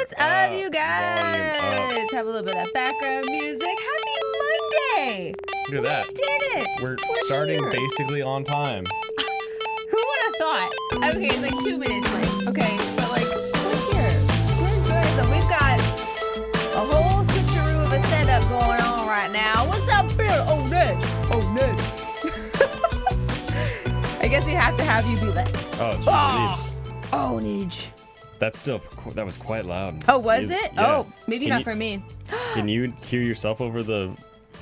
What's up, you guys? Have a little bit of background music. Happy Monday! Look at that. We did it! We're starting here. basically on time. Who would have thought? Okay, it's like 2 minutes late. Okay, but like, we're here. We're enjoying it. We've got a whole switcheroo of a setup going on right now. What's up, Bill? Oh, Ned. Oh, Ned. I guess we have to have you be like, Oh, it's leaves. oh, Nidge. That was quite loud. Oh, was it? Yeah. Oh, maybe not for me. Can you hear yourself over the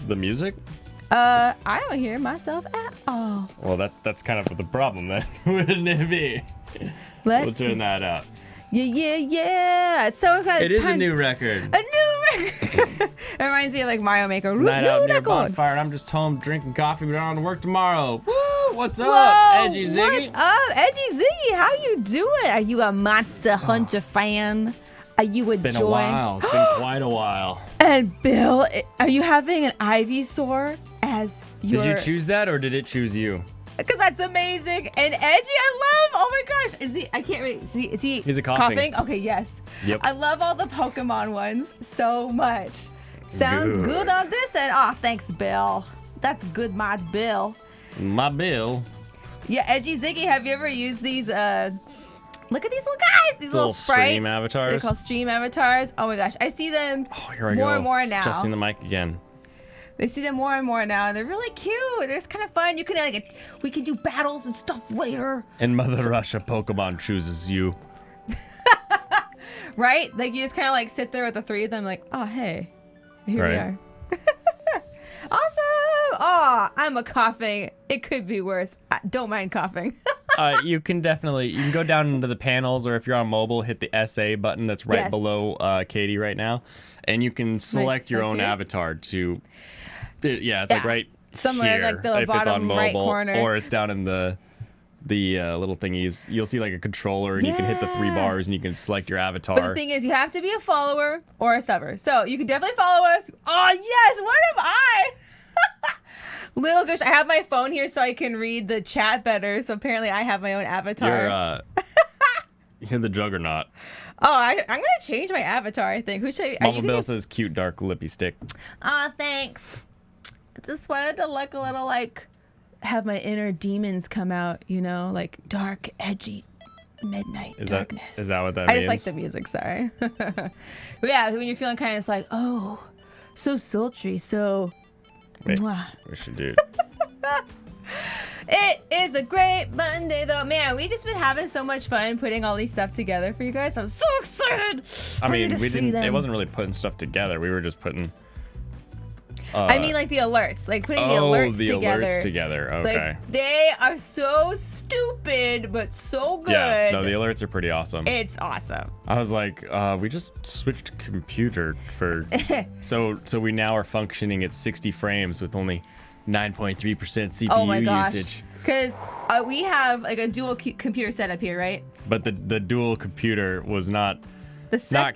music? I don't hear myself at all. Well, that's kind of the problem then, wouldn't it be? We'll turn that up. Yeah. So it is a new record. A new record. It reminds me of like Mario Maker. Night new out near a record. bonfire, and I'm just home drinking coffee, but on to work tomorrow. Woo! What's up, Whoa, Edgy Ziggy? What's up, Edgy Ziggy? How you doing? Are you a Monster Hunter fan? Are you It's been a while. It's been quite a while. And Bill, are you having an Ivysaur as your? Did you choose that, or did it choose you? Because that's amazing. And Edgy, I love. Oh my gosh, is he? I can't really see. Is he? He's a coughing. Okay, yes. Yep. I love all the Pokemon ones so much. Sounds good on this end. Oh, thanks, Bill. That's good, my Bill. My Bill. Yeah, Edgy Ziggy, have you ever used these? Look at these little guys. These little sprites. Stream avatars. They're called stream avatars. Oh my gosh, I see them Here I more go. and more now. Adjusting the mic again. They see them more and more now, and they're really cute. They're just kind of fun. You can we can do battles and stuff later. And Mother Russia Pokemon chooses you. Right? Like you just kind of like sit there with the three of them, like, oh hey, here we are. Awesome! Oh, I'm a coughing. It could be worse. I don't mind coughing. You can go down into the panels, or if you're on mobile, hit the SA button that's right below Katie right now, and you can select your own avatar to. It's like right somewhere here, like the if bottom it's on mobile, right corner, or it's down in the little thingies. You'll see like a controller, and you can hit the 3 bars, and you can select your avatar. But the thing is, you have to be a follower or a subber. So you can definitely follow us. Oh yes, what am I? Little gosh, I have my phone here so I can read the chat better. So apparently I have my own avatar. You're the Juggernaut. Oh, I'm gonna change my avatar. I think. Who should I? Mama Bill says cute dark lippy stick. Aw, thanks. I just wanted to look a little like have my inner demons come out. You know, like dark, edgy, midnight darkness. Is that what that means? I just like the music. Sorry. But yeah, when you're feeling kind of just like, oh, so sultry, so. Wait, Mwah. we should do. It is a great Monday, though. Man, we just been having so much fun putting all these stuff together for you guys. I'm so excited. I mean, we didn't. It wasn't really putting stuff together. We were just putting. I mean, like the alerts, like putting the alerts together. Alerts together. Okay. Like, they are so stupid, but so good. Yeah. No, the alerts are pretty awesome. It's awesome. I was like, we just switched computer for, so we now are functioning at 60 frames with only 9.3% CPU oh my gosh. usage. Because we have like a dual computer setup here, right? But the dual computer was not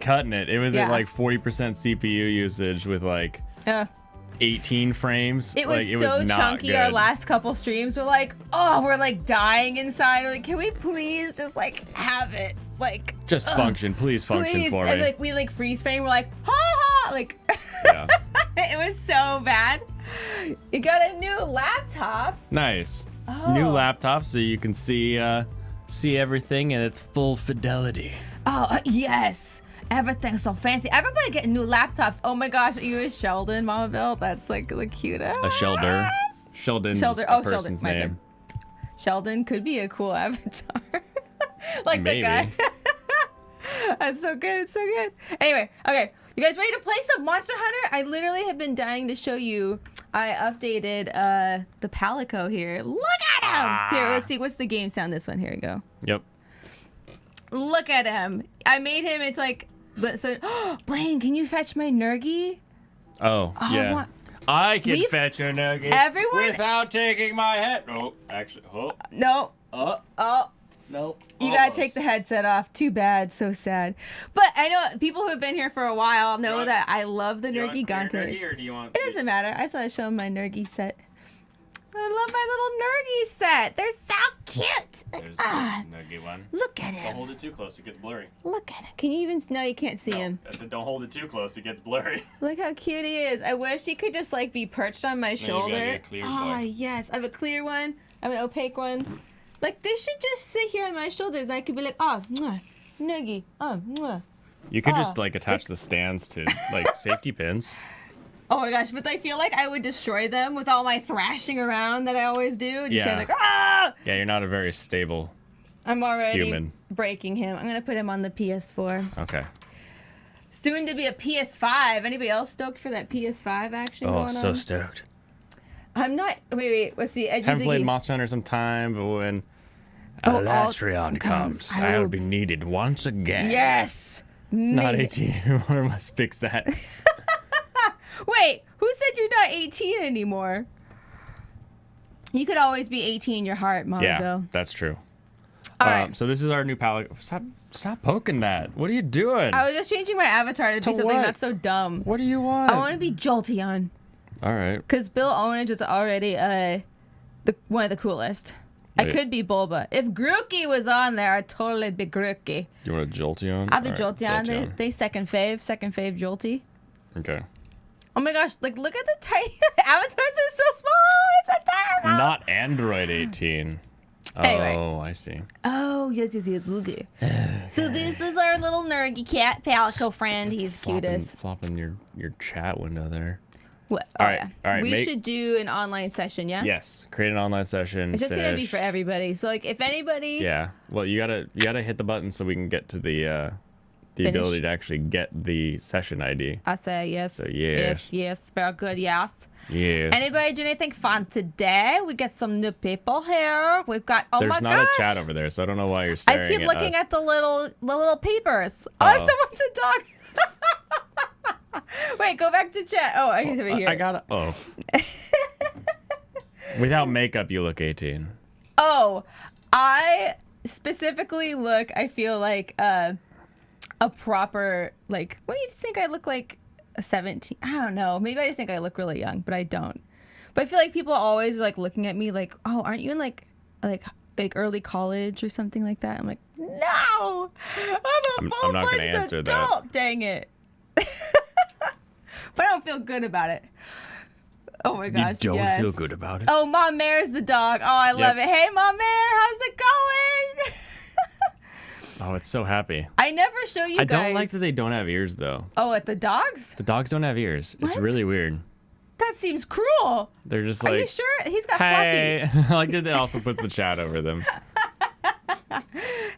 cutting it. It was at like 40% CPU usage with like 18 frames. It was so not chunky. good. Our last couple streams were like, oh, we're like dying inside. We're like, can we please just like have it? Like just function, please function for me. And like we like freeze frame. We're like, ha ha, like yeah. It was so bad. You got a new laptop. Nice. Oh. New laptop, so you can see everything in its full fidelity. Oh yes, everything's so fancy. Everybody getting new laptops. Oh my gosh, are you a Sheldon, Mama Bill? That's like the cutest. A Shelder. Sheldon's a person's name. Sheldon could be a cool avatar. Like maybe. The guy. That's so good. It's so good. Anyway, okay. You guys ready to play some Monster Hunter? I literally have been dying to show you. I updated the Palico here. Look at him! Here, let's see. What's the game sound? This one. Here we go. Yep. Look at him. I made him. It's like... So, Blaine, can you fetch my Nergie? Oh yeah. I can fetch a nugget without taking my head. Oh, actually. Oh. No. Oh. No. You gotta take the headset off. Too bad. So sad. But I know people who have been here for a while know that I love the Nergie Gauntlets. It doesn't matter. I just want to show them my Nergie set. I love my little Nergy set. They're so cute. There's the nuggy one. Look at Don't him. hold it too close, it gets blurry. Look at him. Can you even? No, you can't see him. I said don't hold it too close, it gets blurry. Look how cute he is. I wish he could just like be perched on my shoulder. Oh yes, I have a clear one. I have an opaque one. Like they should just sit here on my shoulders, and I could be like, oh, mwah, Nuggy, oh, mwah. You could just like attach the stands to like safety pins. Oh my gosh, but I feel like I would destroy them with all my thrashing around that I always do. Just kind of like, ah! Yeah, you're not a very stable I'm already human. Breaking him. I'm going to put him on the PS4. Okay. Soon to be a PS5. Anybody else stoked for that PS5 action going on? Oh, so stoked. I'm not. Wait. Let's see. Haven't played Monster Hunter some time, but when Alatrion comes, I will be needed once again. Yes! Not 18. One must fix that. Wait, who said you're not 18 anymore? You could always be 18 in your heart, Mama Yeah, Bill. that's true. All right. So this is our new palette. Stop poking that. What are you doing? I was just changing my avatar to be something what? not so dumb. What do you want? I want to be Jolteon. All right. Because Bill Ownage is already one of the coolest. I could be Bulba. If Grookey was on there, I'd totally be Grookey. You want a Jolteon? I'd be Jolteon. They second fave Jolty. Okay. Oh my gosh, like look at the tiny avatars are so small. It's adorable. Not Android 18. Anyway. Oh, I see. Oh, yes. Okay. So this is our little Nergy cat Palico friend. He's cutest. Flopping your chat window there. What? All right. We should do an online session, yeah? Yes. Create an online session. It's just gonna be for everybody. So like if anybody Yeah. Well, you gotta hit the button so we can get to the ability to actually get the session ID. I say yes. So yes. Yes. Very good, yes. Yes. Anybody do anything fun today? We got some new people here. We've got There's not a chat over there, so I don't know why you're staring I keep looking us. at the little papers. Oh, someone's a dog. Wait, go back to chat. Oh, I can over here. I got it. Oh. Without makeup, you look 18. Oh, I specifically look, I feel like a proper, like, what do you think I look like? A 17? I don't know. Maybe I just think I look really young, but I don't. But I feel like people always are like looking at me like, oh, aren't you in like early college or something like that? I'm like, no, I'm a full-fledged adult. Dang it. But I don't feel good about it. Oh my gosh, you don't feel good about it? Oh, Mom Mare's the dog. Oh, I love it. Hey, Mom Mare, how's it going? Oh, it's so happy. I never show you guys. I don't like that they don't have ears, though. Oh, at the dogs? The dogs don't have ears. It's really weird. That seems cruel. They're just like... Are you sure? He's got hey. floppy. I like that it also puts the chat over them.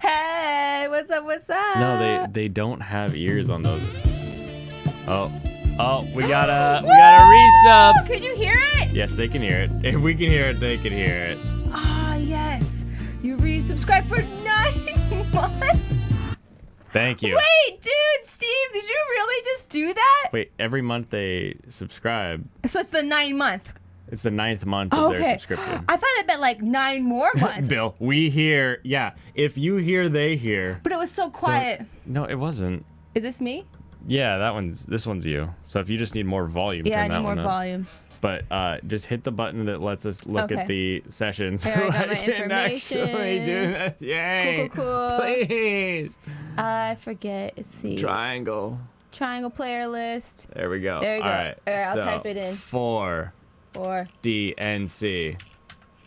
Hey, what's up, what's up? No, they don't have ears on those. Oh, we got a resub. Can you hear it? Yes, they can hear it. If we can hear it, they can hear it. Ah, yes. You resubscribed for 9 months. Thank you. Wait, dude, Steve, did you really just do that? Wait, every month they subscribe. So it's the 9th month. It's the 9th month of their subscription. I thought it meant like 9 more months. Bill, we hear. Yeah, if you hear, they hear. But it was so quiet. No, it wasn't. Is this me? Yeah, this one's you. So if you just need more volume, turn that one up. Yeah, I need more volume. But just hit the button that lets us look at the sessions. Here, I got my can information. actually do this. Yay! Cool. Please. I forget. Let's see. Triangle player list. There we go. There you go. All right, I'll type it in. 4 DNC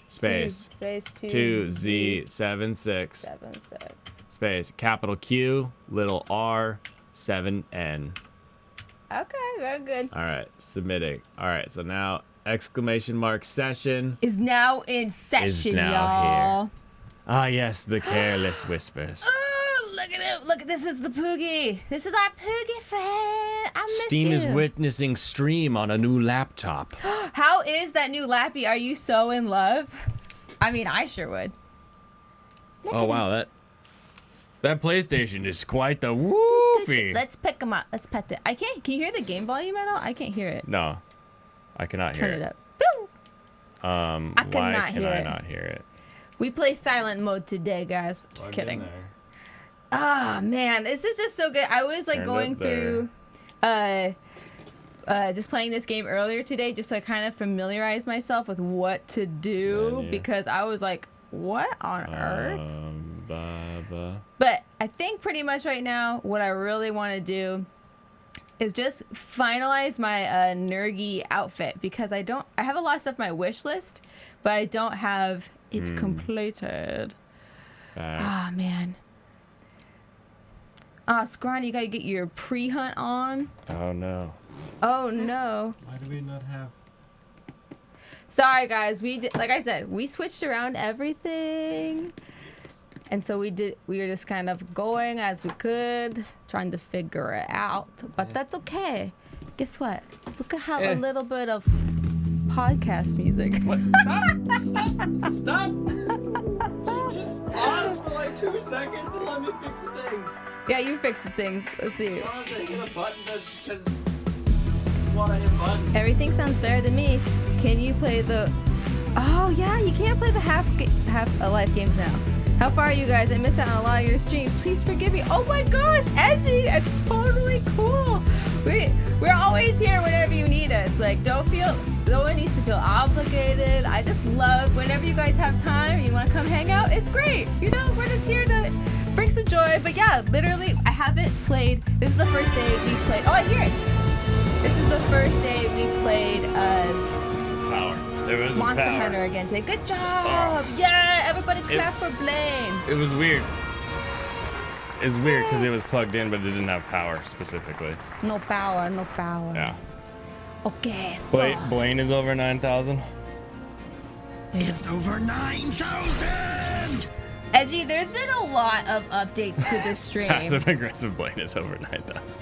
space 2Z76 space capital Q little R 7N. Okay, very good. All right, submitting. All right, so now session is now in session, y'all. Here. Ah, yes, the careless whispers. Oh, look at it. Look, this is the Poogie. This is our Poogie friend. I missed Steam you. is witnessing stream on a new laptop. How is that new lappy? Are you so in love? I mean, I sure would. Oh, wow, that PlayStation is quite the woofy. Let's pick them up. Let's pet it. I can't. Can you hear the game volume at all? I can't hear it. No, I cannot hear it. Turn it up. Boom. Why can I not hear it? We play silent mode today, guys. Just kidding. Ah, man, this is just so good. I was like going through just playing this game earlier today, just to kind of familiarize myself with what to do, because I was like, what on earth? But I think pretty much right now, what I really want to do is just finalize my Nergy outfit, because I have a lot of stuff on my wish list, but I don't have it completed. Oh man. Scrawny, you gotta get your pre-hunt on. Oh no. Oh no. Why do we not have? Sorry guys, like I said, we switched around everything. And so we were just kind of going as we could, trying to figure it out. But that's okay. Guess what? We could have a little bit of podcast music. What? Stop! Just pause for like 2 seconds and let me fix the things. Yeah, you fix the things. Let's see. Why don't I hit a button because why I hit buttons? Everything sounds better to me. Can you play the... Oh, yeah, you can't play the half-life games now. How far are you guys? I miss out on a lot of your streams. Please forgive me. Oh my gosh, Edgy, it's totally cool. We're always here whenever you need us. Like, no one needs to feel obligated. I just love whenever you guys have time and you want to come hang out. It's great. You know, we're just here to bring some joy. But yeah, literally, I haven't played. This is the first day we've played. Oh, I hear it. This is the first day we've played. Power. There was Monster power. Hunter again today. Good job! Yeah, everybody clap for Blaine. It was weird. It's weird because it was plugged in, but it didn't have power specifically. No power, no power. Yeah. Okay, so... Blaine is over 9,000. It's over 9,000! Edgy, there's been a lot of updates to this stream. Passive aggressive Blaine is over 9,000.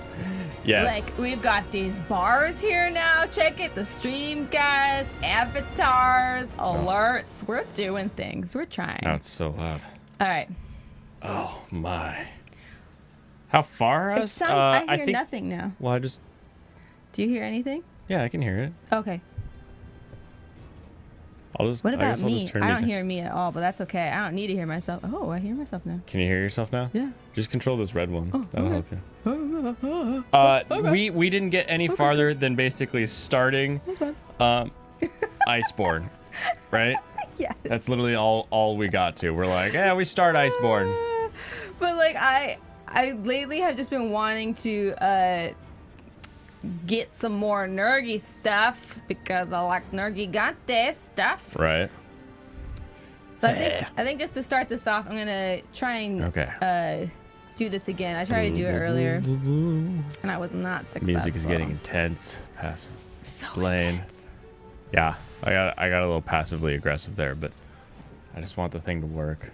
Yes. Like, we've got these bars here now. Check it. The stream guys, avatars, alerts. We're doing things. We're trying. Now it's so loud. All right. Oh, my. How far It us? sounds, I hear think, nothing now. Well, Do you hear anything? Yeah, I can hear it. Okay. What about me? I don't hear me at all, but that's okay. I don't need to hear myself. Oh, I hear myself now. Can you hear yourself now? Yeah. Just control this red one. Oh, That'll okay. help you. We didn't get any farther than basically starting Iceborne, right? Yes. That's literally all we got to. We're like, yeah, we start Iceborne. But like I lately have just been wanting to get some more Nergy stuff, because I like Nergy got this stuff. Right. So I think just to start this off, I'm gonna try and do this again. I tried to do it earlier, and I was not successful. Music is getting intense. Passive. So Blaine. intense. Yeah, I got a little passively aggressive there, but I just want the thing to work.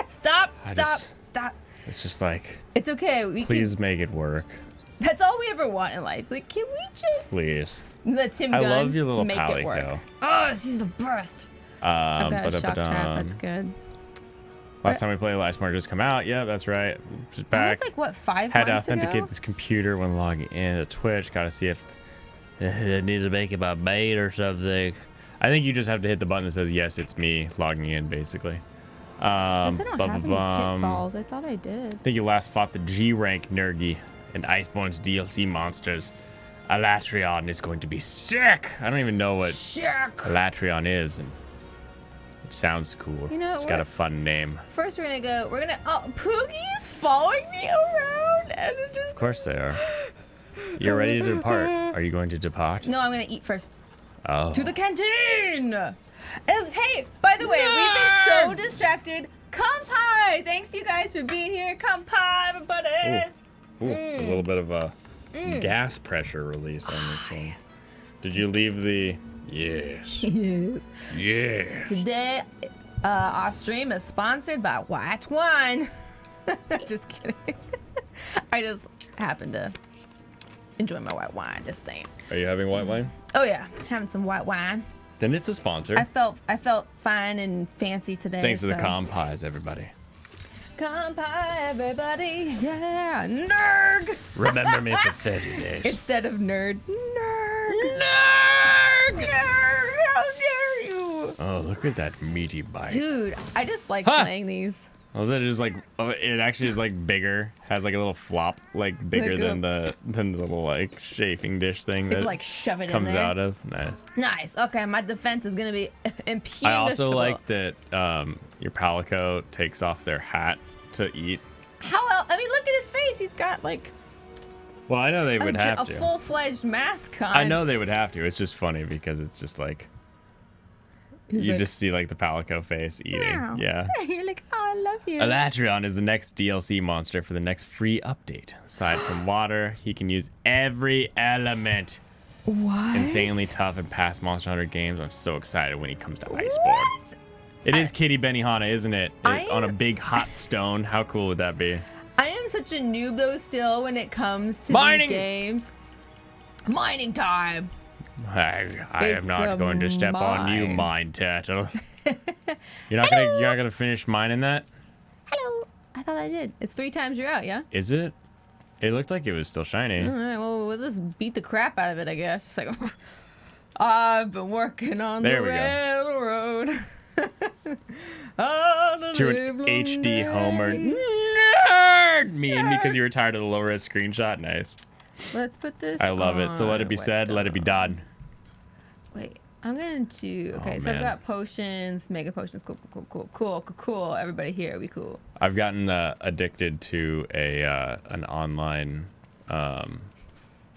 Stop! I Stop! just- Stop! It's just like, It's okay. please make it work. That's all we ever want in life. Like, can we just Please. let Tim I Gunn love your little make it work? palico. Oh, she's the best. I've got a shock trap. That's good. Last time we played Iceborne just come out. Yeah, that's right. Just That back. was like, what, 5 Had to months authenticate ago? this computer when logging in to Twitch. Got to see if it needs to make it by bait or something. I think you just have to hit the button that says, yes, it's me logging in, basically. I guess I don't have any pitfalls. I thought I did. I think you last fought the G-rank Nergy and Iceborne's DLC monsters. Alatrion is going to be sick. I don't even know what Sick. Alatrion is. And it sounds cool. You know, it's got a fun name. First, we're gonna. Oh, Poogie's following me around, and it just. Of course they are. You're ready to depart. Are you going to depart? No, I'm gonna eat first. Oh. To the canteen. Oh, hey, by the way, we've been so distracted. Kampai! Thanks you guys for being here. Kampai, everybody. Ooh, a little bit of a gas pressure release on this one. Yes. Did you leave the... Yes. Yes. Yeah. Today, our stream is sponsored by white wine. Just kidding. I just happen to enjoy my white wine. Just saying. Are you having white wine? Oh yeah, having some white wine. Then it's a sponsor. I felt fine and fancy today. Thanks for the so. compies, everybody. Kampai, everybody. Yeah, nerd. Remember me for 30 days. Instead of nerd. Nerd. Nerd. How dare you? Oh, look at that meaty bite. Dude, I just like playing these. Was it just like it actually is like bigger, has like a little flop, like bigger than the little like chafing dish thing that It's like shove it comes in there. out of. Nice. Nice. Okay, my defense is gonna be impenetrable. I also like that your Palico takes off their hat to eat. How else? I mean, look at his face. He's got like Well, I know they would have a to. full-fledged mask on. I know they would have to. It's just funny because it's just like He's you like, just see like the Palico face eating. "Meow." Yeah. You're like, oh, I love you. Elatreon is the next DLC monster for the next free update. Aside from water, he can use every element. What? Insanely tough and past Monster Hunter games. I'm so excited when he comes to Iceborne. What? It is Kitty Benihana, isn't it? On a big hot stone. How cool would that be? I am such a noob though still when it comes to Mining! these games. Mining time. I am It's not a going to step on you, mine. mine turtle. You're not gonna finish mining that? Hello. I thought I did. It's 3 times you're out, yeah? Is it? It looked like it was still shiny. All right, well, we'll just beat the crap out of it, I guess. It's like, I've been working on There the we go. railroad. To an HD Homer nerd meme because you were tired of the low res screenshot. Nice. Let's put this I love it. So let it be on said, let it be Whetstone. done. Wait, I'm going to... Okay, Oh, so I've man. got potions, mega potions. Cool. Everybody here, we cool. I've gotten addicted to an online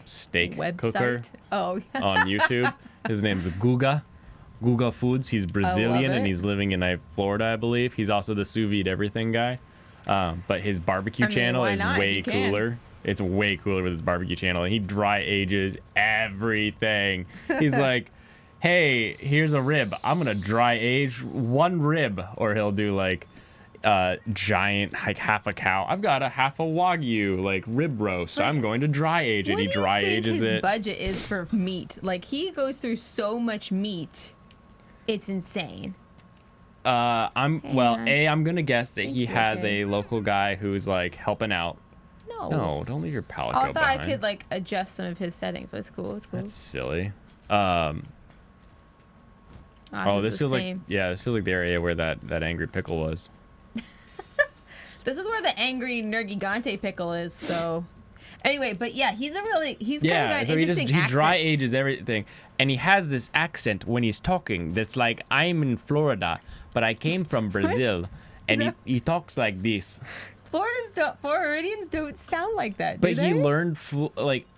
steak cooker Website. Oh, yeah. on YouTube. His name's Guga Foods. He's Brazilian and it. he's living in Florida, I believe. He's also the sous vide everything guy. But his barbecue I mean, channel why is not? way You can. cooler. It's way cooler with his barbecue channel. And he dry ages everything. He's like, hey, here's a rib. I'm going to dry age 1 rib. Or he'll do like giant, like half a cow. I've got a half a Wagyu, like rib roast. So I'm going to dry age it. What He do dry you think ages his it. budget is for meat? Like, he goes through so much meat. It's insane. I'm gonna guess that he you, has okay. a local guy who's like helping out. No. No, don't leave your Palico Oh, I thought behind. I could, like, adjust some of his settings. But it's cool. It's cool. That's silly. This feels like the area where that angry pickle was. This is where the angry Nergigante pickle is, so... Anyway, but yeah, he's kind of got an So he interesting accent. dry ages everything, and he has this accent when he's talking that's like, I'm in Florida, but I came from Brazil, and he talks like this. Floridians don't sound like that, do But they? he learned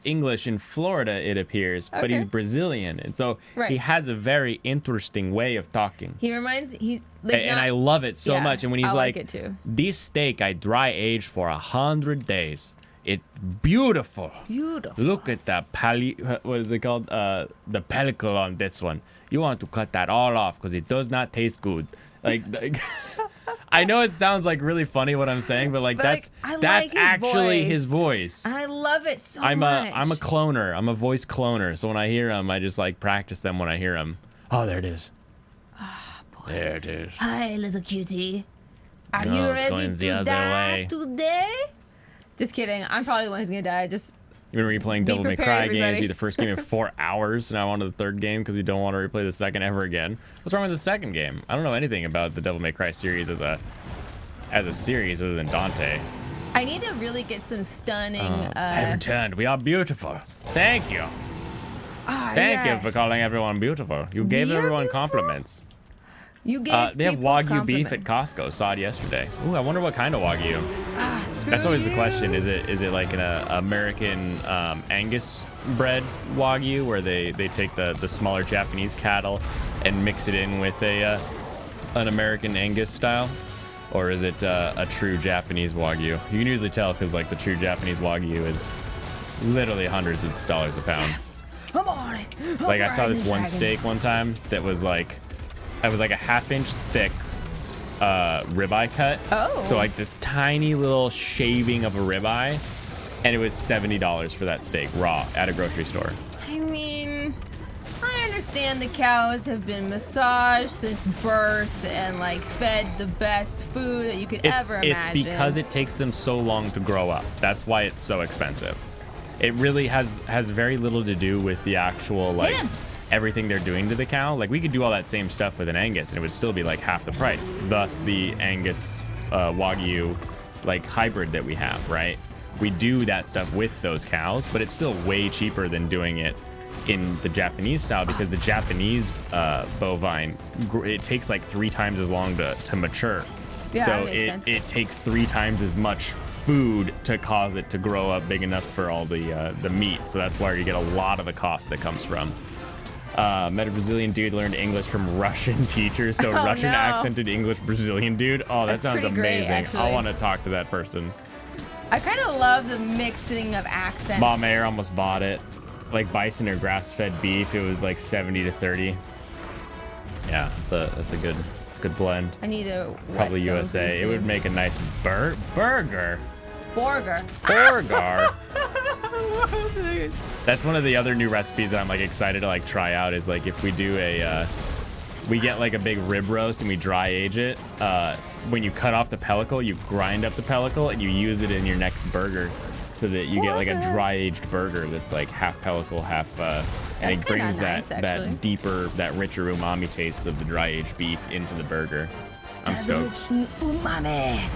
English in Florida, it appears. But he's Okay. Brazilian, and so Right. he has a very interesting way of talking. He's like And I love it so Yeah, much. And when he's I like like, it too. this steak I dry aged for 100 days. It's beautiful. Beautiful. Look at that what is it called? The pellicle on this one. You want to cut that all off because it does not taste good. Like, I know it sounds like really funny what I'm saying, but that's I like that's his actually voice. his voice. I love it so I'm much. a cloner. I'm a voice cloner. So when I hear him, I just like practice them when I hear him. Oh, there it is. boy. There it is. Hi, little cutie. Are No, you it's ready going the to other die way. today? Just kidding. I'm probably the one who's gonna die. Just You're gonna be playing Be Devil May prepared, Cry games, everybody. be the first game in 4 hours, now on to the third game because you don't want to replay the second ever again. What's wrong with the second game? I don't know anything about the Devil May Cry series as a series other than Dante. I need to really get some stunning. I returned. We are beautiful. Thank you. Thank you for calling everyone beautiful. You gave We are everyone beautiful? compliments. You gave They have people Wagyu beef at compliments. Costco. Saw it yesterday. Ooh, I wonder what kind of Wagyu. Screw That's always the you. question. Is it like an American Angus bred Wagyu where they take the smaller Japanese cattle and mix it in with an American Angus style? Or is it a true Japanese Wagyu? You can usually tell because like the true Japanese Wagyu is literally hundreds of dollars a pound. Yes. I'm on it. I'm Like I saw riding this the one dragon. steak one time that was like a 1/2 inch thick ribeye cut. Oh. So like this tiny little shaving of a ribeye, and it was $70 for that steak raw at a grocery store. I mean, I understand the cows have been massaged since birth and like fed the best food that you could ever It's imagine. because it takes them so long to grow up. That's why it's so expensive. It really has very little to do with the actual like Yeah. everything they're doing to the cow. Like we could do all that same stuff with an Angus and it would still be like half the price. Thus the Angus Wagyu like hybrid that we have, right? We do that stuff with those cows, but it's still way cheaper than doing it in the Japanese style because the Japanese bovine, it takes like 3 times as long to mature. Yeah, so that makes sense. it takes 3 times as much food to cause it to grow up big enough for all the meat. So that's where you get a lot of the cost that comes from. Met a Brazilian dude, learned English from Russian teachers. So Russian accented English Brazilian dude. Oh, that sounds amazing. Great, I want to talk to that person. I kind of love the mixing of accents. Bob Mayer almost bought it. Like bison or grass-fed beef, it was like 70 to 30. Yeah, it's a good blend. I need a Probably USA. It would make a nice burger. Burger. Burger. That's one of the other new recipes that I'm like excited to like try out. Is like if we do we get like a big rib roast and we dry age it. When you cut off the pellicle, you grind up the pellicle and you use it in your next burger, so that you get like a dry aged burger that's like half pellicle, half. And it brings that deeper, that richer umami taste of the dry aged beef into the burger. I'm stoked. Umami.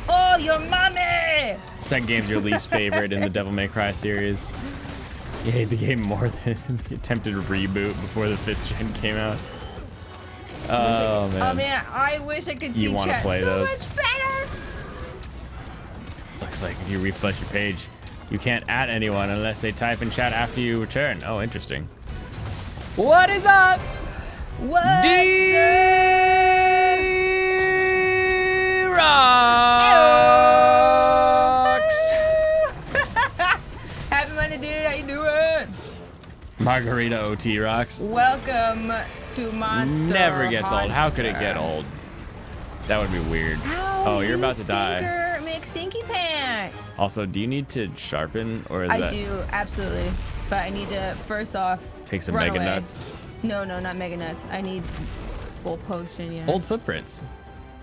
Oh, your mommy! Second game's your least favorite in the Devil May Cry series. You hate the game more than the attempted reboot before the 5th gen came out. Oh man. Oh man, I wish I could see chat play so those. much better. Looks like if you refresh your page, you can't add anyone unless they type in chat after you return. Oh, interesting. What is up? What's D-Rocks! Happy Monday, dude. How you doing? Margarita OT Rocks. Welcome to Monster Never gets old. How could it Hunter. get old? That would be weird. Ow, oh, you're about to die. Stinker, make stinky pants. Also, do you need to sharpen or is I that do, absolutely. But I need to, first off, take some run mega away. nuts? No, not mega nuts. I need full potion, yeah. Old footprints.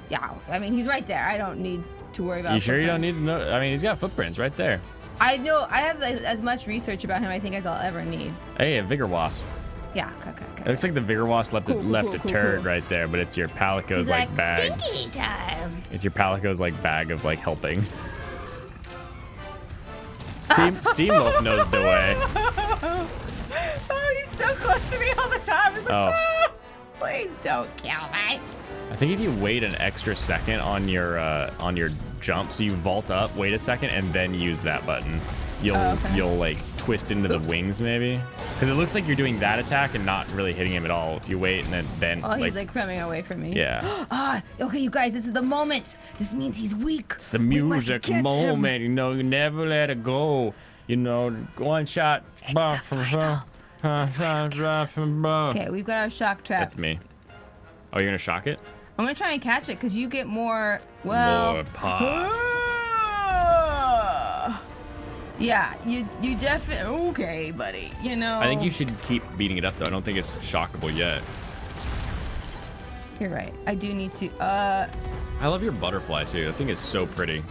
Yeah, I mean, he's right there. I don't need to worry about You sure you don't footprints. need to know? I mean, he's got footprints right there. I know, I have as much research about him, I think, as I'll ever need. Hey, a Vigor Wasp. Yeah, okay. It looks like the Vigor Wasp left a turd cool. right there, but it's your Palico's He's like bag. Stinky time. It's your Palico's like bag of like helping. Steamwolf knows the way. Oh, he's so close to me all the time. It's like, Oh. Please don't kill me. I think if you wait an extra second on your jump, so you vault up, wait a second, and then use that button, you'll like twist into the wings maybe, because it looks like you're doing that attack and not really hitting him at all. If you wait and then Oh, he's like coming away from me. Yeah. Okay, you guys, this is the moment. This means he's weak. It's the We must music catch him. moment, you know, you never let it go. You know, one shot. It's the final. Okay, we've got our shock trap. That's me. Oh, you're gonna shock it? I'm gonna try and catch it because you get more. Well. More pots. Yeah, you definitely. Okay, buddy. You know. I think you should keep beating it up though. I don't think it's shockable yet. You're right. I do need to. I love your butterfly too. I think it's so pretty.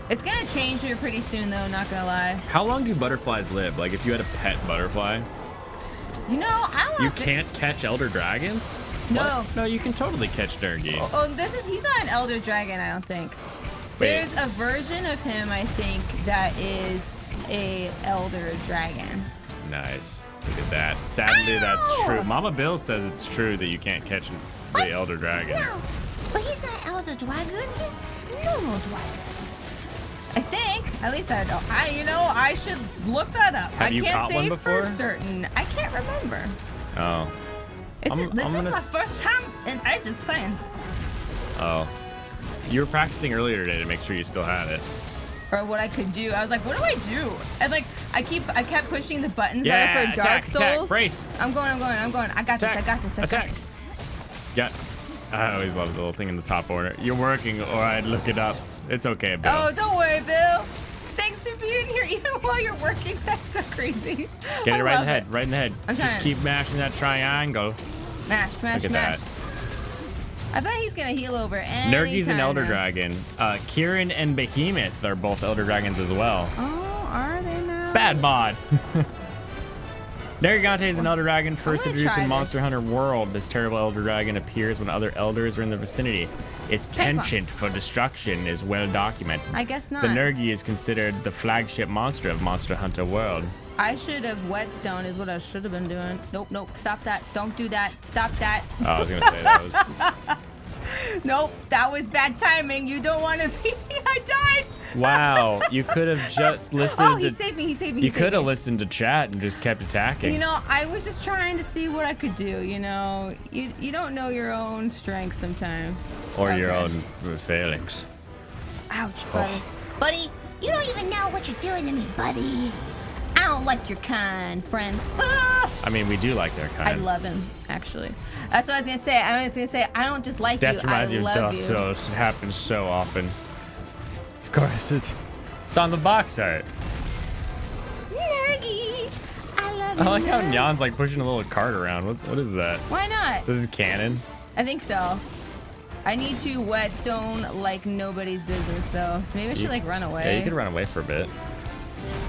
It's gonna change here pretty soon though. Not gonna lie. How long do butterflies live? Like if you had a pet butterfly? You know, I don't. You can't catch elder dragons? No. What? No, you can totally catch Nergi. Oh, he's not an elder dragon, I don't think. Wait. There's a version of him, I think, that is a elder dragon. Nice. Look at that. Sadly, that's true. Mama Bill says it's true that you can't catch the elder dragon. No, but he's not elder dragon. He's normal dragon. I think. At least I don't. I should look that up. Have you I can't caught say one before? for certain. I can't remember. Oh. This is my first time in Ages playing. Oh. You were practicing earlier today to make sure you still had it. Or what I could do. I was like, what do I do? And like, I kept pushing the buttons that are for Dark Souls. Attack, brace. I'm going. I got this. Attack. Yeah. I always love the little thing in the top order. You're working, or I'd look it up. It's okay, Bill. Oh, don't worry, Bill. Thanks for being here, even while you're working. That's so crazy. Get it right in the head, right in the head. I'm Just trying. keep mashing that triangle. Mash. Look at that. I bet he's gonna heal over any Nergi's an time elder now. dragon. Kieran and Behemoth are both elder dragons as well. Oh, are they now? Bad mod. Nergigante is an elder dragon first gonna introduced try in this. Monster Hunter World. This terrible elder dragon appears when other elders are in the vicinity. Its penchant for destruction is well documented. I guess not. The Nergi is considered the flagship monster of Monster Hunter World. I should have whetstone is what I should have been doing. Nope. Stop that. Don't do that. Stop that. Oh, I was gonna say that was. Nope. That was bad timing. You don't want to be. I died. Wow, you could have just listened Oh, to. he saved me. He saved me. You he saved could have me. listened to chat and just kept attacking. You know, I was just trying to see what I could do. You know, you don't know your own strength sometimes. or your Okay. own failings. Ouch, buddy. Oh. Buddy, you don't even know what you're doing to me, buddy. I don't like your kind, friend. Ah! I mean, we do like their kind. I love him, actually. That's what I was gonna say. I don't just like Death you. reminds I you of love death, you. so it happens so often. Of course, it's on the box art. Nergy. I love I you. like how Nerg. Nyan's like pushing a little cart around. What is that? Why not? This is canon. I think so. I need to whetstone like nobody's business though. So maybe I should like run away. Yeah, you could run away for a bit.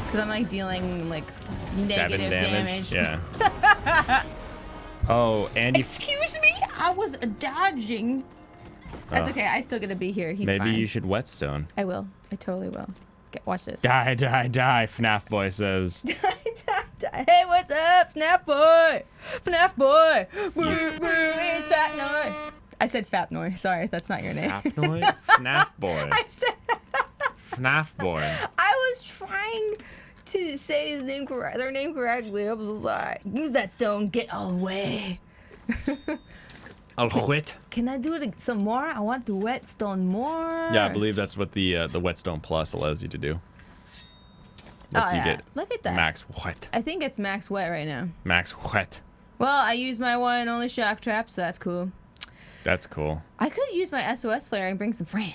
Because I'm like dealing like 7 negative damage. damage. Yeah. Oh, and you. Excuse me? I was dodging. That's Oh. okay. I still gotta be here. He's Maybe fine. you should whetstone. I will. I totally will. Watch this. Die, die, die, FNAF boy says. Hey, what's up, FNAF boy? FNAF boy. It's Fat Noy. I said Fat Noy. Sorry, that's not your name. FNAF FNAF boy. I said. FNAF boy. I was trying to say his name their name correctly. I was like, use that stone, get away. I'll quit. Can I do it some more? I want the whetstone more. Yeah, I believe that's what the Whetstone Plus allows you to do. Lets Oh, you yeah. get Look at that. max wet. I think it's max wet right now. Max wet. Well, I used my one and only shock trap, so that's cool. That's cool. I could use my SOS flare and bring some friends.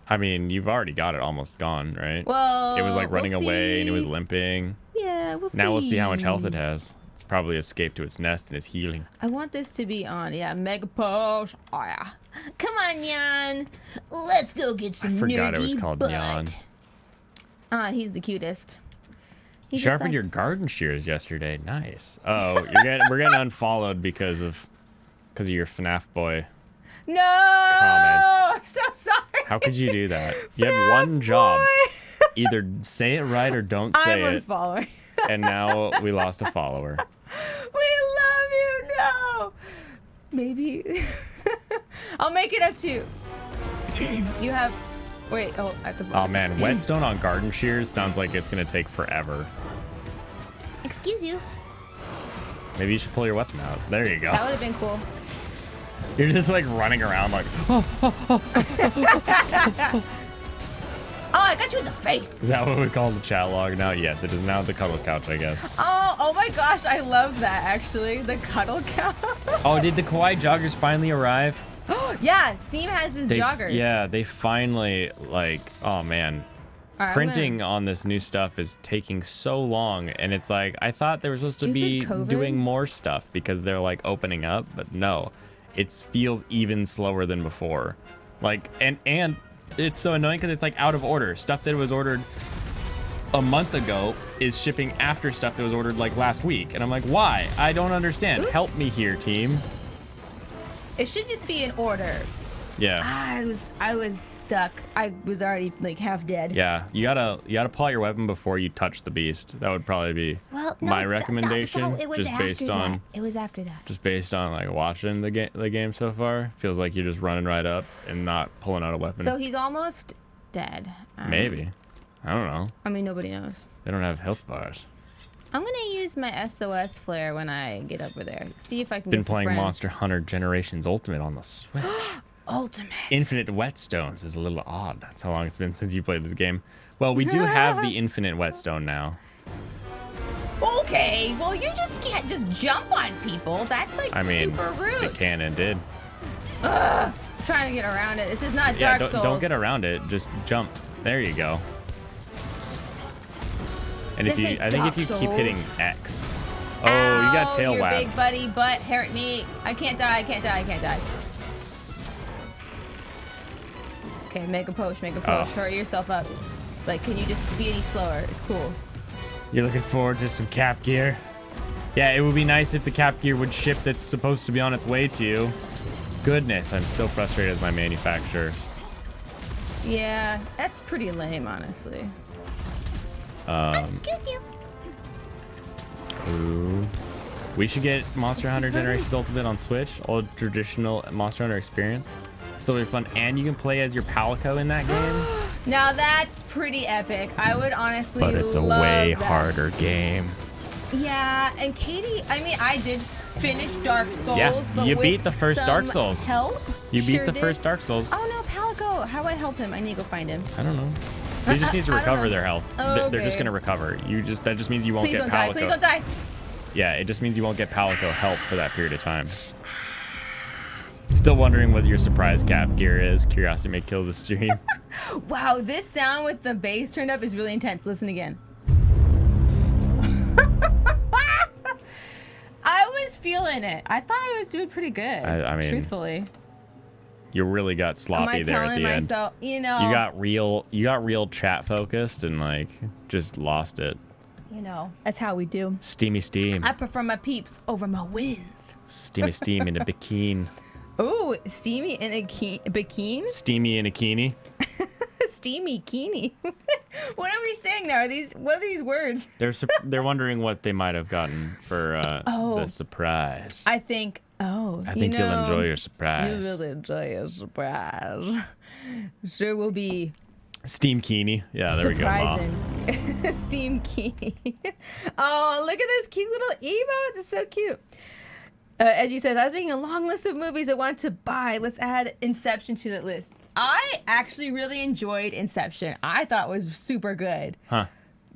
I mean, you've already got it almost gone, right? Well, It was like running we'll away and it was see. limping. Yeah, we'll see. Now we'll see how much health it has. It's probably escaped to its nest and is healing. I want this to be on. Yeah, Mega Posh. Oh, yeah. Come on, Nyan. Let's go get some forgot it was nerdy called butt. Nyan. He's the cutest. He's just Sharpened like- your garden shears yesterday. Nice. Oh, we're getting unfollowed because of your FNAF boy. No! Comments. I'm so sorry. How could you do that? You had one job. Boy. Either say it right or don't say I'm it. unfollowing. And now we lost a follower. We love you. No. Maybe. I'll make it up to you. You have. Wait. Oh, I have to. Oh man, whetstone on garden shears sounds like it's gonna take forever. Excuse you. Maybe you should pull your weapon out. There you That go. would have been cool. You're just like running around like, Oh, I got you in the face. is that what we call the chat log now? Yes, it is now the cuddle couch, I guess. Oh my gosh, I love that actually. The cuddle couch. Oh, did the Kawaii joggers finally arrive? Yeah, Steam has his joggers. Yeah, they finally oh man. All right, Printing on this new stuff is taking so long, and it's like I thought they were supposed to be Stupid COVID. doing more stuff because they're like opening up, but no, it feels even slower than before. Like and it's so annoying because it's like out of order. Stuff that was ordered a month ago is shipping after stuff that was ordered like last week, and I'm like, why? I don't understand. Oops. Help me here, team. It should just be in order. Yeah. I was stuck. I was already like half dead. Yeah, you gotta pull out your weapon before you touch the beast. That would probably be Well, no, my th- recommendation, it was just after based that. on It was after that. just based on like watching the game so far. Feels like you're just running right up and not pulling out a weapon. So he's almost dead. Maybe, I don't know. I mean, nobody knows. They don't have health bars. I'm gonna use my SOS flare when I get over there. See if I can Been get some playing friends. Monster Hunter Generations Ultimate on the Switch. Ultimate. Infinite whetstones is a little odd. That's how long it's been since you played this game. Well, we do have the infinite whetstone now. Okay, well you just can't just jump on people. That's like I mean, super the rude. cannon did. I'm trying to get around it. This is not Yeah, Dark Souls. don't get around it. Just jump. There you go. And This ain't I think if Dark you keep Souls. hitting X. Oh, you got tail your whap. big buddy butt hurt me. I can't die. I can't die. I can't die. Okay, make a push. Make a push. Oh. Hurry yourself up. Like, can you just be any slower? It's cool. You're looking forward to some cap gear? Yeah, it would be nice if the Cap Gear would ship that's supposed to be on its way to you. Goodness, I'm so frustrated with my manufacturers. Yeah, that's pretty lame, honestly. Excuse you. Ooh. We should get Monster Hunter Generations Ultimate on Switch. Old traditional Monster Hunter experience. Still really fun. And you can play as your Palico in that game. Now that's pretty epic. I would honestly But it's a love way that. harder game. Yeah, and Katie, I mean, I did finish Dark Souls, Yeah, but you with beat the first some Dark Souls. Help? You beat Sure the did. first Dark Souls. Oh no, Palico. How do I help him? I need to go find him. I don't know. He just needs to I don't recover know. their health. Oh, They're just okay. gonna recover. That just means you won't Please get don't die. Palico. Please don't die. Yeah, it just means you won't get Palico help for that period of time. Still wondering what your surprise Cap Gear is. Curiosity may kill the stream. Wow, this sound with the bass turned up is really intense. Listen again. I was feeling it. I thought I was doing pretty good. I mean, truthfully. You really got Am sloppy I there at telling the end. myself, you know? You got real chat focused and like just lost it. You know, that's how we do. Steamy steam. I prefer my peeps over my wins. Steamy steam in a bikini. Ooh, steamy in a bikini? Steamy in a bikini. Steamy kini. What are we saying now? What are these words? They're wondering what they might have gotten for the surprise. I think. Oh, I think you'll enjoy your surprise. You will enjoy your surprise. Sure will be Steam Kini. Yeah, there we go. Ma. surprising. Steam kini. Oh, look at this cute little emote. It's so cute. As you said, I was making a long list of movies I want to buy. Let's add Inception to the list. I actually really enjoyed Inception. I thought it was super good. Huh.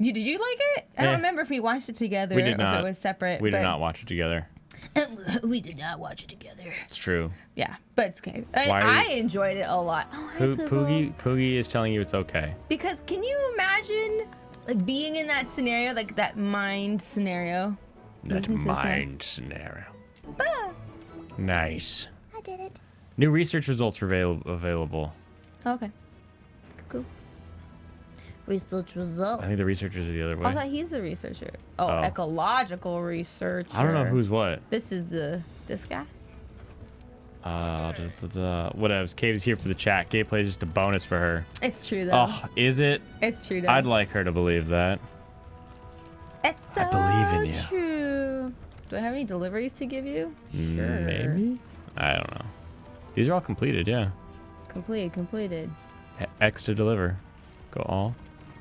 Did you like it? I don't remember if we watched it together We did or not. if it was separate. We did not watch it together. We did not watch it together. It's true. Yeah, but it's okay. Why are I you- enjoyed it a lot. Oh, hi, Poogles. Poogie is telling you it's okay. Because can you imagine like being in that scenario, like that mind scenario? That Listen to the sound. mind scenario. Bah. Nice. I did it. New research results are available. Okay. Cool. Research result. I think the researchers are the other I way. thought he's the researcher. Oh, Oh. ecological researcher. I don't know who's what. This is this guy. Whatevs. Cave's here for the chat. Gameplay is just a bonus for her. It's true though. Oh, is it? It's true though. I'd like her to believe that. It's so I believe in you. true. Do I have any deliveries to give you? Sure. Maybe? I don't know. These are all completed, yeah. Completed. Hit X to deliver. Go all.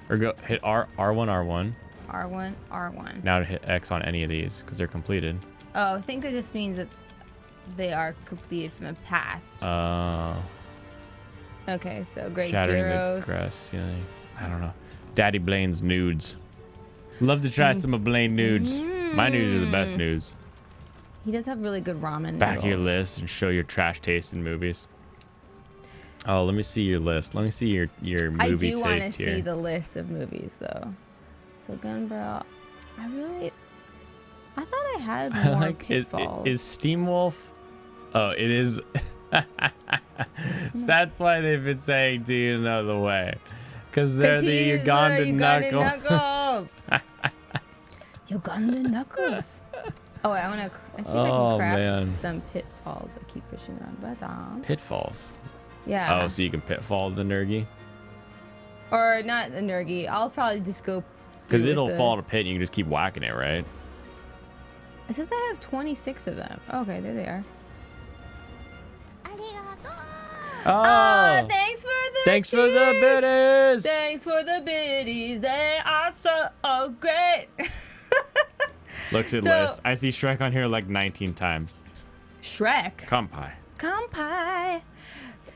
Or go hit R1, R1. R1. Now to hit X on any of these because they're completed. Oh, I think that just means that they are completed from the past. Okay, so Great Shattering Gyros. the grass ceiling. I don't know. Daddy Blaine's nudes. Love to try some of Blaine nudes. My nudes are the best nudes. He does have really good ramen Back your noodles. list and show your trash taste in movies. Oh, let me see your list. Let me see your movie I do want to taste see here. the list of movies though. So Gun Barrel, I thought I had more Like pitfalls. is Steam Wolf? Oh, it is. That's why they've been saying, "Do you know the way?" Because they're the he's Ugandan Ugandan knuckles. Ugandan Knuckles. Oh, wait, I see if I Oh, can craft man. some pitfalls. I keep pushing around. Pitfalls. Yeah. Oh, so you can pitfall the Nergy? Or not the Nergy. I'll probably just go. Because through it'll with fall in a pit and you can just keep whacking it, right? It says I have 26 of them. Okay, there they are. Arigato. Oh! Thanks for the the cheers. biddies! Thanks for the biddies. They are so great. Looks at So- list. I see Shrek on here like 19 times. Shrek. Kampai. Kampai.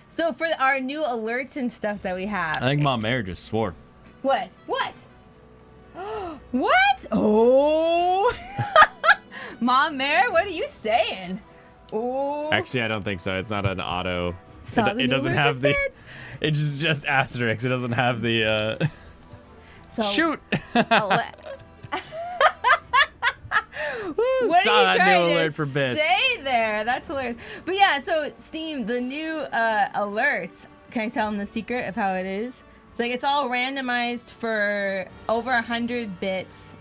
So for our new alerts and stuff that we have. I think Mom Mare just swore. What? What? What? Oh. Mom Mare, what are you saying? Oh. Actually, I don't think so. It's not an auto. Saw It the new doesn't alert have the. bits? It's just asterisk. It doesn't have the. So, Shoot! What Saw are that you new trying alert to for bits. say there? That's hilarious. But yeah, so Steam, the new alerts. Can I tell them the secret of how it is? It's like it's all randomized for over 100 bits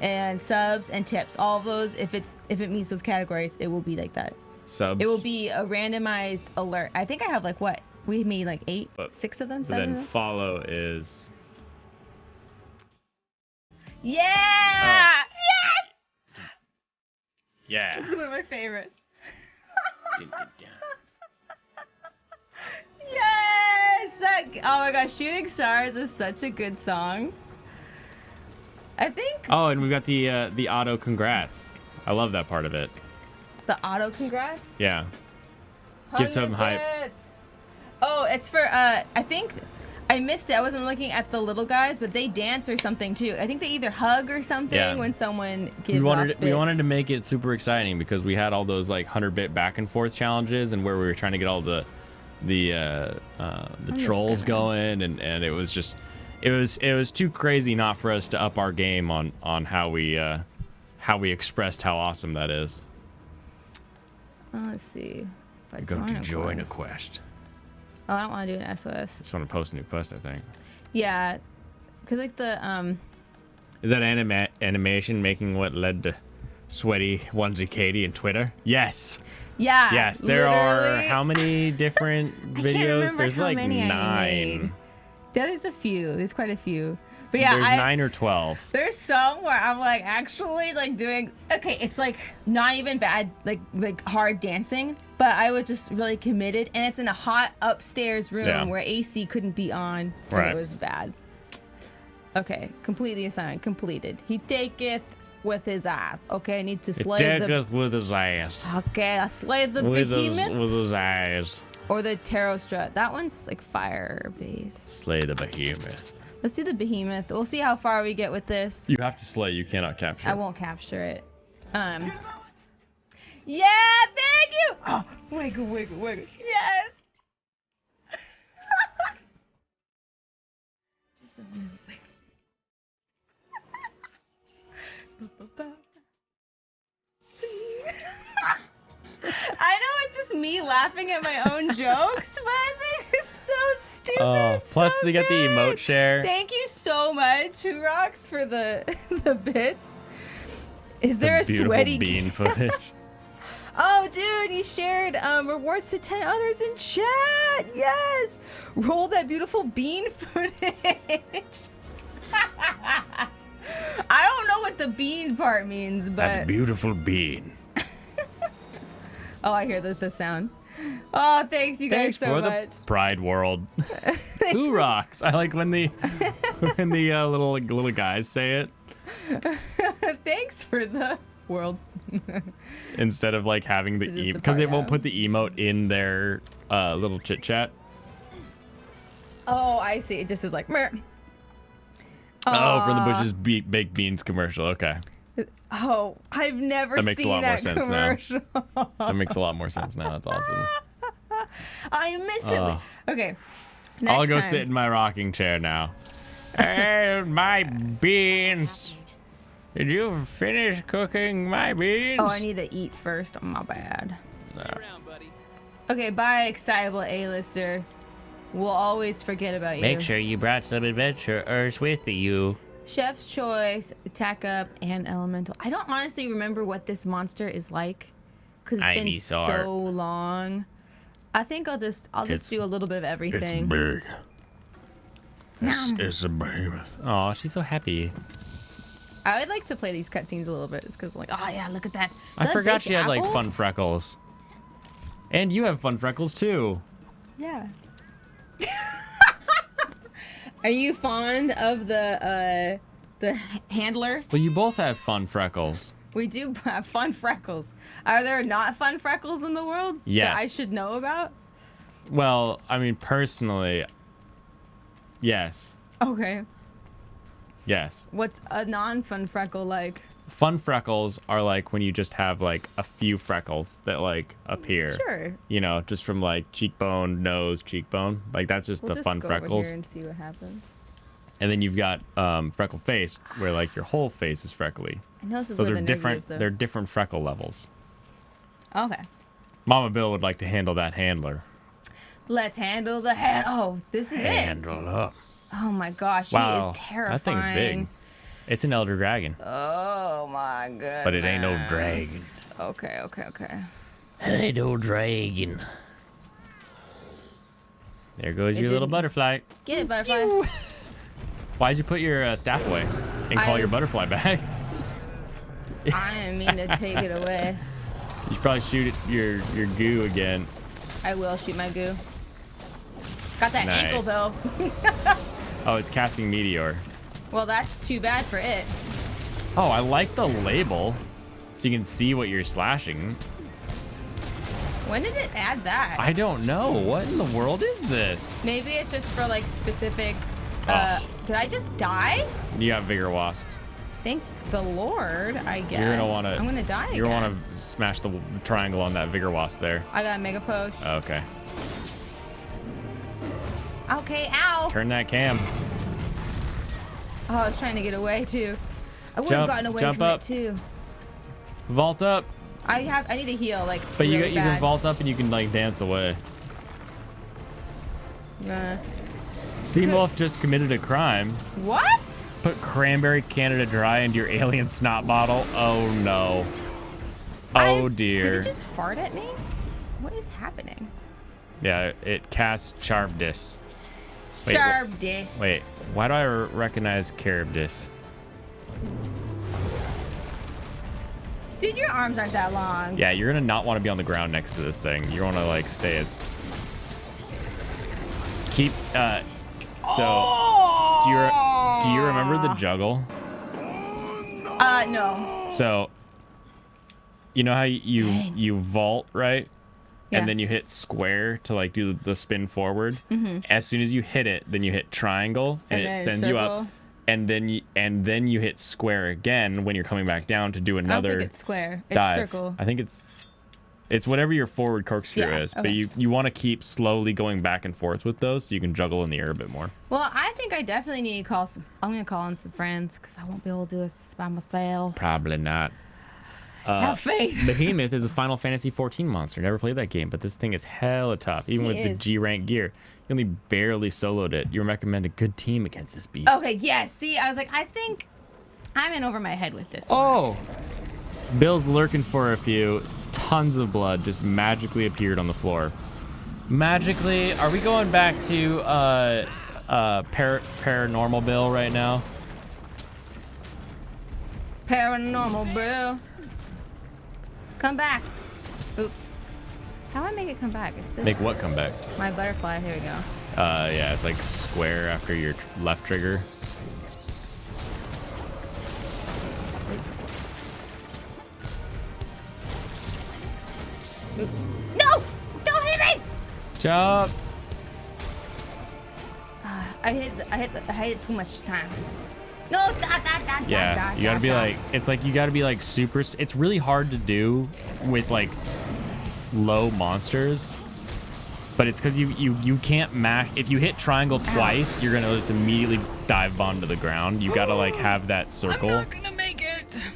and subs and tips. All of those, if it meets those categories, it will be like that. Subs. It will be a randomized alert. I think I have like what? We made like 6 of them, 7 of Then them? follow is. Yeah! Yeah. This is one of my favorites. Yes! Oh my gosh, Shooting Stars is such a good song. I think Oh, and we got the auto congrats. I love that part of it. the auto congrats. Yeah. Give some 100 hype. bits. Oh, it's for I think I missed it. I wasn't looking at the little guys, but they dance or something too. I think they either hug or something Yeah. when someone gives We wanted off bits. we wanted to make it super exciting because we had all those like 100-bit back and forth challenges and where we were trying to get all the trolls going and it was just it was too crazy not for us to up our game on how we expressed how awesome that is. Let's see. If I You're going to join a quest. quest. Oh, I don't want to do an SOS. Just want to post a new quest, I think. Yeah, cause like the Is that animation making what led to Sweaty Onesie Katie and Twitter? Yes. yeah. Yes, there are literally. how many different I can't videos? remember There's how like many I 9. made. There's a few. There's quite a few. But yeah, There's 9 or 12. there's some where I'm like actually like doing okay. It's like not even bad, like hard dancing, but I was just really committed, and it's in a hot upstairs room Yeah. where AC couldn't be on. And Right. It was bad. Okay, complete the assignment. Completed. He taketh with his eyes. Okay, I need to slay the. Taketh with his ass. Okay, I slay the With behemoth his eyes. or the tarot strut. That one's like fire based. Slay the behemoth. Let's do the behemoth. We'll see how far we get with this. You have to slay. You cannot capture. I won't capture it. Yeah, thank you. Oh, wiggle, wiggle, wiggle. Yes. I know it's just me laughing at my own jokes, but I think it's so stupid. Oh, It's plus so they get the good. emote share. Thank you so much, Who Rocks, for the the bits. Is there a Beautiful sweaty bean footage. Oh, dude, you shared rewards to 10 others in chat. Yes. Roll that beautiful bean footage. I don't know what the bean part means, That but beautiful bean. oh, I hear the sound. Oh, thanks you guys Thanks so for much. the Pride World. Who rocks? I like when the when the little guys say it Thanks for the world. instead of like having the This is the because part, it won't yeah. put the emote in their little chit chat. Oh, I see. It just is like. Meh. Oh, from the Aw. Bush's baked beans commercial. Okay, Oh, I've never That makes a seen lot more that sense now. commercial. that makes a lot more sense now. That's awesome. I missed it. Oh. Okay. I'll next go time. sit in my rocking chair now. Hey, my beans. Did you finish cooking my beans? Oh, I need to eat first. My bad. Okay, bye, excitable A-lister. We'll always forget about you. Make sure you brought some adventurers with you. Chef's choice, attack up, and elemental. I don't honestly remember what this monster is like, because it's been Ivysaur. so long. I think I'll just do a little bit of everything. big. It's a behemoth. Oh, she's so happy. I would like to play these cutscenes a little bit, just because I'm like, oh yeah, look at that. Is I that a forgot baked she had like apple? fun freckles. And you have fun freckles too. Yeah. Are you fond of the handler? Well, you both have fun freckles. We do have fun freckles. Are there not fun freckles in the world Yes. that I should know about? Well, I mean, personally, yes. Okay. Yes. What's a non-fun freckle like? Fun freckles are like when you just have like a few freckles that like appear. Sure. You know, just from like cheekbone, nose, cheekbone. Like that's just We'll the just fun go freckles. over here and see what happens. And then you've got freckle face, where like your whole face is freckly. I know this is Those where are the nerd different. is, though. They're different freckle levels. Okay. Mama Bill would like to handle that handler. Let's handle the hand. Oh, this is it. Handle up. Oh my gosh, Wow, he is terrifying. that thing's big. It's an elder dragon. Oh my goodness. But it ain't no dragon. Okay. It ain't no dragon. There goes your little butterfly. Get it, butterfly. Why'd you put your staff away and call your butterfly back? I didn't mean to take it away. You should probably shoot your goo again. I will shoot my goo. Got that Nice. ankle though. Oh, it's casting meteor. Well, that's too bad for it. Oh, I like the label, so you can see what you're slashing. When did it add that? I don't know. What in the world is this? Maybe it's just for like specific. Oh. Did I just die? You got Vigor Wasp. Thank the Lord, I guess. You're gonna want to. I'm gonna die again. You're gonna want to smash the triangle on that Vigor Wasp there. I got a mega posh. Okay. Okay, ow. Turn that cam. Oh, I was trying to get away too. I would have gotten away jump from up. it too. Vault up. I need to heal like. But really you can bad. vault up and you can like dance away. Steam Wolf just committed a crime. What? Put cranberry Canada Dry into your alien snot bottle. Oh no. Oh dear. Did it just fart at me? What is happening? Yeah, it casts Charybdis. Charybdis. Wait, why do I recognize Charybdis? Dude, your arms aren't that long. Yeah, you're gonna not want to be on the ground next to this thing. You want to like stay as. Keep. So, do you remember the juggle? No. So, you know how you vault, right? Yeah. And then you hit square to like do the spin forward. Mm-hmm. As soon as you hit it, then you hit triangle and it sends you up. And then you hit square again when you're coming back down to do another. I don't think it's square. It's dive. circle. I think it's whatever your forward corkscrew is. Okay. But you want to keep slowly going back and forth with those so you can juggle in the air a bit more. Well, I think I definitely need to call some. I'm gonna call in some friends because I won't be able to do this by myself. Probably not. Have faith. Behemoth is a Final Fantasy 14 monster. Never played that game, but this thing is hella tough. Even with the G rank gear, you only barely soloed it. You recommend a good team against this beast. Okay, yes. See, I was like, I think I'm in over my head with this one. Oh, Bill's lurking for a few. Tons of blood just magically appeared on the floor. Magically, are we going back to paranormal Bill right now? Paranormal, bro. Come back. Oops. How do I make it come back? It's this. Make what come back? My butterfly. Here we go. Yeah, it's like square after your left trigger. Oops. No! Don't hit me! Jump! I hit too much times. No, Yeah, you gotta be like, it's like you gotta be like super. It's really hard to do with like low monsters, but it's because you can't mash. If you hit triangle twice, you're gonna just immediately dive bomb to the ground. You gotta like have that circle. I'm not gonna make it.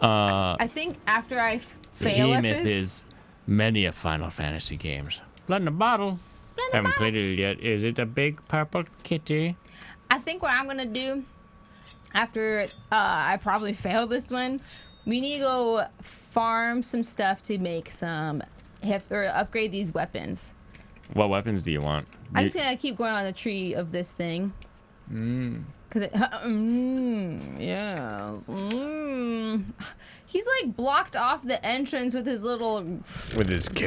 I think after I fail at Behemoth this, is many of Final Fantasy games. Blood in a bottle. Haven't played it yet. Is it a big purple kitty? I think what I'm gonna do after I probably fail this one, we need to go farm some stuff to make some or upgrade these weapons. What weapons do you want? I'm just gonna keep going on the tree of this thing. Cause it, yes. He's like blocked off the entrance with his little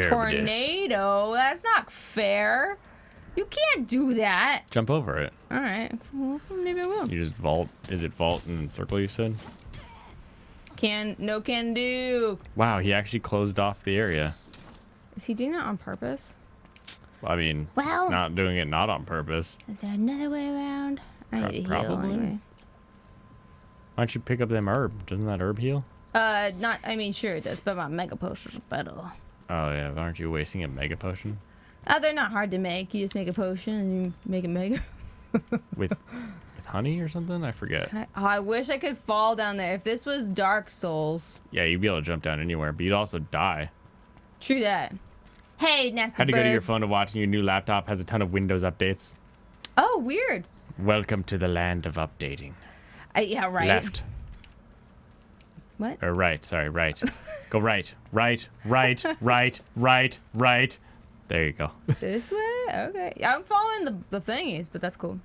tornado. That's not fair. You can't do that. Jump over it. All right. Well, maybe I will. You just vault. Is it vault and circle you said? Can do. Wow, he actually closed off the area. Is he doing that on purpose? I mean, Well- he's not doing it not on purpose. Is there another way around? I need to heal Probably. anyway. Why don't you pick up them herb? Doesn't that herb heal? Not. I mean, sure it does, but my mega potions are better. Oh yeah, aren't you wasting a mega potion? They're not hard to make. You just make a potion and you make a mega. With honey or something? I forget. I wish I could fall down there. If this was Dark Souls. Yeah, you'd be able to jump down anywhere, but you'd also die. True that. Hey, nasty How'd you bird. go to your phone to watching your new laptop has a ton of Windows updates? Oh, weird. Welcome to the land of updating. Yeah, right. Left. What? Or right. Sorry, right. Go right. Right. Right. Right. Right. Right. There you go. This way? Okay. I'm following the thingies, but that's cool.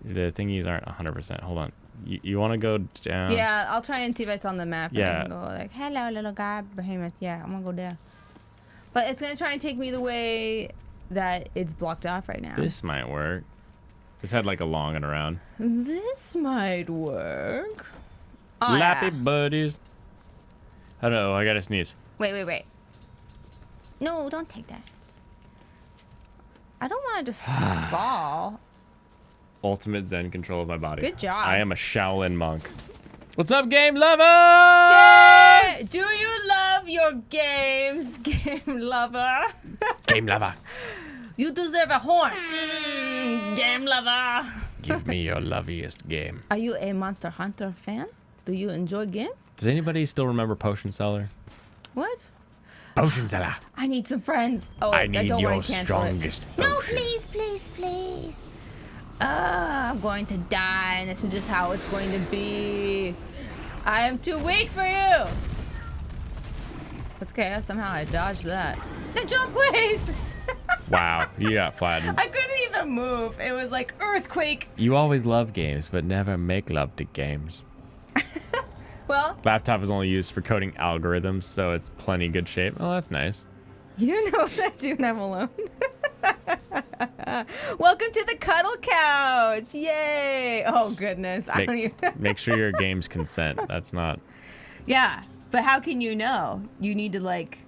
The thingies aren't 100%. Hold on. You want to go down? Yeah, I'll try and see if it's on the map. Yeah. And I can go like, hello, little guy, behemoth. Yeah, I'm gonna go there. But it's gonna try and take me the way that it's blocked off right now. This might work. This had like a long and around. This might work. Oh, Lappy yeah. buddies. I don't know. I gotta sneeze. Wait. No, don't take that. I don't want to just fall. Ultimate Zen control of my body. Good job. I am a Shaolin monk. What's up, game lover? Yay! Do you love your games, game lover? Game lover. You deserve a horn. Game lover. Give me your loveliest game. Are you a Monster Hunter fan? Do you enjoy game? Does anybody still remember Potion Seller? What? Potion Seller. I need some friends. Oh, I I need don't your want to cancel strongest it. potion. No, please, please, please. I'm going to die, and this is just how it's going to be. I am too weak for you. That's okay. Somehow I dodged that. The jump, please. Wow, you got flattened. I couldn't even move. It was like earthquake. You always love games, but never make love to games. Well, Laptop is only used for coding algorithms, so it's plenty good shape. Oh, that's nice. you don't know what I do when I'm alone. Welcome to the cuddle couch. Yay. Oh, goodness. I don't even... Make sure your games consent. That's not... Yeah, but how can you know? You need to, like...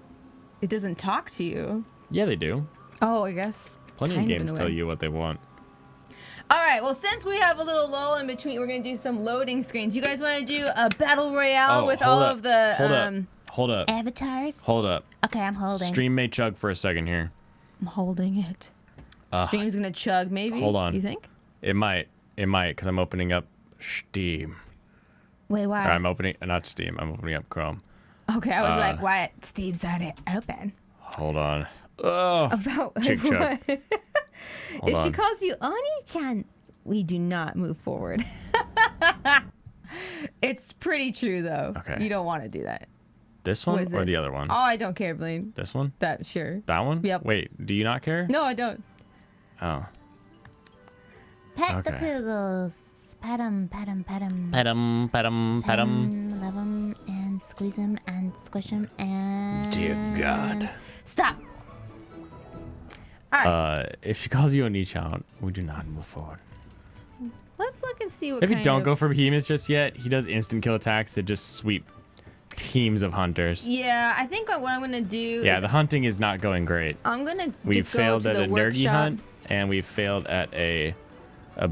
It doesn't talk to you. Yeah, they do. Oh, I guess. Plenty of kind in games a tell way. you what they want. All right, well, since we have a little lull in between, we're going to do some loading screens. You guys want to do a battle royale with all of the... Hold up. Avatars? Hold up. Okay, I'm holding. Stream may chug for a second here. I'm holding it. Stream's going to chug, maybe? Hold on. You think? It might, because I'm opening up Steam. Wait, why? Or I'm opening, not Steam, I'm opening up Chrome. Okay, I was like, why? Steve's on it open. Hold on. Oh, About Chick what? Hold If she on. calls you Oni-chan, we do not move forward. It's pretty true, though. Okay. You don't want to do that. This What one is or the this? other one? Oh, I don't care, Blaine. This one? That, sure. That one? Yep. Wait, do you not care? No, I don't. Oh. Pet the Okay. poogles. Pet 'em, pet 'em, pet 'em. Pet 'em, pet 'em, pet 'em. Love 'em and squeeze 'em and squish 'em and... Dear God. Stop. All right. If she calls you a Nichan, we do not move forward. Let's look and see what Maybe kind don't of... go for behemoths just yet. He does instant kill attacks that just sweep teams of hunters. Yeah, I think what I'm going to do Yeah, is the hunting is not going great. I'm going to We just go failed to at the a Nergi workshop. hunt, and we failed at a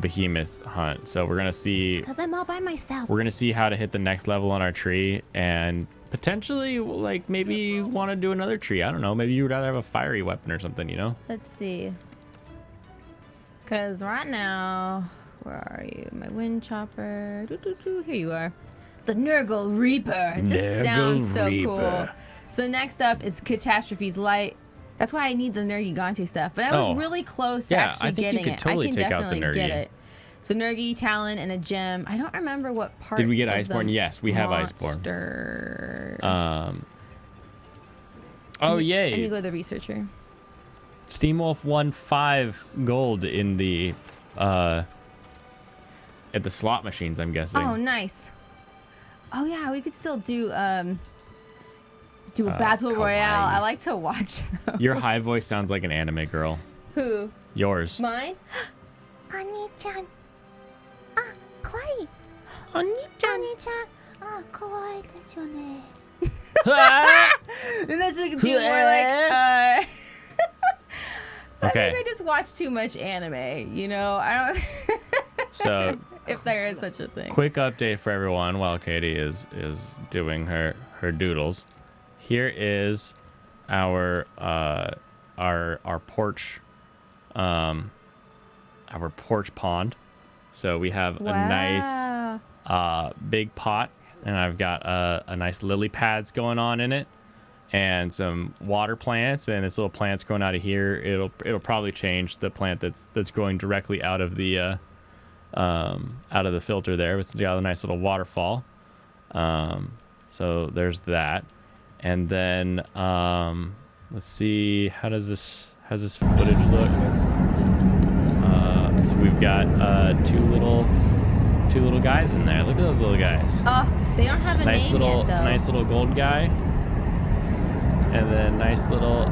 behemoth hunt. So we're gonna see Because I'm all by myself. how to hit the next level on our tree, and potentially like maybe want to do another tree. I don't know. Maybe you would rather have a fiery weapon or something, you know? Let's see. Because right now, where are you? My wind chopper. Here you are. The Nurgle Reaper. It just Nurgle sounds so cool. Reaper. So next up is Catastrophe's Light. That's why I need the Nergigantu stuff. But I was Oh. really close Yeah, to actually I think you getting could it. totally I can take out the definitely get Nergi. it. So Nergi, Talon, and a gem. I don't remember what parts. Did we get of Iceborne? the Yes, we have Iceborne. monster- Oh I need to yay! go to the researcher. Steamwolf won 5 gold in the at the slot machines, I'm guessing. Oh, nice. Oh yeah, we could still do a battle royale. kawaii. I like to watch them. Your high voice sounds like an anime girl. Who? Yours. Mine? Oni-chan. Ah, kawaii. Oni-chan. Oni-chan. Ah, kawaii desu yo ne. And that's like too more like I Okay. think I just watch too much anime, you know? I don't So if there is such a thing. quick update for everyone while Katie is doing her doodles. Here is our porch pond. So we have a nice Wow. big pot, and I've got a nice lily pads going on in it, and some water plants, and this little plant's growing out of here. It'll probably change the plant that's growing directly out of the out of the filter there. It's got a nice little waterfall. So there's that. And then let's see, how's this footage look? So we've got two little guys in there. Look at those little guys. They don't have a name yet, though. Nice little gold guy. And then nice little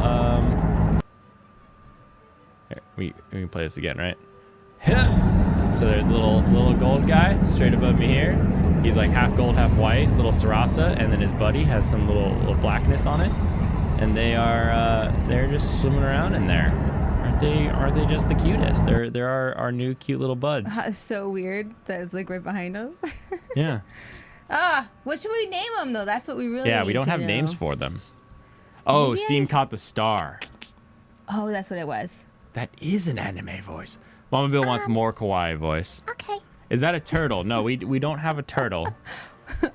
here, we can play this again, right? So there's little gold guy straight above me here. He's like half gold, half white, little Sarasa, and then his buddy has some little blackness on it. And they're just swimming around in there. Aren't they just the cutest? They're our new cute little buds. So weird that it's like right behind us. Yeah. What should we name them though? That's what we really. Yeah, need we don't to have know. names for them. Oh, Maybe Steam caught the star. Oh, that's what it was. That is an anime voice. Mama Bill wants more kawaii voice. Okay. Is that a turtle? No, we don't have a turtle.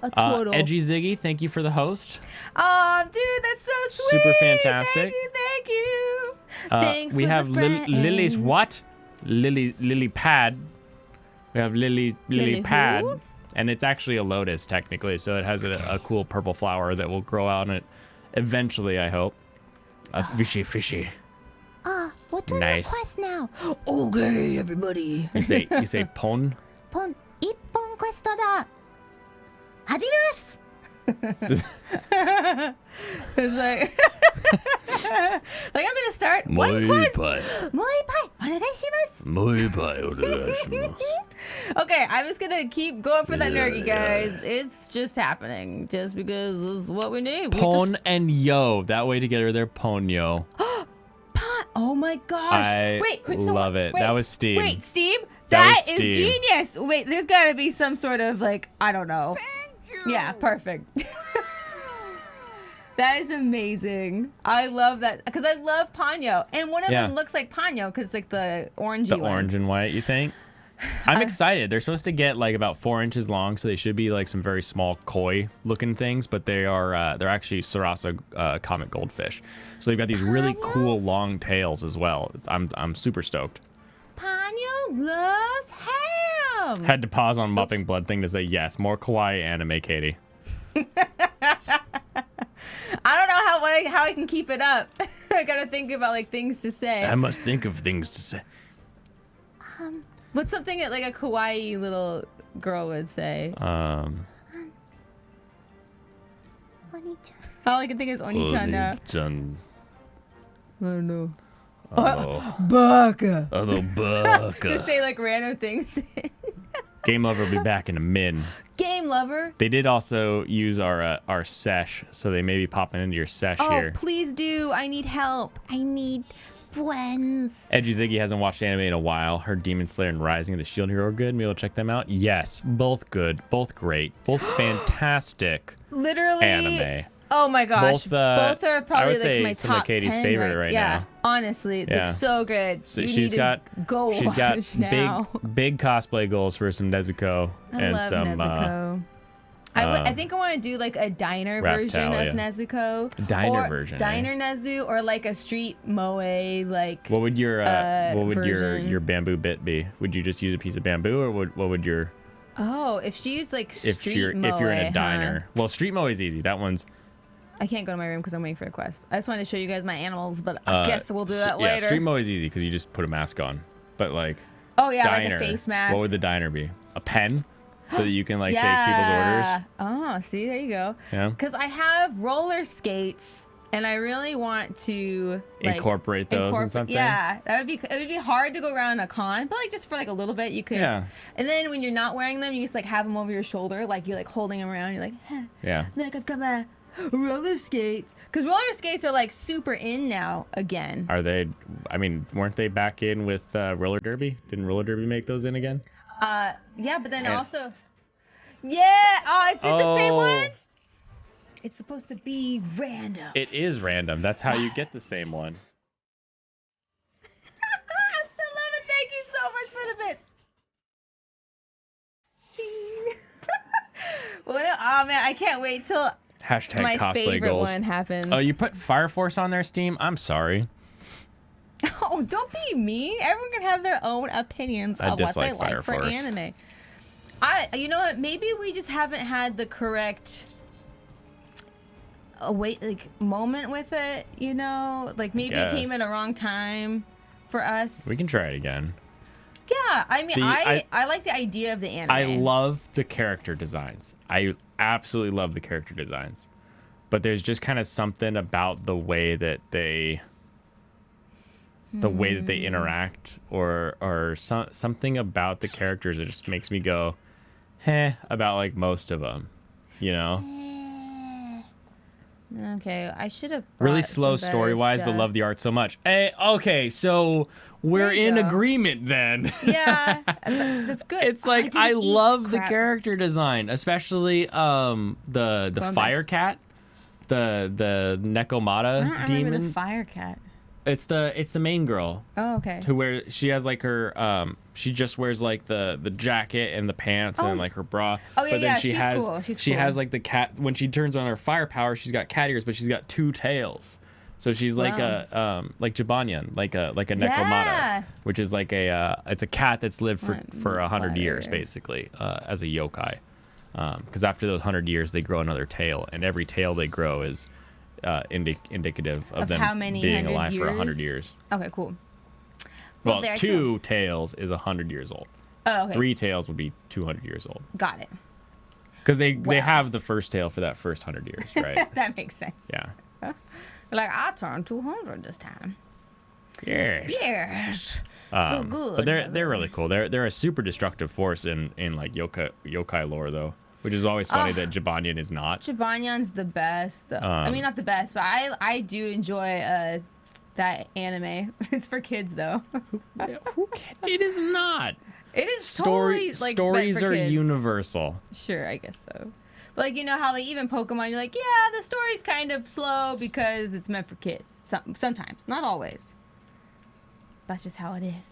A turtle. Edgy Ziggy, thank you for the host. Oh, dude, that's so sweet. Super fantastic. Thank you. Thanks we for have the friends. Lily's what? Lily Pad. We have Lily Lily Pad. who? And it's actually a lotus, technically, so it has a cool purple flower that will grow out on it eventually, I hope. A fishy. We're doing Nice. the quest now. Okay, everybody. You say pon? 一本クエストだ。始めます。 It's like, like I'm gonna start one quest. もう一杯お願いします。 Okay, I'm just gonna keep going for that nergy, guys. It's just happening, just because this is what we need. Pon and Yo. That way together, they're Ponyo. Oh my gosh! I love it. That was Steam. Wait, Steam? That That was is Steam. genius. Wait, there's gotta be some sort of like, I don't know. Yeah, perfect. That is amazing. I love that because I love Ponyo, and one of them looks like Ponyo because it's like the orangey The one. orange and white, you think? I'm excited. They're supposed to get like about 4 inches long, so they should be like some very small koi looking things, but they're actually Sarasa comet goldfish. So they've got these really cool long tails as well. I'm super stoked. Ponyo loves ham. Had to pause on Mopping Blood thing to say yes, more kawaii anime, Katie. I don't know how I can keep it up. I gotta think about like things to say. I must think of things to say. What's something that like a kawaii little girl would say? お兄ちゃん。 All I can think is Oni-chan now. Oni-chan. I don't know. Oh, Baka. oh, baka. Just say like random things. Game Lover will be back in a min. Game lover. They did also use our sesh, so they may be popping into your sesh Oh, here. please do. I need help. I need friends. Edgy Ziggy hasn't watched anime in a while. Her Demon Slayer and Rising of the Shield Hero are good. Maybe we'll check them out. Yes, both good, both great, both fantastic Literally. anime. Oh my gosh. Both, Both are I probably would like say my some of top Katie's 10 favorite right yeah, now. honestly, Yeah. it's so good. So You she's need got to go she's got watch now. big cosplay goals for some Nezuko I and love some Nezuko. I think I want to do like a diner version of Nezuko. Diner or version, Diner Nezu or like a street moe like. What would your version. your bamboo bit be? Would you just use a piece of bamboo, or what would your Oh, if she's like street if you're in a diner? Well, street moe is easy. That one's I can't go to my room because I'm waiting for a quest. I just wanted to show you guys my animals, but I guess we'll do that later. Yeah, street moe is easy because you just put a mask on. But like, oh yeah, diner, like a face mask. what would the diner be? A pen, so that you can like take people's orders. Oh, see, there you go. Yeah. Because I have roller skates, and I really want to like, Incorporate those in something. Yeah, it would be hard to go around a con, but like just for like a little bit, you could. Yeah. And then when you're not wearing them, you just like have them over your shoulder, like you're like holding them around. You're like, huh, Yeah. look, I've got my roller skates. Because roller skates are like super in now again. Are they? I mean, weren't they back in with roller derby? Didn't roller derby make those in again? Yeah, but then And- also, yeah. Oh, it's in the same Oh. one. It's supposed to be random. It is random. That's how you get the same one. I still love it. Thank you so much for the bits. Well, oh man, I can't wait till Hashtag my cosplay favorite goals. one happens. Oh, you put Fire Force on their Steam? I'm sorry. Oh, don't be mean. Everyone can have their own opinions of what they like for anime. You know what? Maybe we just haven't had the correct moment with it. You know, like maybe it came at a wrong time for us. We can try it again. Yeah, I mean, I like the idea of the anime. I love the character designs. I absolutely love the character designs. But there's just kind of something about the way that they interact or something about the characters that just makes me go, about like most of them, you know? Okay, I should have really slow story-wise, but love the art so much. Hey, okay, so we're in agreement then. Yeah, that's good. It's like I love the character design, especially the fire cat, the Nekomata demon. Remember the fire cat. It's the main girl. Oh, okay. She has like her she just wears like the jacket and the pants and like her bra. Oh yeah, but then she's cool. She has like the cat when she turns on her fire power, she's got cat ears, but she's got 2 tails. So she's like a like Jibanyan, like a Nekomata, which is like it's a cat that's lived for 100 years basically, as a yokai. Because after those 100 years they grow another tail, and every tail they grow is indicative of them how many being alive years? for 100 years. Okay, cool. Well, 2 tails is 100 years old. Oh, okay. 3 tails would be 200 years old. Got it. Because they have the first tail for that first 100 years, right? That makes sense. Yeah. Like, I turned 200 this time. Yes. Yes. Good. But they're really cool. They're a super destructive force in like yokai lore though, which is always funny that Jibanyan is not. Jibanyan's the best. I mean, not the best, but I do enjoy that anime. It's for kids though. It is not. It is totally like stories are kids. Universal. Sure, I guess so. But like, you know how like even Pokemon, you're like, yeah, the story's kind of slow because it's meant for kids. Sometimes, not always. That's just how it is.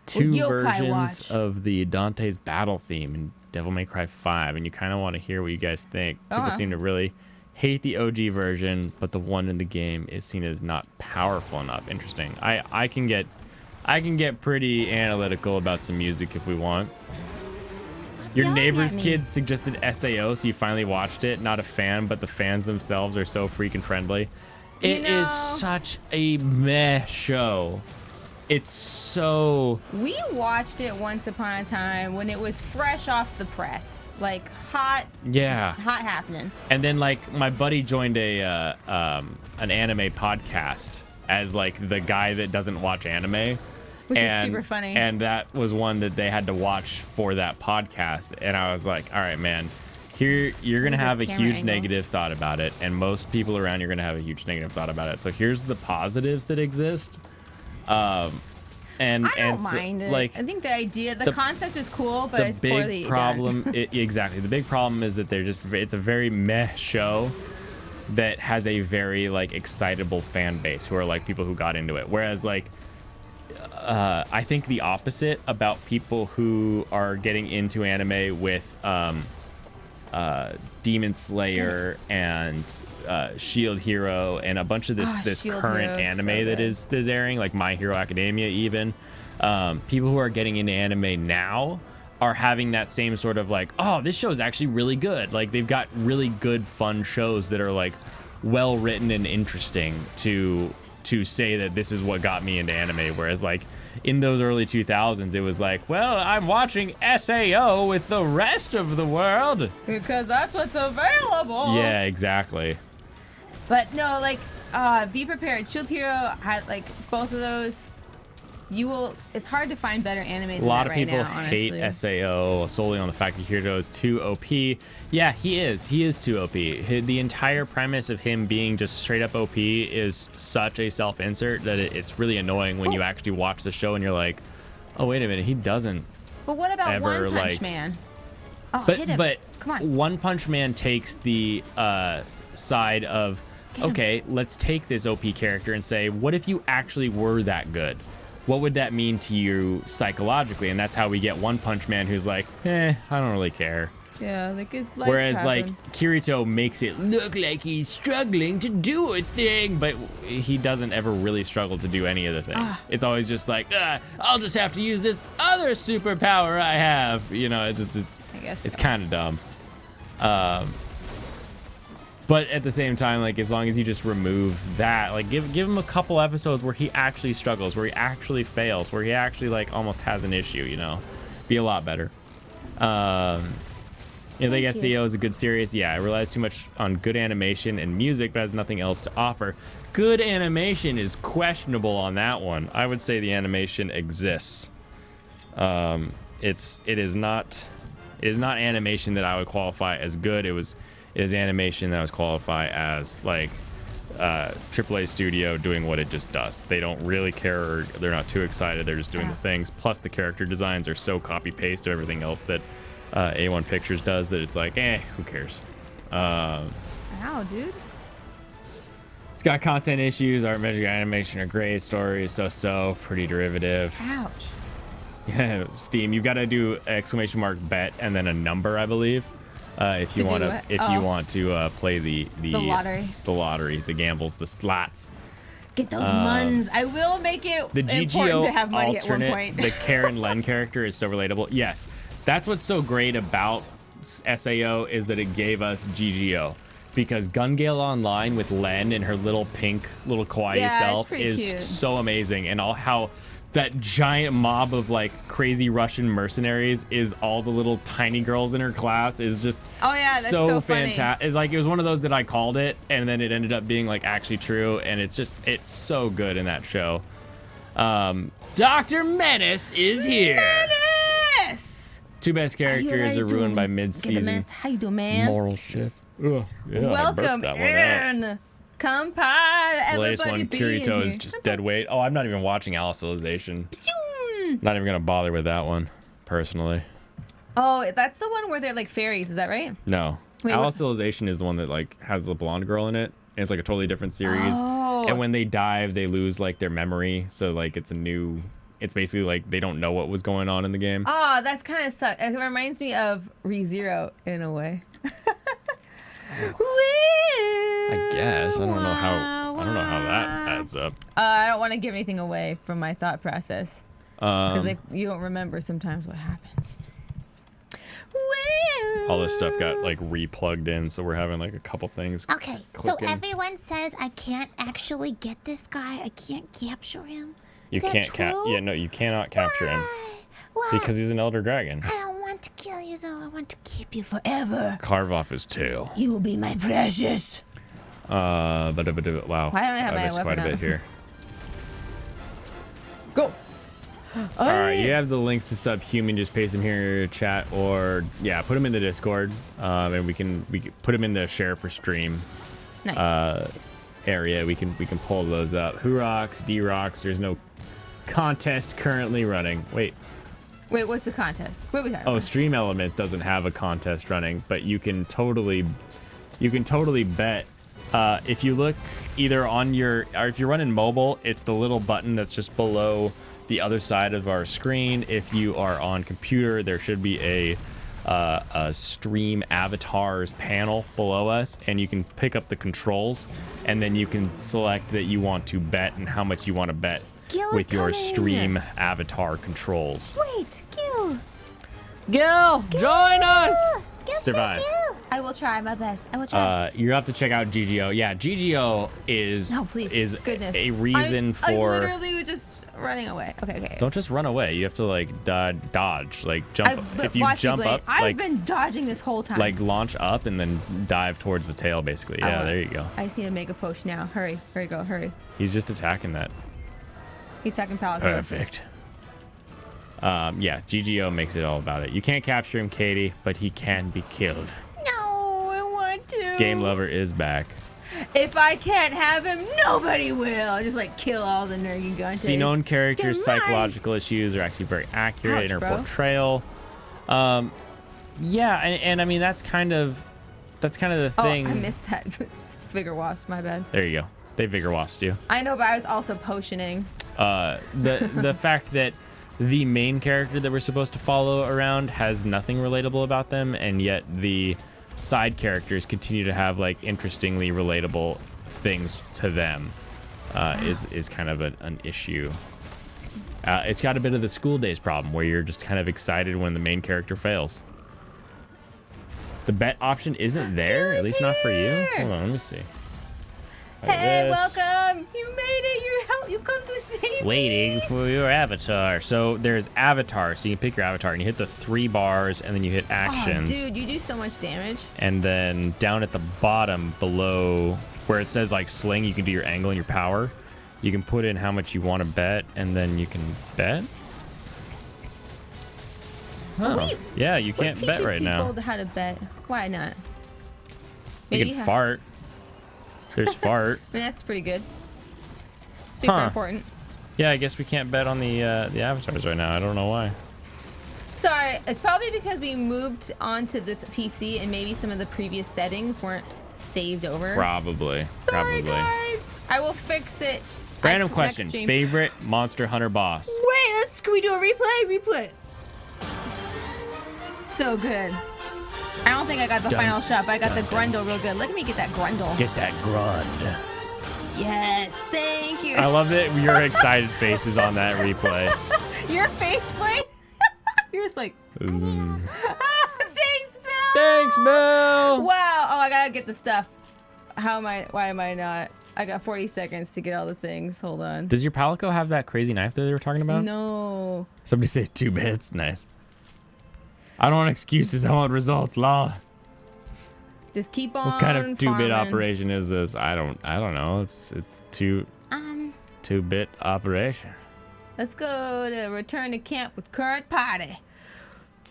2 versions of the Dante's battle theme in Devil May Cry 5, and you kind of want to hear what you guys think. People seem to really hate the OG version, but the one in the game is seen as not powerful enough. Interesting. I can get pretty analytical about some music if we want. Your neighbor's kids suggested SAO, so you finally watched it. Not a fan, but the fans themselves are so freaking friendly. It is such a meh show. It's so... We watched it once upon a time when it was fresh off the press. Like, hot... Yeah. Hot happening. And then, like, my buddy joined an anime podcast as, like, the guy that doesn't watch anime. Which is super funny. And that was one that they had to watch for that podcast. And I was like, all right, man, here you're going to have a huge negative thought about it. And most people around you are going to have a huge negative thought about it. So here's the positives that exist. And I don't mind it. Like, I think the concept is cool, but it's poorly done. Exactly. The big problem is that it's a very meh show that has a very like excitable fan base who are like people who got into it. Whereas like, I think the opposite about people who are getting into anime with Demon Slayer and Shield Hero and a bunch of this current anime that is airing, like My Hero Academia even. People who are getting into anime now are having that same sort of like, oh, this show is actually really good. Like they've got really good, fun shows that are like well written and interesting to say that this is what got me into anime. Whereas like in those early 2000s, it was like, well, I'm watching SAO with the rest of the world because that's what's available. Yeah, exactly. But no, like, be prepared. Shield Hero had like both of those. It's hard to find better anime than a lot that of people right now, hate SAO solely on the fact that Hiro is too OP. Yeah, he is too OP. The entire premise of him being just straight up OP is such a self-insert that it's really annoying when you actually watch the show and you're like, oh, wait a minute, he doesn't. But what about ever, One Punch Man? Oh, but, hit him. But come on. One Punch Man takes the side of, okay, let's take this OP character and say, what if you actually were that good? What would that mean to you psychologically? And that's how we get One Punch Man who's like, I don't really care. Yeah, like it. Like Whereas like Kirito makes it look like he's struggling to do a thing, but he doesn't ever really struggle to do any of the things. It's always just like, I'll just have to use this other superpower I have. You know, it's just I guess it's kind of dumb. But at the same time, like as long as you just remove that, like give him a couple episodes where he actually struggles, where he actually fails, where he actually like almost has an issue, you know, be a lot better. You think SEO is a good series? Yeah, it relies too much on good animation and music, but has nothing else to offer. Good animation is questionable on that one. I would say the animation exists. It is not animation that I would qualify as good. It is animation that I would qualify as like AAA studio doing what it just does. They don't really care, or they're not too excited. They're just doing the things. Plus, the character designs are so copy paste of everything else that A1 Pictures does that it's like, who cares? Ow, dude. It's got content issues. Art, magic, animation are great. Story is so pretty derivative. Ouch. Yeah, Steam. You've got to do exclamation mark bet and then a number, I believe. If you want to play the lottery, the gambles, the slots. Get those muns. I will make it the important GGO to have money alternate, at one point. The Karen Len character is so relatable. Yes, that's what's so great about SAO is that it gave us GGO. Because Gun Gale Online with Len and her little pink, little kawaii self is cute. So amazing. And how that giant mob of like crazy Russian mercenaries is all the little tiny girls in her class is just that's so fantastic. It's like it was one of those that I called it and then it ended up being like actually true, and it's so good in that show. Dr. Menace is here. Menace! Two best characters are ruined by mid-season How you doing, man? moral shift. Ugh, yeah, Welcome that one out. in. Kampai. The latest one, Everybody be in Kirito, is here. just dead weight. Oh, I'm not even watching Alicization. Not even gonna bother with that one, personally. Oh, that's the one where they're like fairies, is that right? No. Wait, what? Alicization is the one that like has the blonde girl in it. And it's like a totally different series. Oh. And when they dive, they lose like their memory. So like it's basically like they don't know what was going on in the game. Oh, that's kind of sucks. It reminds me of ReZero in a way. I guess. I don't know how that adds up. I don't want to give anything away from my thought process. Because you don't remember sometimes what happens. All this stuff got like replugged in, so we're having like a couple things. Okay, so clicking. everyone says I can't actually get this guy. I can't capture him. You Is that can't true? Yeah, no, you cannot capture him Why? because he's an elder dragon. I don't want to kill you though. I want to keep you forever. Carve off his tail. You will be my precious. Wow. Why don't I have my missed weapon quite a bit out? here. Go. All right, you have the links to Subhuman. Just paste them here in your chat, or put them in the Discord, and we can put them in the share for stream Nice. area. We can pull those up. Who rocks? D rocks. There's no contest currently running. Wait, what's the contest? What are we talking oh, about? Stream Elements doesn't have a contest running, but you can totally bet. If you look either on or if you're running mobile, it's the little button that's just below the other side of our screen. If you are on computer, there should be a stream avatars panel below us, and you can pick up the controls, and then you can select that you want to bet and how much you want to bet Gil is with your coming. stream avatar controls. Wait, Gil. Gil, join us! Gil, Survive. Gil. I will try my best. I will try. You have to check out GGO. Yeah, GGO is No, please. is Goodness. a reason I for. literally was just running away. Okay. Don't just run away. You have to like dodge, like jump. If you watch me, jump Blaine. up, I've like been dodging this whole time. launch up and then dive towards the tail, basically. I Yeah, will. there you go. I just need to make a potion now. Hurry, go, hurry. He's just attacking that. He's attacking Palico. Perfect. Yeah, GGO makes it all about it. You can't capture him, Katie, but he can be killed. No, I want to. Game Lover is back. If I can't have him, nobody will. I'll just like kill all the nerdy guns. See, known characters' They're mine. psychological issues are actually very accurate Ouch, in her bro. portrayal. Yeah, and I mean that's kind of the thing. Oh, I missed that figure wasp. My bad. There you go. They vigor wasped you. I know, but I was also potioning. The fact that the main character that we're supposed to follow around has nothing relatable about them, and yet the side characters continue to have like interestingly relatable things to them. Is kind of an issue. It's got a bit of the School Days problem where you're just kind of excited when the main character fails. The bet option isn't there, at least not for you. Hold on, let me see. Hey, welcome! You made it! You come to save me! Waiting for your avatar. So there's avatar, so you can pick your avatar and you hit the 3 bars and then you hit actions. Oh, dude, you do so much damage. And then down at the bottom below where it says like sling, you can do your angle and your power. You can put in how much you want to bet and then you can bet. Oh, yeah, you can't bet right now. People how to bet. Why not? You can fart. There's fart. I mean, that's pretty good. Super important. Yeah, I guess we can't bet on the avatars right now. I don't know why. Sorry, it's probably because we moved onto this PC and maybe some of the previous settings weren't saved over. Probably. Sorry, guys. I will fix it. Random question. Favorite Monster Hunter boss? Wait, can we do a replay? Replay. So good. I don't think I got the final shot, but I got the Grundle real good. Let me get that Grundle. Get that Grund. Yes, thank you. I love that your excited face is on that replay. Your face, Blaine? You're just like, thanks, Bill. Thanks, Bill. Wow. Oh, I gotta get the stuff. Why am I not? I got 40 seconds to get all the things. Hold on. Does your Palico have that crazy knife that they were talking about? No. Somebody say 2 bits. Nice. I don't want excuses. I want results. Law. Just keep on. What kind of 2-bit farming. operation is this? I don't know. It's 2-bit operation. Let's go to return to camp with current party.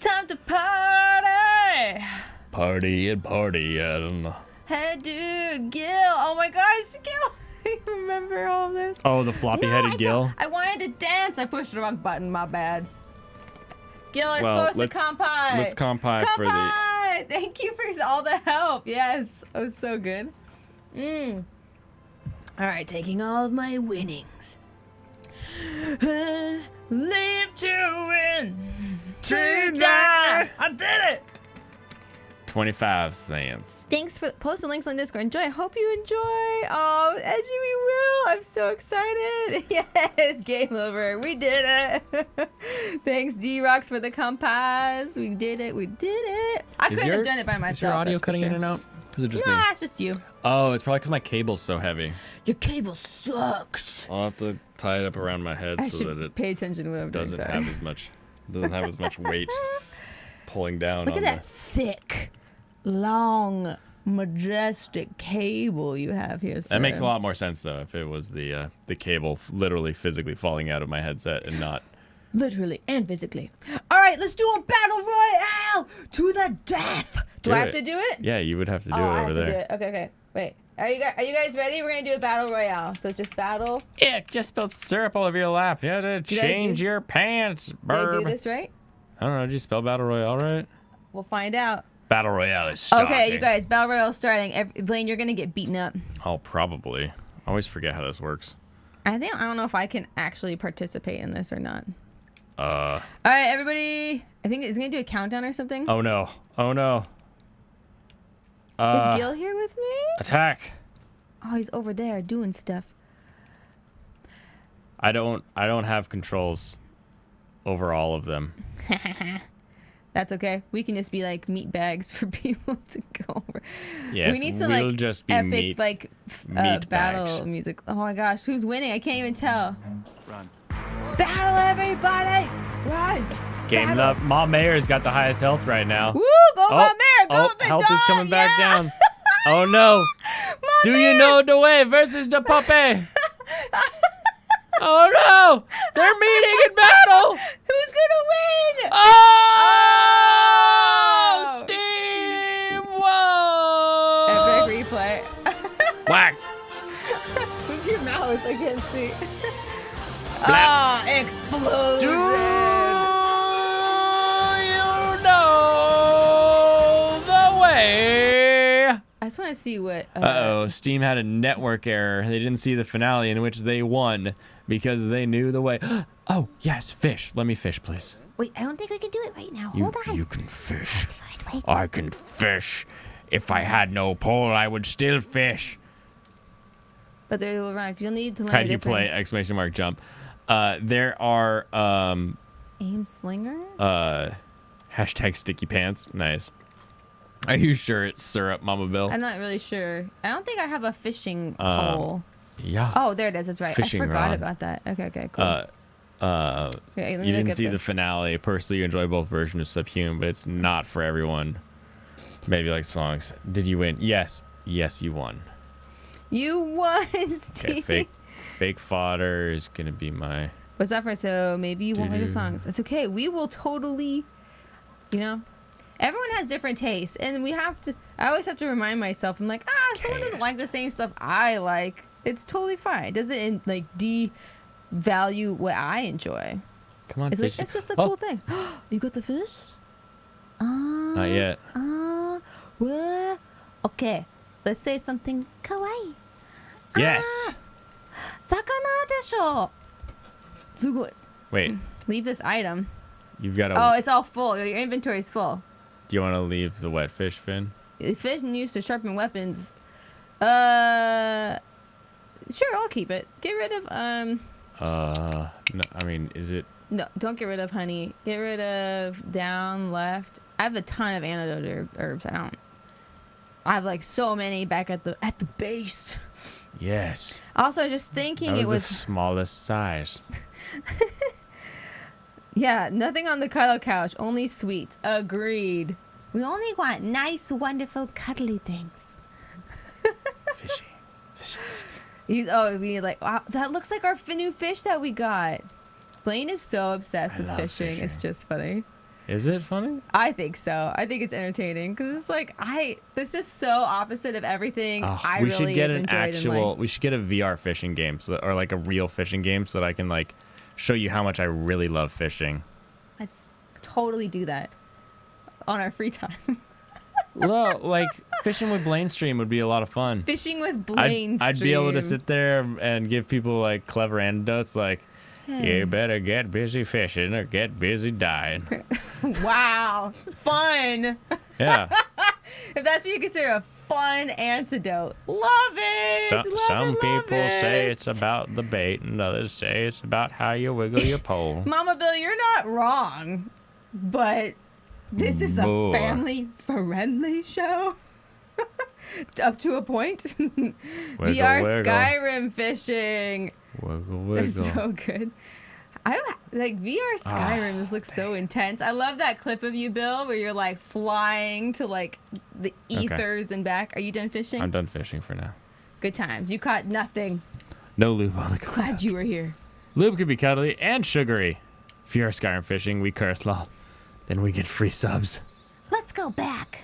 Time to party. Party and party. I don't know. Hey, dude, Gil. Oh my gosh, Gil. I remember all this. Oh, the floppy-headed Gil. I wanted to dance. I pushed the wrong button. My bad. Gil, I'm Well, supposed to compie. let's compie for the. Thank you for all the help. Yes, it was so good. All right, taking all of my winnings. Live to win, to die. I did it. 25 cents. Thanks for posting links on Discord. Enjoy. I hope you enjoy. Oh, Edgy, we will. I'm so excited. Yes, game over. We did it. Thanks, D-Rocks, for the compass. We did it. We did it. I couldn't have done it by myself. Is your audio cutting in and out? Or is it just me? Nah, it's just you. Oh, it's probably because my cable's so heavy. Your cable sucks. I'll have to tie it up around my head I so should that it pay attention to what I'm doing. doesn't have as much weight pulling down. Look at that thick, long, majestic cable you have here, sir. That makes a lot more sense though if it was the cable literally physically falling out of my headset and not literally and physically. All right, let's do a battle royale to the death. Do I have to do it? Yeah, you would have to do it I over have there. to do it. Okay. Wait. Are you guys ready? We're gonna do a battle royale. So just battle. Yeah, just spilled syrup all over your lap. You had to change your pants, Did burb. I do this right? I don't know. Did you spell battle royale right? We'll find out. Battle royale is starting. Okay, you guys, battle royale starting. Blaine, you're gonna get beaten up. Oh, probably. I always forget how this works. I don't know if I can actually participate in this or not. All right, everybody. I think it's gonna do a countdown or something. Oh no. Oh no. Is Gil here with me? Attack. Oh, he's over there doing stuff. I don't have controls over all of them. That's okay. We can just be like meat bags for people to go over. Yes, we need some we'll like just be epic meat battle bags. music. Oh my gosh, who's winning? I can't even tell. Run. Battle, everybody! Run! Game Battle. up. Ma Mayer's got the highest health right now. Woo! Go Mom Mayor! Go the health dog! is coming back Yeah! down. Oh no. Do you know the way versus the puppy? Oh no! They're meeting in battle! Who's gonna win? Oh! Steam! Whoa! Epic replay. Whack! Move your mouse, I can't see. Blap. Ah, explosion! Do you know the way? I just want to see what. Uh-oh, Steam had a network error. They didn't see the finale in which they won because they knew the way. Oh, yes, fish. Let me fish, please. Wait, I don't think we can do it right now. Hold on. You can fish. That's fine. Wait. I can fish. If I had no pole, I would still fish. But they will arrive. You'll need to learn How the do you play difference. ! Jump? There are Aim slinger? hashtag sticky pants. Nice. Are you sure it's syrup, Mama Bill? I'm not really sure. I don't think I have a fishing pole. Yeah. Oh, there it is. That's right. Fishing I forgot rod. about that. Okay, cool. Okay, let me You look didn't at see the finale. Personally, you enjoy both versions of Subhuman, but it's not for everyone. Maybe like songs. Did you win? Yes. Yes, you won. You won, Okay, Steve. fake fodder is gonna be my. What's that for? So maybe you won't like the Doo-doo. songs. It's okay. We will totally, everyone has different tastes, and I always have to remind myself. I'm like, if someone doesn't like the same stuff I like, it's totally fine. It doesn't devalue what I enjoy. Come on, It's fish. like it's just a cool thing. You got the fish? Not yet. What? Okay, let's say something kawaii. Yes. 魚でしょ。すごい. Wait. Leave this item. You've got to. Oh, it's all full. Your inventory is full. Do you want to leave the wet fish fin? Fish used to sharpen weapons. Sure, I'll keep it. Get rid of No, I mean, is it? No, don't get rid of honey. Get rid of down left. I have a ton of antidote herbs. I have like so many back at the base. Yes. Also, just thinking That it was the smallest size. yeah, nothing on the cuddle couch, only sweets. Agreed. We only want nice, wonderful, cuddly things. Fishy. We need wow, that looks like our new fish that we got. Blaine is so obsessed with love fishing. It's fishing. just funny. Is it funny? I think so. I think it's entertaining because it's like this is so opposite of everything I we really should get have an enjoyed in actual. life. We should get a VR fishing game, or like a real fishing game, so that I can like show you how much I really love fishing. Let's totally do that on our free time. Well, like fishing with Blaine stream would be a lot of fun. Fishing with Blaine I'd be able to stream. sit there and give people like clever anecdotes, like you better get busy fishing or get busy dying. Wow, fun. Yeah. If that's what you consider a fun antidote, love it. Some people say it. it's about the bait, and others say it's about how you wiggle your pole. Mama Bill, you're not wrong, but this is a More. family-friendly show. Up to a point. Wiggle, VR wiggle. Skyrim fishing. Wiggle, It's wiggle. so good. I like VR Skyrim. This looks so intense. I love that clip of you, Bill, where you're like flying to like the ethers and back. Are you done fishing? I'm done fishing for now. Good times. You caught nothing. No lube on the go. Glad you were here. Lube could be cuddly and sugary. If you're Skyrim fishing, we curse lol. Then we get free subs. Let's go back.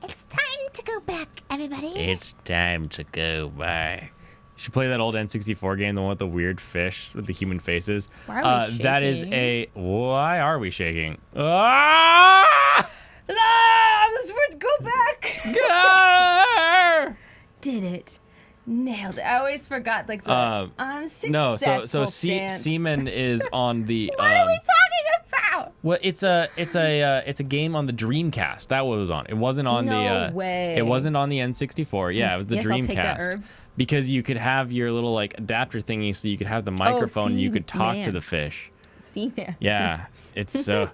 It's time to go back, everybody. It's time to go back. You should play that old N64 game, the one with the weird fish with the human faces. Why are we That is shaking? Why are we shaking? Ah! Let's go back. Grr! Did it. Nailed it. I always forgot like the I'm successful No, so stance. Seaman is on the. What are we talking about? Well, it's a game on the Dreamcast. That was on. It wasn't on No the. way. It wasn't on the N64. Yeah, it was the Yes, Dreamcast. I'll take that herb. Because you could have your little like adapter thingy, so you could have the microphone. And you could talk to Seaman. the fish. Seaman. Yeah, it's so.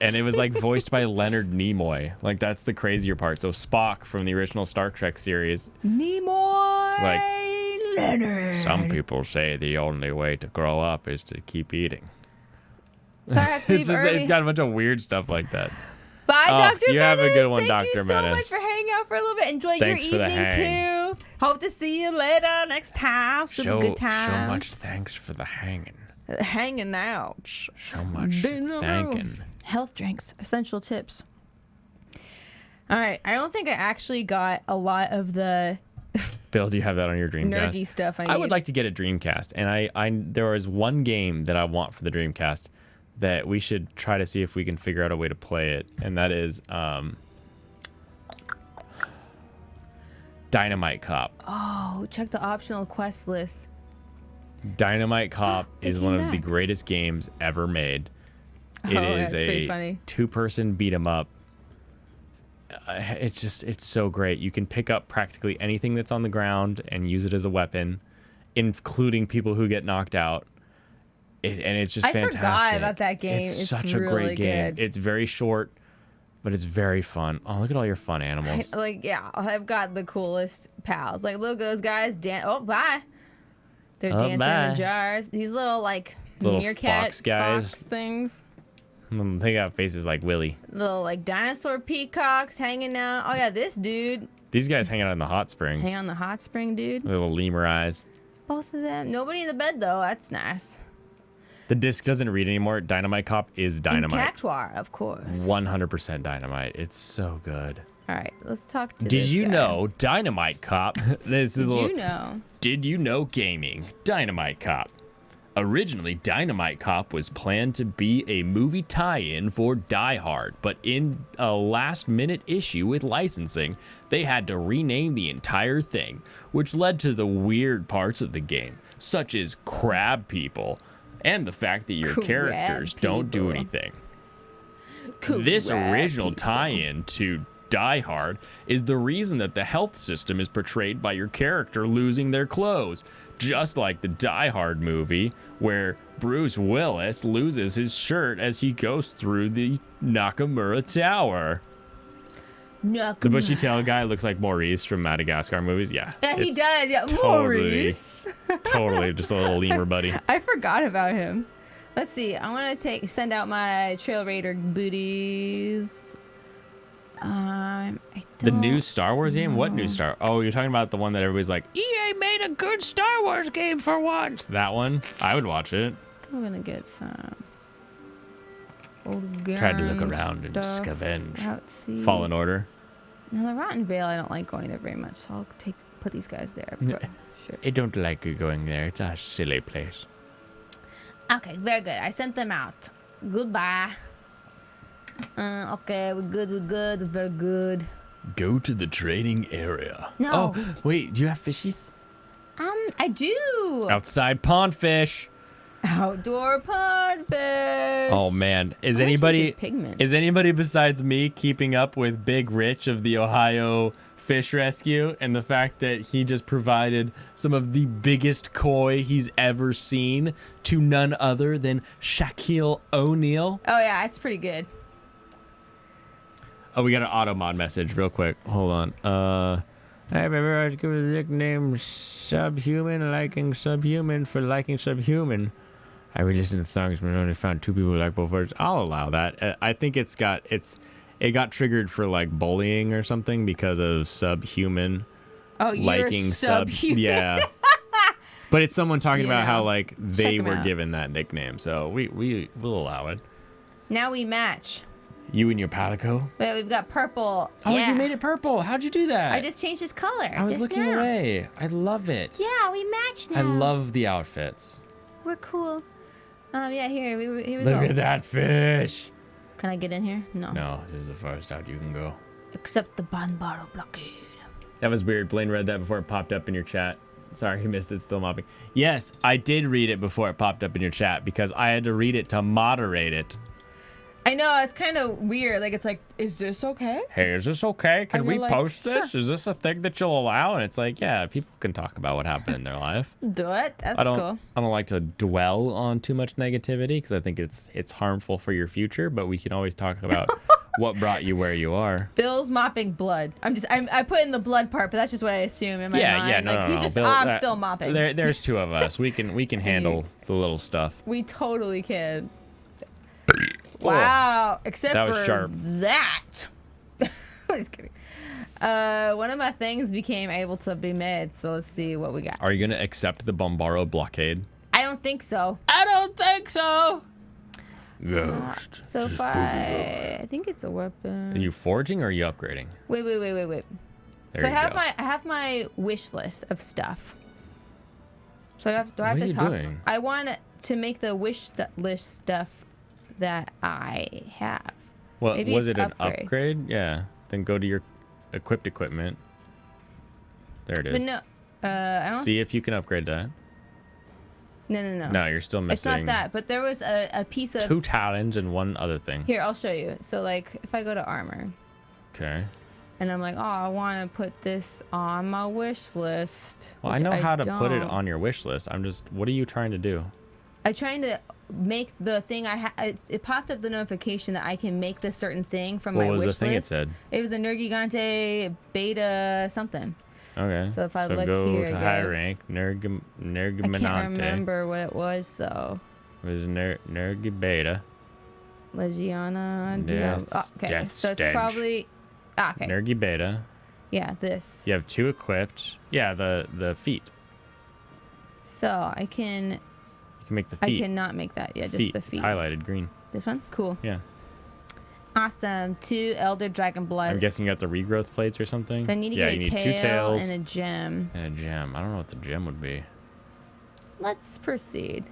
And it was like voiced by Leonard Nimoy. Like that's the crazier part. So Spock from the original Star Trek series. Nimoy. It's like Leonard. some people say the only way to grow up is to keep eating. Sorry, I have to leave early. It's got a bunch of weird stuff like that. Bye, Oh, Dr. you have a Menace. good one, Thank you Dr. so much Menace. for hanging out for a little bit. Enjoy Thanks for your the evening hang. too. Hope to see you later next time. Super good time. So much thanks for the hanging. Hanging out. So much thanking. Health drinks, essential tips. All right, I don't think I actually got a lot of the Bill, do you have that on your Dreamcast? nerdy stuff I need. I would like to get a Dreamcast, and I there is one game that I want for the Dreamcast that we should try to see if we can figure out a way to play it, and that is Dynamite Cop. Oh, check the optional quest list. Dynamite Cop is one of the back. greatest games ever made. It Oh, is that's pretty a funny. 2-person beat 'em up. It's so great. You can pick up practically anything that's on the ground and use it as a weapon, including people who get knocked out. And it's just fantastic. I forgot about that game. It's such really a great game. good. It's very short, but it's very fun. Oh, look at all your fun animals. I've got the coolest pals. Like, look, those guys oh, bye. They're Oh, dancing in bye. the jars. These little Little meerkat fox guys. fox things. They got faces like Willy. Little dinosaur peacocks hanging out. Oh yeah, this dude. These guys hang out in the hot springs. Hang on the hot spring, dude. Little lemur eyes. Both of them. Nobody in the bed though. That's nice. The disc doesn't read anymore. Dynamite Cop is dynamite. Cactuar, of course. 100% dynamite. It's so good. All right, let's talk to Did this you guy. know Dynamite Cop? This is Did a little, you know? Did you know gaming? Dynamite Cop. Originally, Dynamite Cop was planned to be a movie tie-in for Die Hard, but in a last-minute issue with licensing, they had to rename the entire thing, which led to the weird parts of the game, such as crab people, and the fact that your Crab characters don't do people. anything. This Crab original people. tie-in to Die Hard is the reason that the health system is portrayed by your character losing their clothes, just like the Die Hard movie, where Bruce Willis loses his shirt as he goes through the Nakamura Tower. The bushy-tailed guy looks like Maurice from Madagascar movies. Yeah, Yeah, he it's does. Yeah, totally- Maurice. totally just a little lemur buddy. I forgot about him. Let's see. I want to send out my Trail Raider booties. I The don't new Star Wars game? What new Star? Oh, you're talking about the one that everybody's like, EA made a good Star Wars game for once. That one? I would watch it. I'm gonna get some. Tried to look around and stuff. scavenge. Let's see. Fallen Order. Now the Rotten Vale, I don't like going there very much, so I'll put these guys there. But sure. I don't like you going there. It's a silly place. Okay, very good. I sent them out. Goodbye. Okay, we're good. We're very good. Go to the training area. No. Oh, wait. Do you have fishies? I do. Outside pond fish. Outdoor pond fish. Oh man, is I wonder if anybody it's pigment. is anybody besides me keeping up with Big Rich of the Ohio Fish Rescue and the fact that he just provided some of the biggest koi he's ever seen to none other than Shaquille O'Neal? Oh yeah, it's pretty good. Oh, we got an auto mod message real quick. Hold on. Hey, baby, I was given the nickname Subhuman, liking Subhuman for liking Subhuman. I re-listened to songs but only found 2 people who like both words. I'll allow that. I think it got triggered for like bullying or something because of Subhuman. Oh, you're Liking subhuman. Yeah. But it's someone talking You about how know, like they check 'em were out. given that nickname, so we will allow it. Now we match. You and your Palico? Wait, we've got purple. Oh, yeah. you made it purple. How'd you do that? I just changed his color. I was just looking now. away. I love it. Yeah, we match now. I love the outfits. We're cool. Yeah, here we Look go. at that fish. Can I get in here? No. No, this is the farthest out you can go. Except the Banbaro blockade. That was weird. Blaine read that before it popped up in your chat. Sorry, you missed it. Still mopping. Yes, I did read it before it popped up in your chat because I had to read it to moderate it. I know, it's kind of weird. Like, it's like, is this okay? Hey, is this okay? Can And we you're like, post this? sure. Is this a thing that you'll allow? And it's like, yeah, people can talk about what happened in their life. Do it. That's I don't cool. like to dwell on too much negativity because I think it's harmful for your future, but we can always talk about what brought you where you are. Bill's mopping blood. I put in the blood part, but that's just what I assume in my mind. Yeah, no, like, no, he's no. just, Bill, I'm that- still mopping. There's 2 of us. We can handle the little stuff. We totally can. Wow. Except That was for sharp. that. Just kidding. One of my things became able to be made, so let's see what we got. Are you gonna accept the Bombaro blockade? I don't think so. I don't think so. Ghost. So far, I think it's a weapon. Are you forging or are you upgrading? Wait. There So you go. I have my wish list of stuff. So do I have What to are you talk? doing? I want to make the wish list stuff that I have. What Maybe was it's it an upgrade. upgrade? Yeah. Then go to your equipped equipment. There it But is. no, I don't. See if you can upgrade that. No. No, you're still It's missing. not that, but there was a piece of... 2 talons and 1 other thing. Here, I'll show you. So, like, if I go to armor, Okay. and I'm like, oh, I want to put this on my wish list. Well, I which know how to put it don't. on your wish list. I'm just, what are you trying to do? I'm trying to make the thing it popped up the notification that I can make this certain thing from my What was wish the thing list. it said? It was a Nergigante beta something. Okay. So if I look go here, to I high guess. rank, I Nergiminante. can't remember what it was though. It was Nergibeta. Legiana. Death- Okay, Death so it's Stench. probably okay. Nergibeta. Yeah, this. You have 2 equipped. Yeah, the feet. So I can. You can make the feet. I cannot make that. Yeah, just feet. the feet. It's highlighted green. This one, cool. Yeah. Awesome. 2 Elder Dragon Blood. I'm guessing you got the regrowth plates or something. So I need to yeah, get you a need tail 2 tails and a gem. and a gem. I don't know what the gem would be. Let's proceed.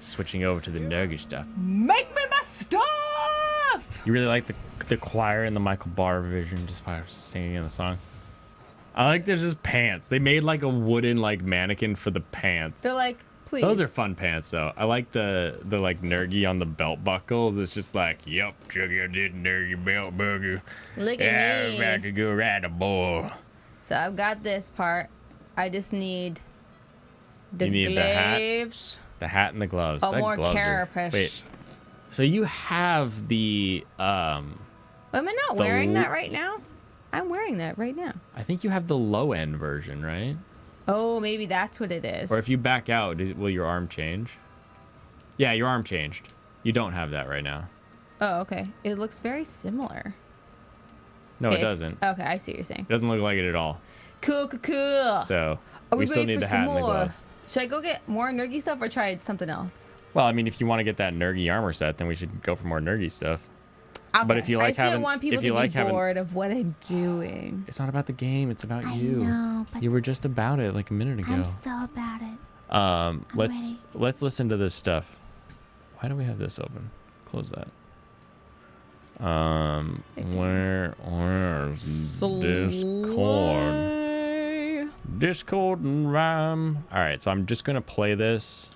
Switching over to the Nergy stuff. Make me my stuff! You really like the choir in the Michael Barr version, just by singing in the song. I like there's just pants. They made like a wooden like mannequin for the pants. They're like, please. Those are fun pants though. I like the like Nergy on the belt buckle. It's just like, yep, check out this Nergy belt buckle. Look at me. I could go ride a bull. So I've got this part. I just need the You need the hat? gloves. The hat and the gloves. Oh, That more gloves are- carapace. Wait. So you have the Am I not The wearing l- that right now? I'm wearing that right now. I think you have the low end version, right? Oh, maybe that's what it is. Or if you back out, will your arm change? Yeah, your arm changed. You don't have that right now. Oh, okay. It looks very similar. No, Okay, it doesn't. Okay, I see what you're saying. It doesn't look like it at all. Cool. So Are we still ready need for the some hat and the more? gloves. Should I go get more Nergy stuff or try something else? Well, I mean, if you want to get that Nergy armor set, then we should go for more Nergy stuff. Okay. But if you like I just having- don't want people if to you be like having- bored of what I'm doing. It's not about the game. It's about I you. know, but You were just about it like a minute ago. I'm so about it. Let's ready. let's listen to this stuff. Why do we have this open? Close that. Where's Discord? Discord and rhyme. All right, so I'm just gonna play this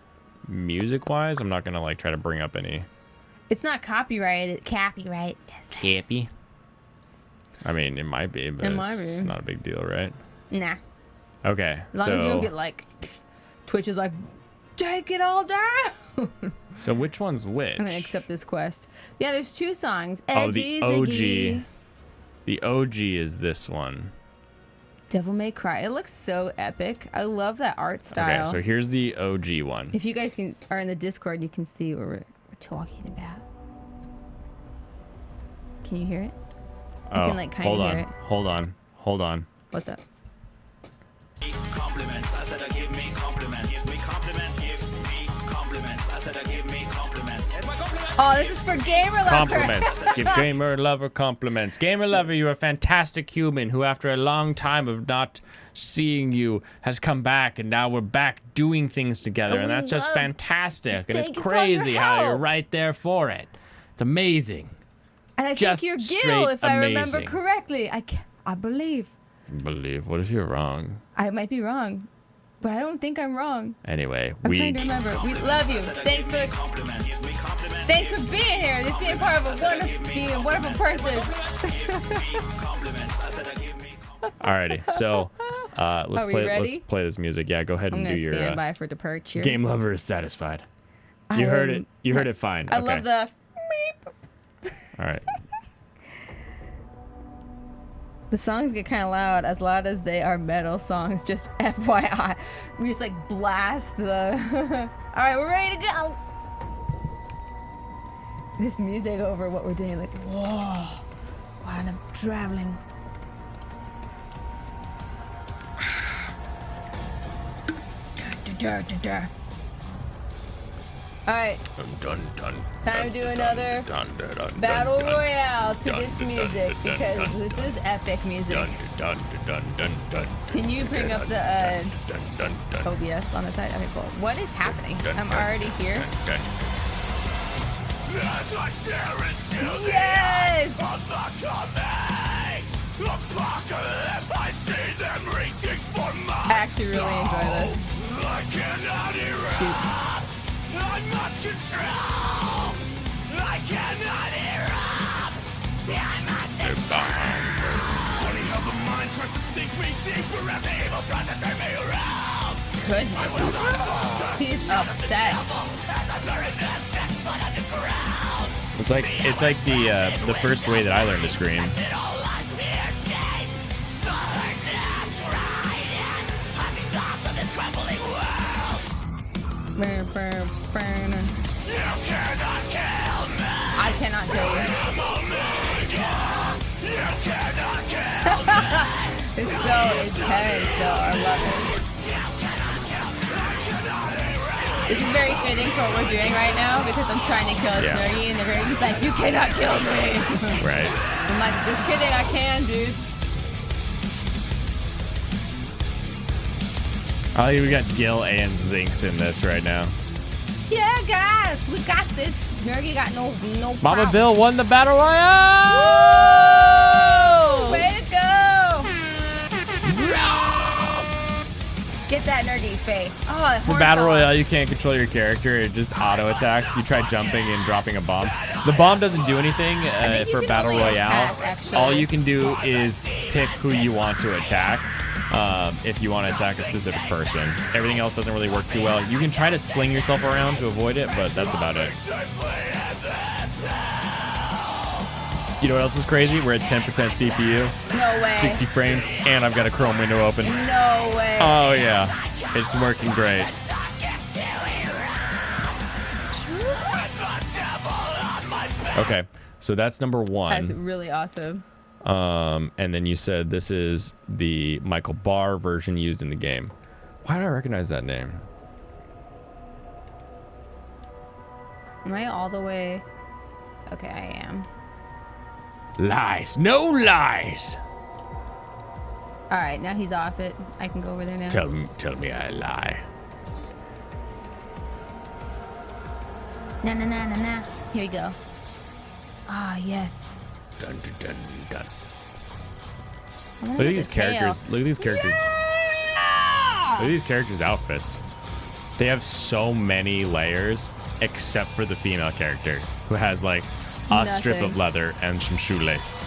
music-wise. I'm not gonna like try to bring up any It's not copyrighted. Copyright. cappy. I mean, it might be, but It might it's be. not a big deal, right? Nah. Okay, As long as we don't get like Twitch is like, take it all down. so which one's which? I'm gonna accept this quest. Yeah, there's 2 songs. Oh, Edgy the OG. Ziggy. The OG is this one. Devil May Cry. It looks so epic. I love that art style. Okay, so here's the OG one. If you guys are in the Discord, you can see what we're talking about. Can you hear it? You Oh, can like kind hold of on, hear it. hold on. What's up? Compliments. I said, give me compliments. Give me compliments. Give me compliments. I said, give me compliments. It's my compliment. Oh, this is for gamer lover. Compliments. Give gamer lover compliments. Gamer lover, you're a fantastic human who, after a long time of not seeing you, has come back, and now we're back doing things together, And and we that's just love- fantastic. And it's Thank you for all your crazy how you're help. right there for it. It's amazing. And I Just think you're Gil, straight if I remember amazing. correctly. I believe. Believe. What if you're wrong? I might be wrong, but I don't think I'm wrong. Anyway, I'm trying to remember. We love you. Thanks for being here. Just being part of a wonderful person. Alrighty, so let's Are we play. ready? Let's play this music. Yeah, go ahead I'm and gonna do your stand by for departure. game lover is satisfied. You heard it. You heard it fine. I Okay. love the beep. All right. The songs get kind of loud as they are metal songs. Just FYI, we just like blast the. All right, we're ready to go. This music over what we're doing, like whoa, while I'm traveling. All right, time to do another battle royale to this music because this is epic music. Can you bring up the OBS on the side? Okay, cool. What is happening? I'm already here. Yes! I actually really enjoy this. Shoot. Goodness. He's upset. It's like the first way that I learned to scream. I cannot kill you. It's so intense, though. I love it. This is very fitting for what we're doing right now because I'm trying to kill a Snurgy and the Snurgy's like, you cannot kill me. Right. I'm like, just kidding, I can, dude. Oh, we got Gil and Zinx in this right now. Yeah, guys, we got this. Snurgy got no Mama problem. Bill won the battle royale. Woo! Way to go! Get that nerdy face. Oh, that For battle royale, you can't control your character; it just auto attacks. You try jumping and dropping a bomb. The bomb doesn't do anything for battle royale. All you can do is pick who you want to attack. If you want to attack a specific person, everything else doesn't really work too well. You can try to sling yourself around to avoid it, but that's about it. You know what else is crazy? We're at 10% CPU, No way. 60 frames, and I've got a Chrome window open. No way. Oh yeah, it's working great. Okay, so that's number one. That's really awesome. And then you said this is the Michael Barr version used in the game. Why do I recognize that name? Am I all the way? Okay, I am. Lies. No lies. All right, now he's off it. I can go over there now. Tell me I lie. Na na na na na. Here we go. Ah, yes. Dun dun dun dun. I wanna Look at get these the tail. characters. Look at these characters. Look at these characters' outfits. They have so many layers, except for the female character, who has like a strip Nothing. of leather and some shoelace.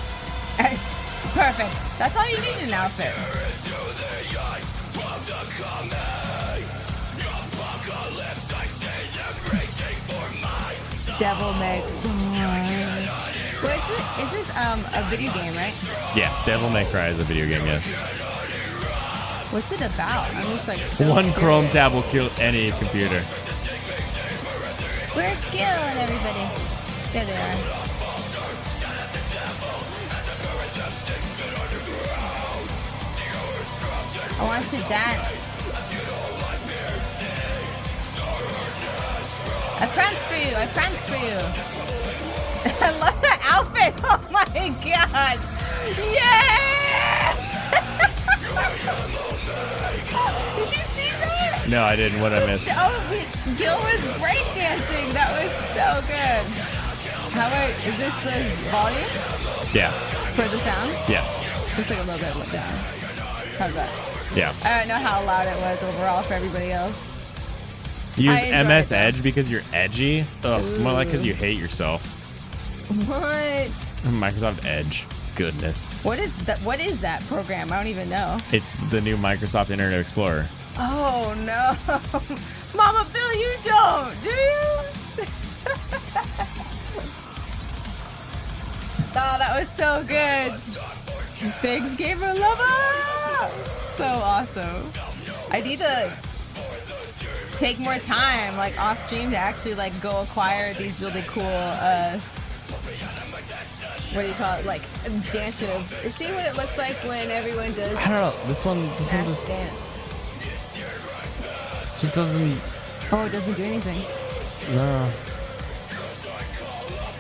Perfect. That's all you need in an outfit. Devil May Cry. Wait, is this a video game, right? Yes, Devil May Cry is a video game. Yes. What's it about? I'm just like so One Chrome curious. tab will kill any computer. Where's Gil and everybody? There they are. I want to dance. I prance for you. I prance for you. I love that outfit. Oh my god. Yeah! Did you see that? No, I didn't. What I missed? Oh, Gil was breakdancing. That was so good. How about, is this the volume Yeah. for the sound? Yes. Just like a little bit down. How's that? Yeah. I don't know how loud it was overall for everybody else. Use I enjoy MS it, though. Edge because you're edgy. Ugh, more like because you hate yourself. What? Microsoft Edge. Goodness. What is that program? I don't even know. It's the new Microsoft Internet Explorer. Oh no. Mama Bill, you don't, do you? Oh, that was so good. Thanks, Gamer Lover. So awesome. I need to take more time, like off stream, to actually like go acquire these really cool, what do you call it? Like dance move. See what it looks like when everyone does. I don't know. This one Mass dance. just doesn't. Oh, it doesn't do anything. No.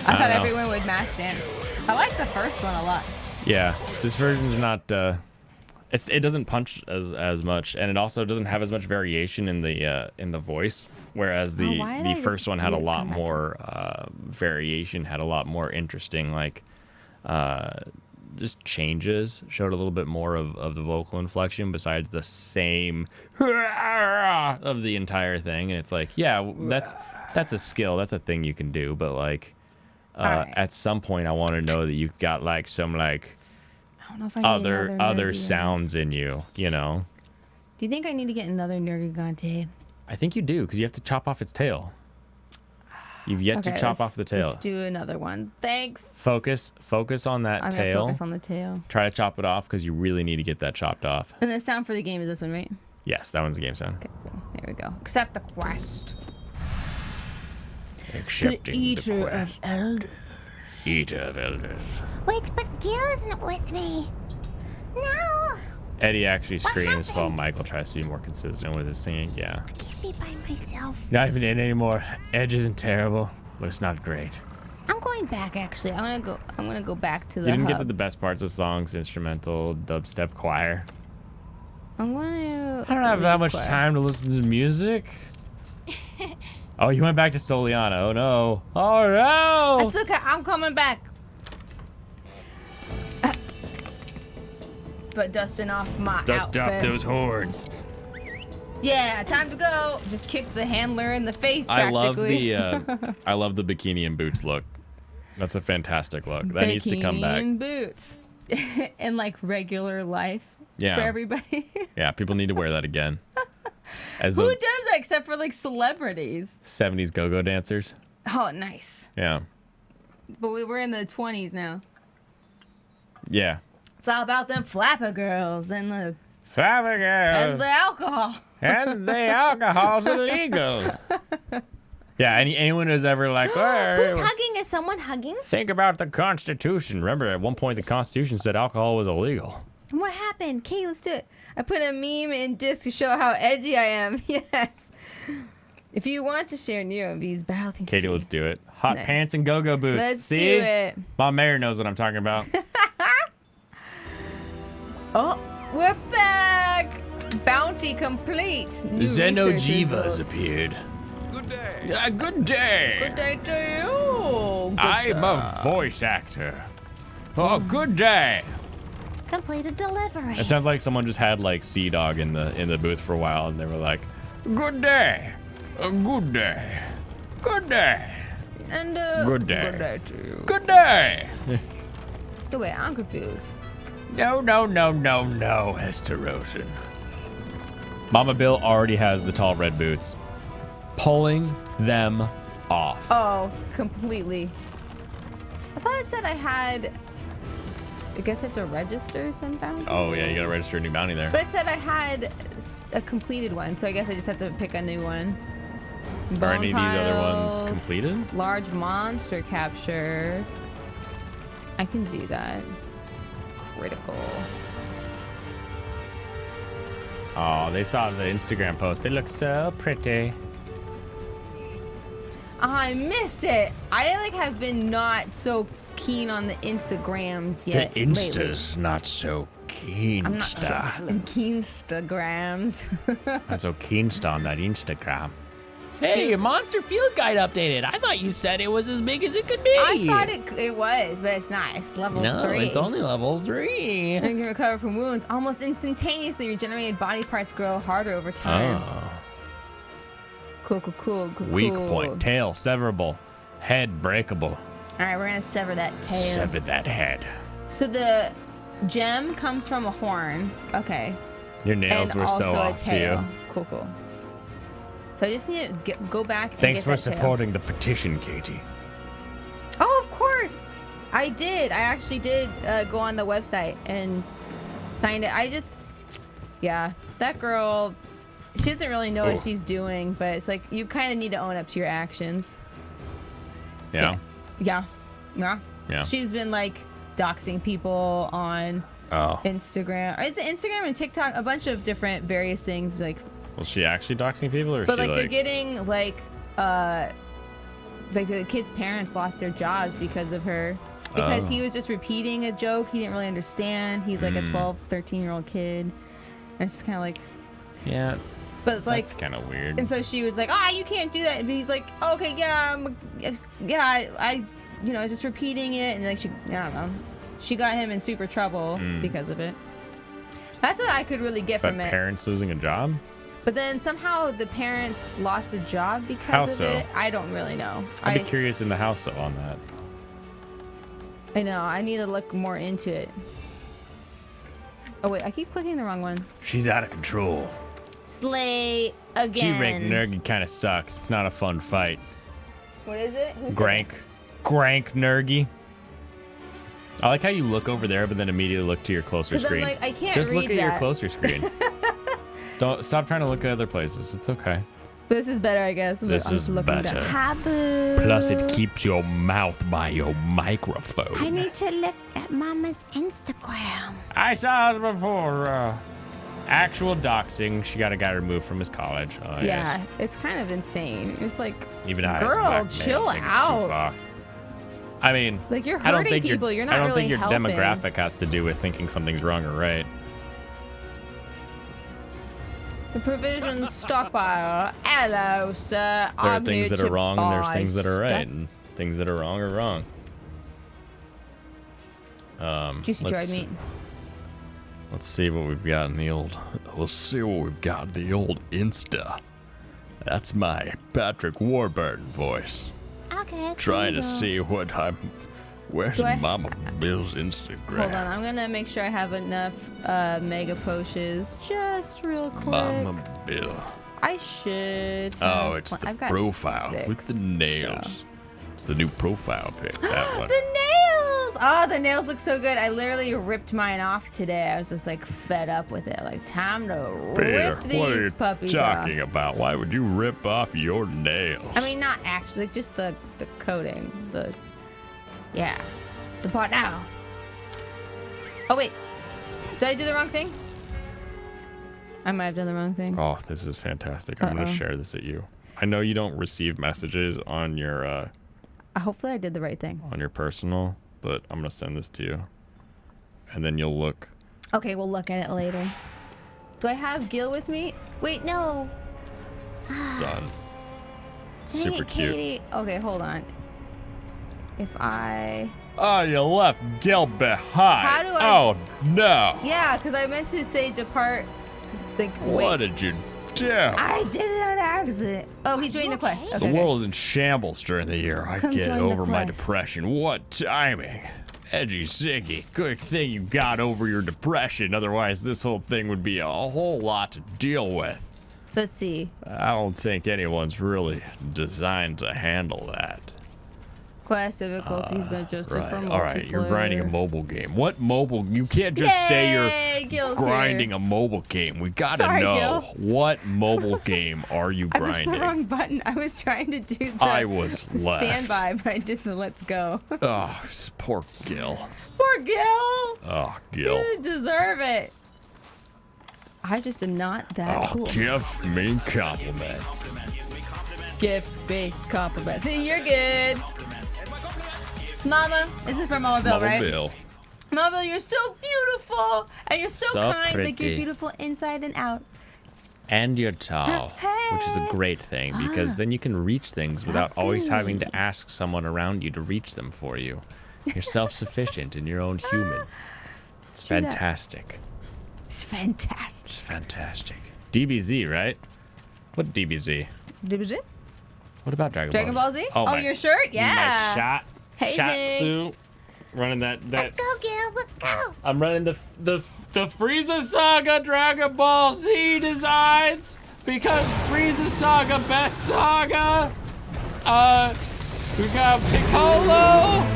I thought don't know. everyone would mass dance. I like the first one a lot. Yeah, this version's not. It doesn't punch as much, and it also doesn't have as much variation in the voice. Whereas Oh, why did I the just first one do had a it? lot Come back. more variation, had a lot more interesting like just changes, showed a little bit more of the vocal inflection besides the same of the entire thing. And it's like, yeah, that's a skill. That's a thing you can do. But like, right. at some point, I want to know that you've got like some like I don't know if I need another other Nergigante. sounds in you, you know? Do you think I need to get another Nergigante? I think you do, because you have to chop off its tail. You've yet to chop off the tail. Let's do another one. Thanks. Focus on that I'm tail. gonna focus on the tail. Try to chop it off, because you really need to get that chopped off. And the sound for the game is this one, right? Yes, that one's the game sound. Okay, cool. There we go. Accept the quest. Accepting the Eater quest. of Elders. Eater of elders. Wait, but Gil isn't with me. No, Eddie actually screams while happened? Michael tries to be more consistent with his singing. Yeah. I can't be by myself. Not even in anymore. Edge isn't terrible, but it's not great. I'm going back actually. I'm gonna go back to the You didn't get to hub. the best parts of songs, instrumental, dubstep, choir. I'm gonna. I don't have that much quest. time to listen to music. Oh, you went back to Soliana. Oh no. Oh no. It's okay. I'm coming back. But dusting off my Dust off outfit. those horns. Yeah, time to go. Just kick the handler in the face. I love Practically. I love the bikini and boots look. That's a fantastic look. That needs to come back. Bikini boots. In like regular life. Yeah. For everybody. Yeah, people need to wear that again. As Who the does that except for like celebrities? 70s go-go dancers. Oh, nice. Yeah. But we're in the 20s now. Yeah. It's all about them flapper girls and the Fabregas. alcohol. And the alcohol's illegal. Yeah, anyone who's ever like, Who's hugging? Is someone hugging? Think about the Constitution. remember at one point the Constitution said alcohol was illegal. What happened? Kate, let's do it. I put a meme in disc to show how edgy I am. Yes. If you want to share Nero V's battle themes, Katie, let's do it. Hot No. pants and go-go boots. Let's See? do it. My mayor knows what I'm talking about. Oh, we're back. Bounty complete. New research results. appeared. Good day. Good day. Good day to you. Good I'm stuff. a voice actor. Oh, good day. Completed delivery. It sounds like someone just had like Sea Dog in the booth for a while, and they were like, Good day. A good day. Good day. And Good day. Good day to you. Good day. So wait, I'm confused. No, Hester Rosen. Mama Bill already has the tall red boots. Pulling them off. Oh, completely. I thought it said I had. I guess I have to register some bounty. Oh yeah, you gotta register a new bounty there. But it said I had a completed one, so I guess I just have to pick a new one. Are any of these other Bone ones piles, completed? Large monster capture. I can do that. Critical. Oh, they saw the Instagram post. They look so pretty. I missed it. I like have been not so keen on the Instagrams yet. The Insta's not so keen. I'm not so Keenstagrams. I'm so keen on that Instagram. Hey, your Monster Field Guide updated. I thought you said it was as big as it could be. I thought it was, but it's not. It's level 3. it's only level 3. And can recover from wounds. Almost instantaneously, regenerated body parts grow harder over time. Oh. Cool. Weak point. Tail severable. Head breakable. All right, we're gonna sever that tail. Sever that head. So the gem comes from a horn. Okay. Your nails And were also so a off to tail. you. Cool. So I just need to go back and Thanks get for that tail. supporting the petition, Katie. Oh, of course. I did. I actually did go on the website and signed it. Yeah, that girl, she doesn't really know what she's doing, but it's like you kind of need to own up to your actions. Yeah. Yeah. Yeah. She's been like doxing people on Oh. Instagram. It's Instagram and TikTok, a bunch of different various things like. Was she actually doxing people, or is But she like they're getting like the kids' parents lost their jobs because of her. Because he was just repeating a joke he didn't really understand. He's like a 12, 13-year-old kid. And it's just kind of like, Yeah. but like, That's kind of weird. and so she was like, you can't do that. And he's like, okay, I just repeating it. And like, I don't know. she got him in super trouble because of it. That's what I could really get But from it. parents losing a job? But then somehow the parents lost a job because How of so? it. I don't really know. I'd be curious in the house though on that. I know. I need to look more into it. Oh wait, I keep clicking the wrong one. She's out of control. Slay again. G-Rank Nergy kind of sucks. It's not a fun fight. What is it? Who said Grank. Grank Nergy. I like how you look over there, but then immediately look to your closer 'Cause I'm screen. like, I can't Just look read at your that. closer screen. Don't stop trying to look at other places. It's okay. This is better, I guess. This I'm is just looking better. down. Habu. Plus, it keeps your mouth by your microphone. I need to look at Mama's Instagram. I saw it before. Actual doxing. She got a guy removed from his college. Oh, Yeah, yes. it's kind of insane. It's like, Even I, as a girl, black man, chill think it's too out. far. I mean, Like, you're I don't hurting think people. You're not I don't really think your helping. demographic has to do with thinking something's wrong or right. The provisions stockpile. Hello, sir. There are I'm things here that are to wrong and there's buy things that are stuff. right, and things that are wrong are wrong. Juicy dried meat. Let's see what we've got in the old. Let's see what we've got in the old Insta. That's my Patrick Warburton voice. Okay. so Trying you to go. see what I'm. Where's Do I- Mama Bill's Instagram? Hold on, I'm gonna make sure I have enough mega potions just real quick. Mama Bill. I should. Oh, have it's pl- the I've got profile 6, with the nails. so- It's the new profile pic. That one. The nails! Oh, the nails look so good. I literally ripped mine off today. I was just like fed up with it. Like, time to Peter, rip these what are you puppies talking off. about? Why would you rip off your nails? I mean, not actually, like just the coating. Yeah. The part now. Oh, wait. Did I do the wrong thing? I might have done the wrong thing. Oh, this is fantastic. I'm going to share this at you. I know you don't receive messages on your Hopefully I did the right thing. personal, but I'm going to send this to you. And then you'll look. Okay, we'll look at it later. Do I have Gil with me? Wait, no. Done. Dang Super it, cute. Katie. Okay, hold on. If I... Oh, you left Gil behind. How do I- Oh, no. Yeah, because I meant to say depart. Like, What wait. did you do? I did it on accident. Oh, he's doing the quest. Okay, The okay. world is in shambles during the year. I Come get join the over my quest. depression. What timing. Edgy Siggy, good thing you got over your depression. Otherwise, this whole thing would be a whole lot to deal with. So let's see. I don't think anyone's really designed to handle that. Quest difficulties been adjusted for multiplayer. All right, you're grinding a mobile game. What mobile? You can't just say Yay, you're Gil's grinding here. a mobile game. We gotta Sorry, know Gil. what mobile game are you I pushed the grinding? wrong button. I was trying to do the I was left. standby, but I did the let's go. Oh, poor Gil. Poor Gil. Oh, Gil. You deserve it. I just am not that Oh, cool. give me compliments. Give me compliments. You're good. Mama, this is from Mama Bill, Mama right? Bill. Mama Bill, you're so beautiful. And you're so, So kind. Like, you're pretty. beautiful inside and out. And you're tall, which is a great thing because then you can reach things without always having to ask someone around you to reach them for you. You're self-sufficient and your own human. It's True that. fantastic. It's fantastic. It's fantastic. DBZ, right? What DBZ? Did you? What about Dragon, Dragon Ball Z? Oh, my, your shirt? Yeah. My shot. Hey, Shatsu. Zinx. Running that. Let's go, Gil. Let's go. I'm running the Frieza Saga Dragon Ball Z designs because Frieza Saga best saga. We got Piccolo.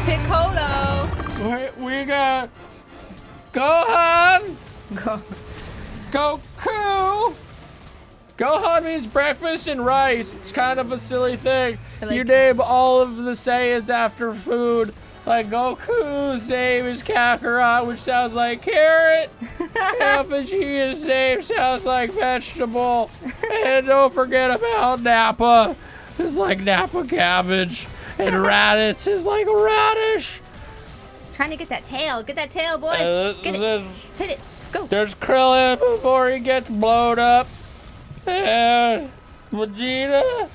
Piccolo. We got Gohan. Go. Goku. Gohan means breakfast and rice. It's kind of a silly thing. I like You it. name all of the Saiyans after food. Like Goku's name is Kakarot, which sounds like carrot. And Vegeta's name sounds like vegetable. And don't forget about Nappa. It's like Napa cabbage. And Raditz is like radish. Trying to get that tail. Get that tail, boy. Get it. There's Hit it. Go. Krillin before he gets blown up. And Vegeta.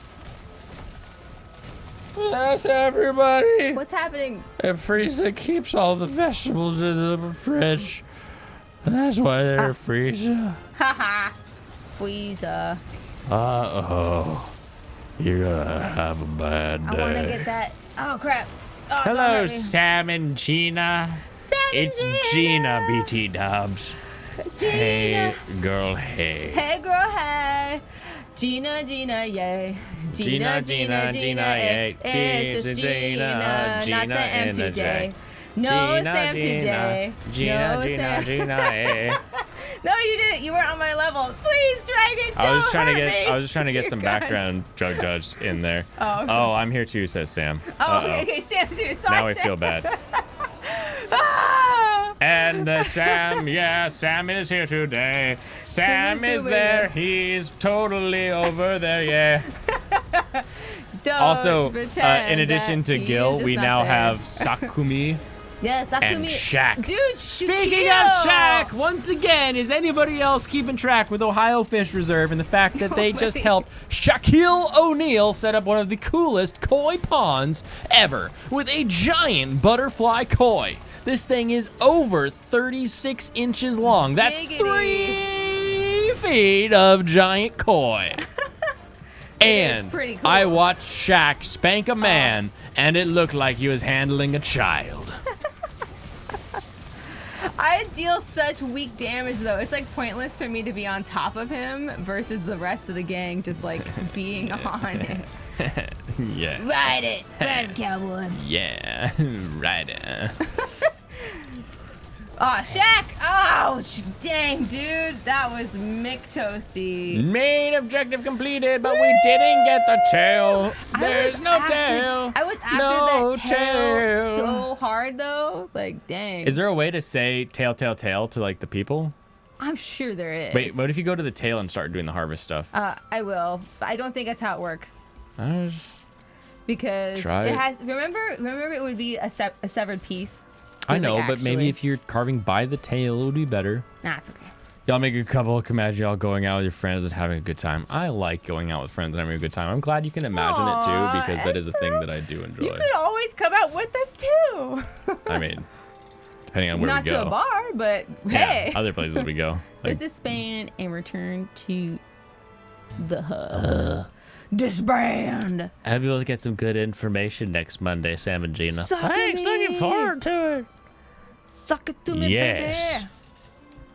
That's everybody. What's happening? And Frieza keeps all the vegetables in the fridge. That's why they're Frieza. Haha. Frieza. Uh-oh. You're gonna have a bad day. I want to get that. Oh, crap. Oh, don't Hello, hurt me. Sam and Gina. Sam and It's Gina, BT Dubs. Gina. Hey, girl, hey. Hey, girl, hey. Gina, yay. Gina, yay. It's just Gina, not Sam today. No Sam today. No Sam. Gina, hey. No, you didn't. You weren't on my level. Please, Dragon, don't I was trying to hurt me. get. I was just trying to get Dear some God. background judge in there. Oh, okay. Oh, I'm here too, says Sam. Oh, okay, Sam too. Sorry, Now I Sam. feel bad. Ah! And Sam, yeah, Sam is here today. Sam is there. He's totally over there, yeah. Don't Also, pretend in addition that to he's Gil, just we not now there. have Sakumi Yes, Sakumi. and Shaq. Dude, Speaking of Shaq, once again, is anybody else keeping track with Ohio Fish Reserve and the fact that they just wait. helped Shaquille O'Neal set up one of the coolest koi ponds ever with a giant butterfly koi? This thing is over 36 inches long. That's Giggity. 3 feet of giant koi. And pretty cool. I watched Shaq spank a man, and it looked like he was handling a child. I deal such weak damage though. It's like pointless for me to be on top of him versus the rest of the gang just like being on it. Yeah. Ride it, cowboy. Yeah. Right. Oh, Shaq! Ouch! Dang, dude, that was Mick Toasty. Main objective completed, but we didn't get the tail. There's no tail. I was after No that tail tail. so hard though. Like, dang. Is there a way to say tail to like the people? I'm sure there is. Wait, what if you go to the tail and start doing the harvest stuff? I will. I don't think that's how it works Just because Try it it. has. Remember, it would be a severed piece. I It was, know, like, but maybe actually- if you're carving by the tail, it would be better. Nah, it's okay. Y'all make a couple. Imagine y'all going out with your friends and having a good time. I like going out with friends and having a good time. I'm glad you can imagine it Aw, too, because that is a thing Esther, that I do You enjoy. could always come out with us too. I mean, depending on where Not we go. to a bar, but Yeah, hey. other places we go. Like, Let's disband and return to the hub. Disband. I'll be able to get some good information next Monday, Sam and Gina. Thanks, looking forward to it. Suck it to me, Yes. baby.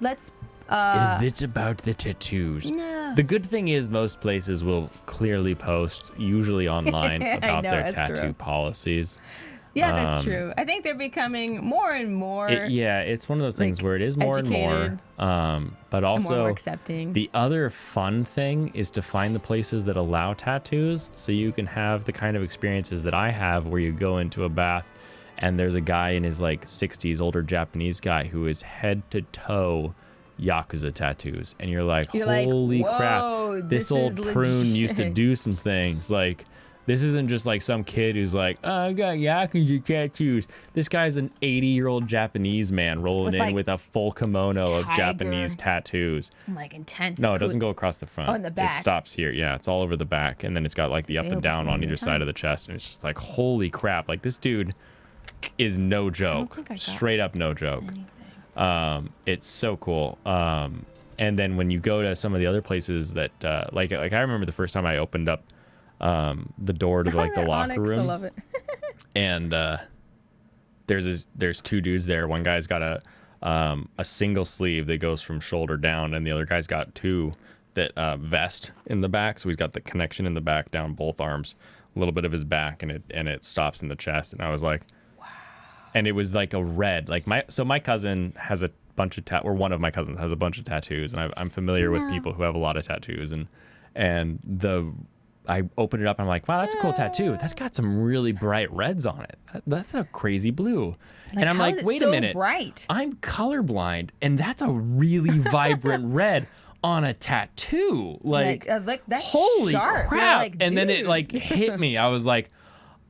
Let's. Is this about the tattoos? No. The good thing is most places will clearly post, usually online, I about know, their that's tattoo true. policies. Yeah, that's true. I think they're becoming more and more. Yeah, it's one of those things like, where it is more and more. educated But also, more accepting. the other fun thing is to find the places that allow tattoos so you can have the kind of experiences that I have where you go into a bath and there's a guy in his like 60s, older Japanese guy who is head to toe Yakuza tattoos. And you're like, holy "Whoa, crap, this this old is prune used to legit." do some things. Like, this isn't just like some kid who's like, oh, I got Yakuza tattoos. This guy's an 80-year-old Japanese man rolling With, in like, with a full kimono of tiger. Japanese tattoos. like intense. No, it doesn't go across the front. Oh, in the back. It stops here. Yeah, it's all over the back. And then it's got like the up and available down for on me either to side find. of the chest. And it's just like, holy crap. Like, this dude is no joke. think I got Straight up no joke. It's so cool. And then when you go to some of the other places that, like I remember the first time I opened up the door to like the locker Onyx, room. I love it. And there's two dudes there. One guy's got a single sleeve that goes from shoulder down, and the other guy's got two that vest in the back. So he's got the connection in the back down both arms, a little bit of his back, and it stops in the chest. And I was like, wow. And it was like a red, like my cousin has a bunch of or one of my cousins has a bunch of tattoos, and I'm familiar with people who have a lot of tattoos, and I opened it up and I'm like, wow, that's a cool tattoo. That's got some really bright reds on it. That's a crazy blue. And I'm how like, is it wait a so minute. bright? I'm colorblind, and that's a really vibrant red on a tattoo. Like that's holy sharp. crap. You're like, and then it dude. like hit me. I was like,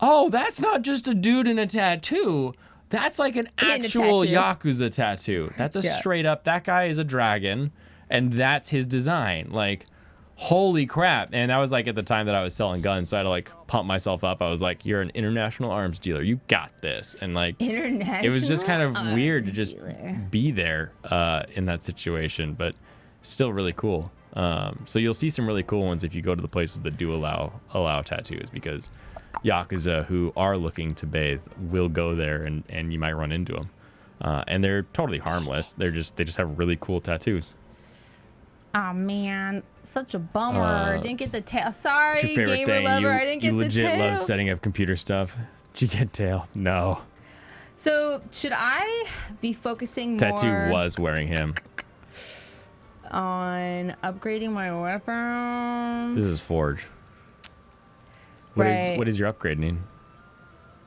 oh, that's not just a dude in a tattoo. That's like an In a actual tattoo. Yakuza tattoo. That's a Yeah. straight up, that guy is a dragon, and that's his design. Like, holy crap. And that was like at the time that I was selling guns, so I had to like pump myself up. I was like, you're an international arms dealer, you got this. And like International it was just kind of weird to just dealer. be there in that situation, but still really cool. So you'll see some really cool ones if you go to the places that do allow tattoos, because Yakuza who are looking to bathe will go there, and you might run into them. And they're totally harmless. They just have really cool tattoos. Oh man, such a bummer. Didn't get the tail. Sorry, What's your favorite gamer thing? lover. I didn't get you the legit tail. love setting up computer stuff. Did you get tail? No. So should I be focusing Tattoo more was wearing him. on upgrading my weapon? This is Forge. Right. What is your upgrade need?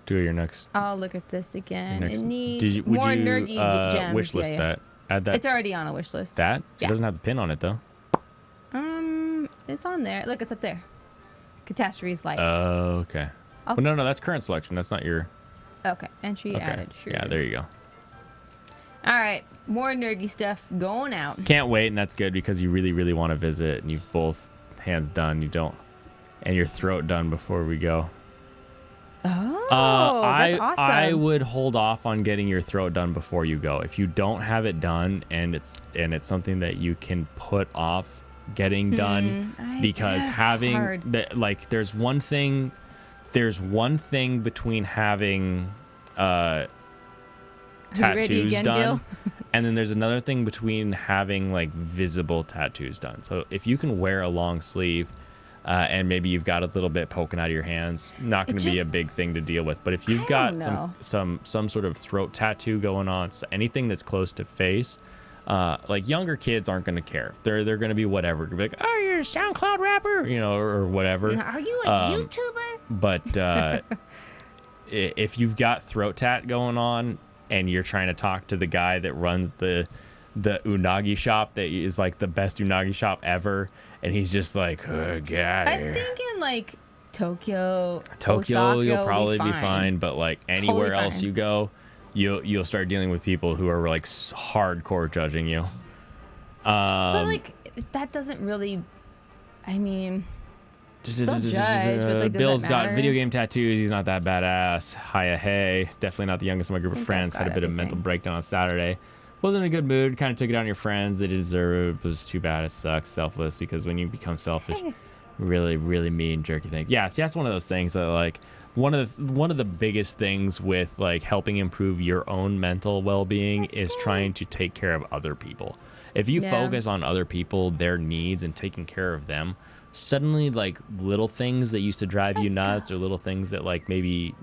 Do your next. I'll look at this again. next It needs would more you, nerdy gems. wish list that? Add that. It's already on a wish list. That? Yeah. It doesn't have the pin on it though. It's on there. Look, it's up there. Catastrophe's light. Oh, okay. I'll- Well, no, that's current selection. That's not your. Okay, entry Okay. added. Sure. Yeah, there you go. All right, more nerdy stuff going out. Can't wait, and that's good because you really, really want to visit, and you've both hands done. You don't, and your throat done before we go. Oh, that's awesome. I would hold off on getting your throat done before you go. If you don't have it done, and it's something that you can put off getting done, because that's having hard. like there's one thing between having Are you ready tattoos again, done, Gil? and then there's another thing between having like visible tattoos done. So if you can wear a long sleeve, and maybe you've got a little bit poking out of your hands, not going to be a just- big thing to deal with. But if you've I got don't know. some sort of throat tattoo going on, so anything that's close to face, like younger kids aren't going to care. They're going to be whatever. Be like, oh, you're a SoundCloud rapper, or whatever. Are you a YouTuber? But if you've got throat tat going on and you're trying to talk to the guy that runs the unagi shop that is like the best unagi shop ever, and he's just like, oh, get I'm thinking like Tokyo, Tokyo, Osaka you'll will probably be fine, but like anywhere Totally else fine. you go, you'll start dealing with people who are like hardcore judging you. But like that doesn't really. I mean, they'll judge, but it's like, does Bill's that got matter? video game tattoos. He's not that badass. Hiya, hey. Definitely not the youngest of my group of think I've friends. Had a got bit of everything. mental breakdown on Saturday. Wasn't in a good mood. Kind of took it out on your friends. They didn't deserve it. It was too bad. It sucks. Selfless, because when you become selfish, really, really mean, jerky things. Yeah, see, that's one of those things that like one of the biggest things with like helping improve your own mental well-being is trying to take care of other people. If you Yeah. focus on other people, their needs, and taking care of them, suddenly like little things that used to drive you nuts, or little things that like maybe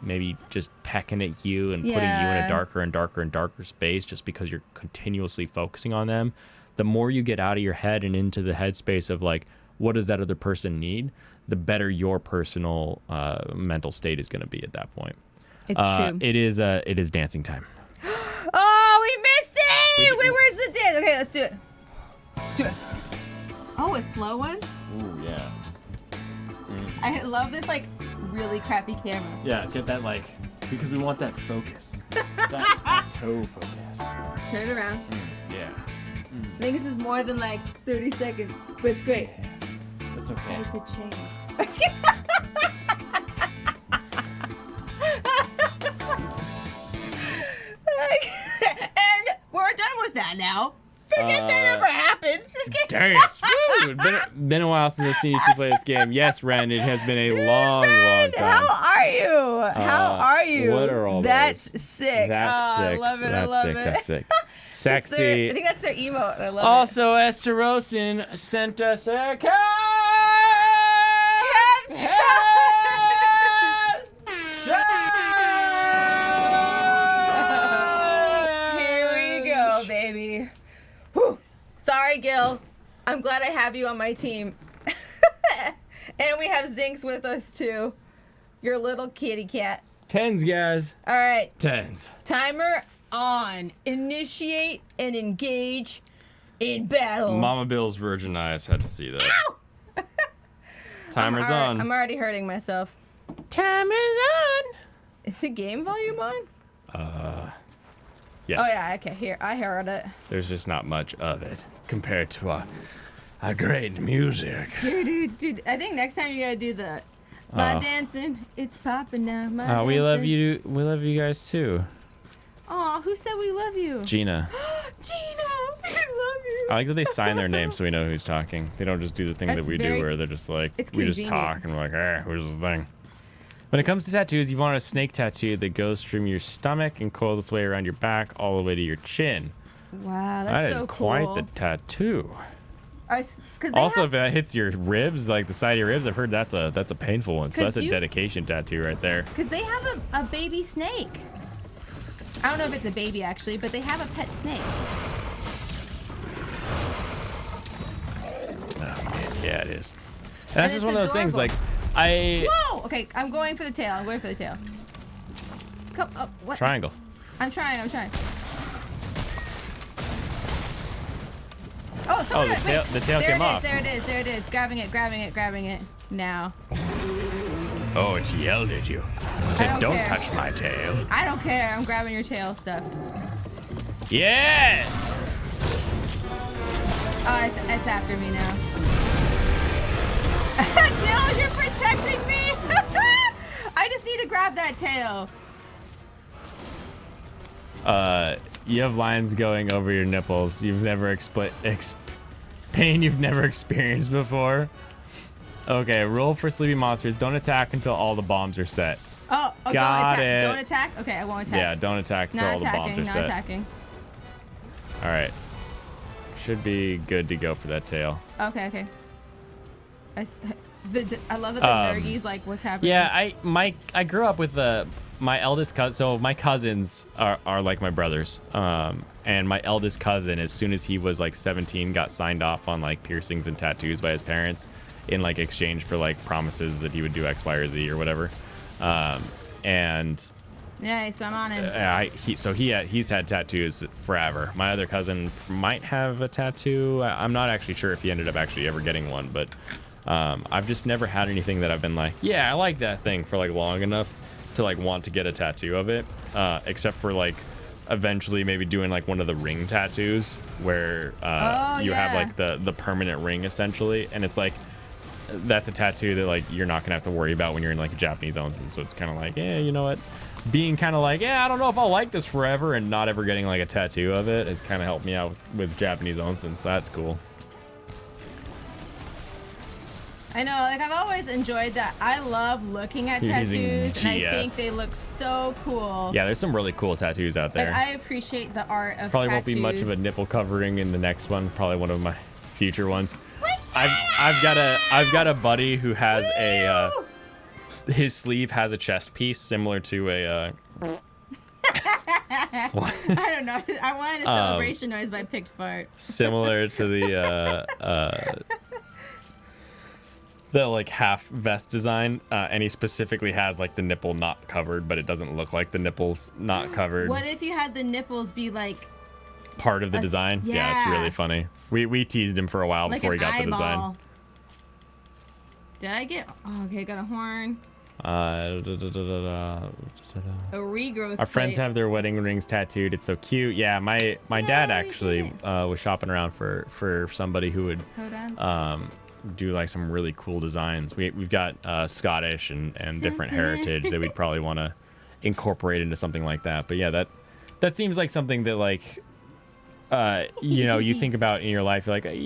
just pecking at you and putting you in Yeah. a darker and darker and darker space just because you're continuously focusing on them, the more you get out of your head and into the headspace of like, what does that other person need, the better your personal mental state is going to be at that point. it's true. It is dancing time. Oh, we missed it! Wait, where's the dance? Okay, let's do it. Do it. Oh, a slow one? Ooh, yeah. I love this like really crappy camera. Yeah, it's got that like, because we want that focus. that toe focus. Turn it around. Yeah. I think this is more than like 30 seconds, but it's great. That's okay. Like the chain. I'm just kidding. And we're done with that now. Forget that ever happened. Just kidding. Dance. Woo! Been a while since I've seen you two play this game. Yes, Ren, it has been a long time. How are you? How are you? what are all That's those? sick. That's sick. I love it. That's I love sick. it. That's sick. That's Sexy. their- I think that's their emote. I love it. Also, Esterosin sent us a card. Here we go, baby. Whew. Sorry, Gil. I'm glad I have you on my team. And we have Zinx with us too. Your little kitty cat. Tens, guys. All right. Tens. Timer on. Initiate and engage in battle. Mama Bill's virgin eyes had to see that. Timer's on. I'm already hurting myself. Time is on. Is the game volume on? Yes. Oh yeah, okay. Here, I heard it. There's just not much of it compared to a great music. Dude. I think next time you gotta do the my dancing. It's popping now. My We love dancing. you. We love you guys too. Aw, who said we love you? Gina. Gina, we love you. I like that they sign their name so we know who's talking. They don't just do the thing That's that we very- do where they're just like, it's we just convenient. talk and we're like, eh, who's the thing? When it comes to tattoos, you want a snake tattoo that goes from your stomach and coils its way around your back all the way to your chin. Wow, That that's is so cool. quite the tattoo. Also, if that hits your ribs, like the side of your ribs, I've heard that's a painful one. So 'Cause that's a you- dedication tattoo right there. because they have a baby snake. I don't know if it's a baby actually, but they have a pet snake. Oh, man. Yeah, it is. And that's just it's one of those things. Like, adorable. I Whoa! Okay, I'm going for the tail. I'm going for the tail. Come up. What? triangle. I'm trying. Oh, it's over there. Wait. The tail There came it is, off. There it is. Grabbing it. Now. Oh, it yelled at you. I Said, don't don't care. touch my tail. I don't care. I'm grabbing your tail stuff. Yeah. Oh, it's after me now. Gil, you're protecting me. I just need to grab that tail. You have lines going over your nipples. You've never pain you've never experienced before. Okay, rule for sleepy monsters: don't attack until all the bombs are set. Oh, Got don't attack. it. Don't attack. Okay, I won't attack. Yeah, don't attack until Not all the bombs attacking. are Not set. attacking. All right, should be good to go for that tail. Okay. I love that the Nergi's like, what's happening? Yeah, I grew up with my eldest cousin. So my cousins are like my brothers. And my eldest cousin, as soon as he was like 17, got signed off on like piercings and tattoos by his parents in like exchange for like promises that he would do X, Y, or Z or whatever. And Nice, so I'm on him. he's had tattoos forever. My other cousin might have a tattoo. I'm not actually sure if he ended up actually ever getting one, but I've just never had anything that I've been like, yeah, I like that thing for like long enough to like want to get a tattoo of it, except for like eventually maybe doing like one of the ring tattoos where you have like the permanent ring essentially, and it's like that's a tattoo that like you're not gonna have to worry about when you're in like a Japanese onsen. So it's kind of like, yeah, you know what, being kind of like, yeah, I don't know if I'll like this forever, and not ever getting like a tattoo of it has kind of helped me out with Japanese onsen, so that's cool. I know, like I've always enjoyed that. I love looking at You're tattoos, using and I GS. think they look so cool. Yeah, there's some really cool tattoos out there. Like I appreciate the art of Probably tattoos. won't be much of a nipple covering in the next one. Probably one of my future ones. I've got a buddy who has a his sleeve has a chest piece similar to a I don't know. I wanted a celebration noise, but I picked fart. similar to the like half vest design, and he specifically has like the nipple not covered, but it doesn't look like the nipples not covered. What if you had the nipples be like Part of the design? Yeah, it's yeah. really funny. We teased him for a while like before an he got the design. eyeball? Did I get? Oh, okay, got a horn. A regrowth. Our friends plate. have their wedding rings tattooed. It's so cute. Yeah, my dad actually was shopping around for somebody who would Hodans. do like some really cool designs. We've got Scottish and different heritage that we'd probably want to incorporate into something like that. But yeah, that seems like something that like you think about in your life. You're like, I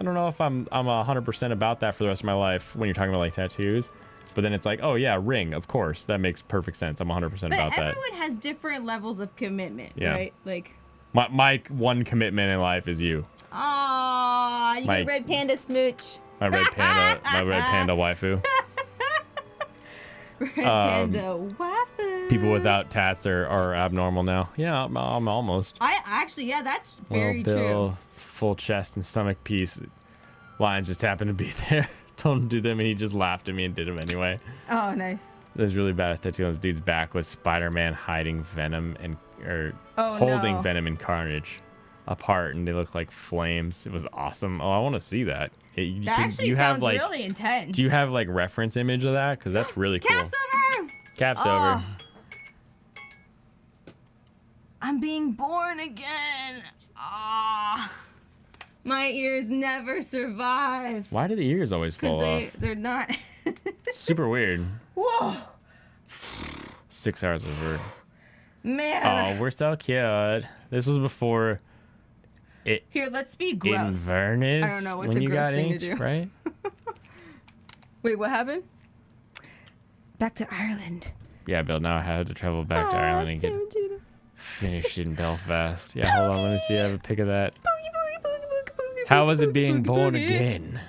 don't know if I'm 100% about that for the rest of my life when you're talking about like tattoos. But then it's like, oh yeah, ring, of course. That makes perfect sense. I'm 100% But about that. everyone has different levels of commitment, Yeah. right? Like, My one commitment in life is you. aw, you My- get red panda smooch. My red panda waifu. Red panda waffle. People without tats are abnormal now. Yeah, I'm almost. I actually, yeah, that's very Well, true. Bill, full chest and stomach piece. Lines just happened to be there. Told him to do them, and he just laughed at me and did them anyway. Oh, nice. There's really badass tattoo on this dude's back with Spider-Man hiding Venom Oh, holding no. Venom and Carnage apart, and they look like flames. It was awesome. Oh, I want to see that. That actually sounds really intense. Do you have like reference image of that? Because that's really cool. Caps over! Caps Oh. over. I'm being born again. Ah. My ears never survive. Why do the ears always fall Because off? they're not. Super weird. Whoa. 6 hours of work. Man. Oh, we're so cute. This was before Here, let's be gross. Inverness. I don't know, what's when a you gross got thing to inked, do? right? Wait, what happened? Back to Ireland. Yeah, Bill. Now I had to travel back to Ireland and get finished in Belfast. Yeah, hold on. Let me see. I have a pic of that. How was it being born again?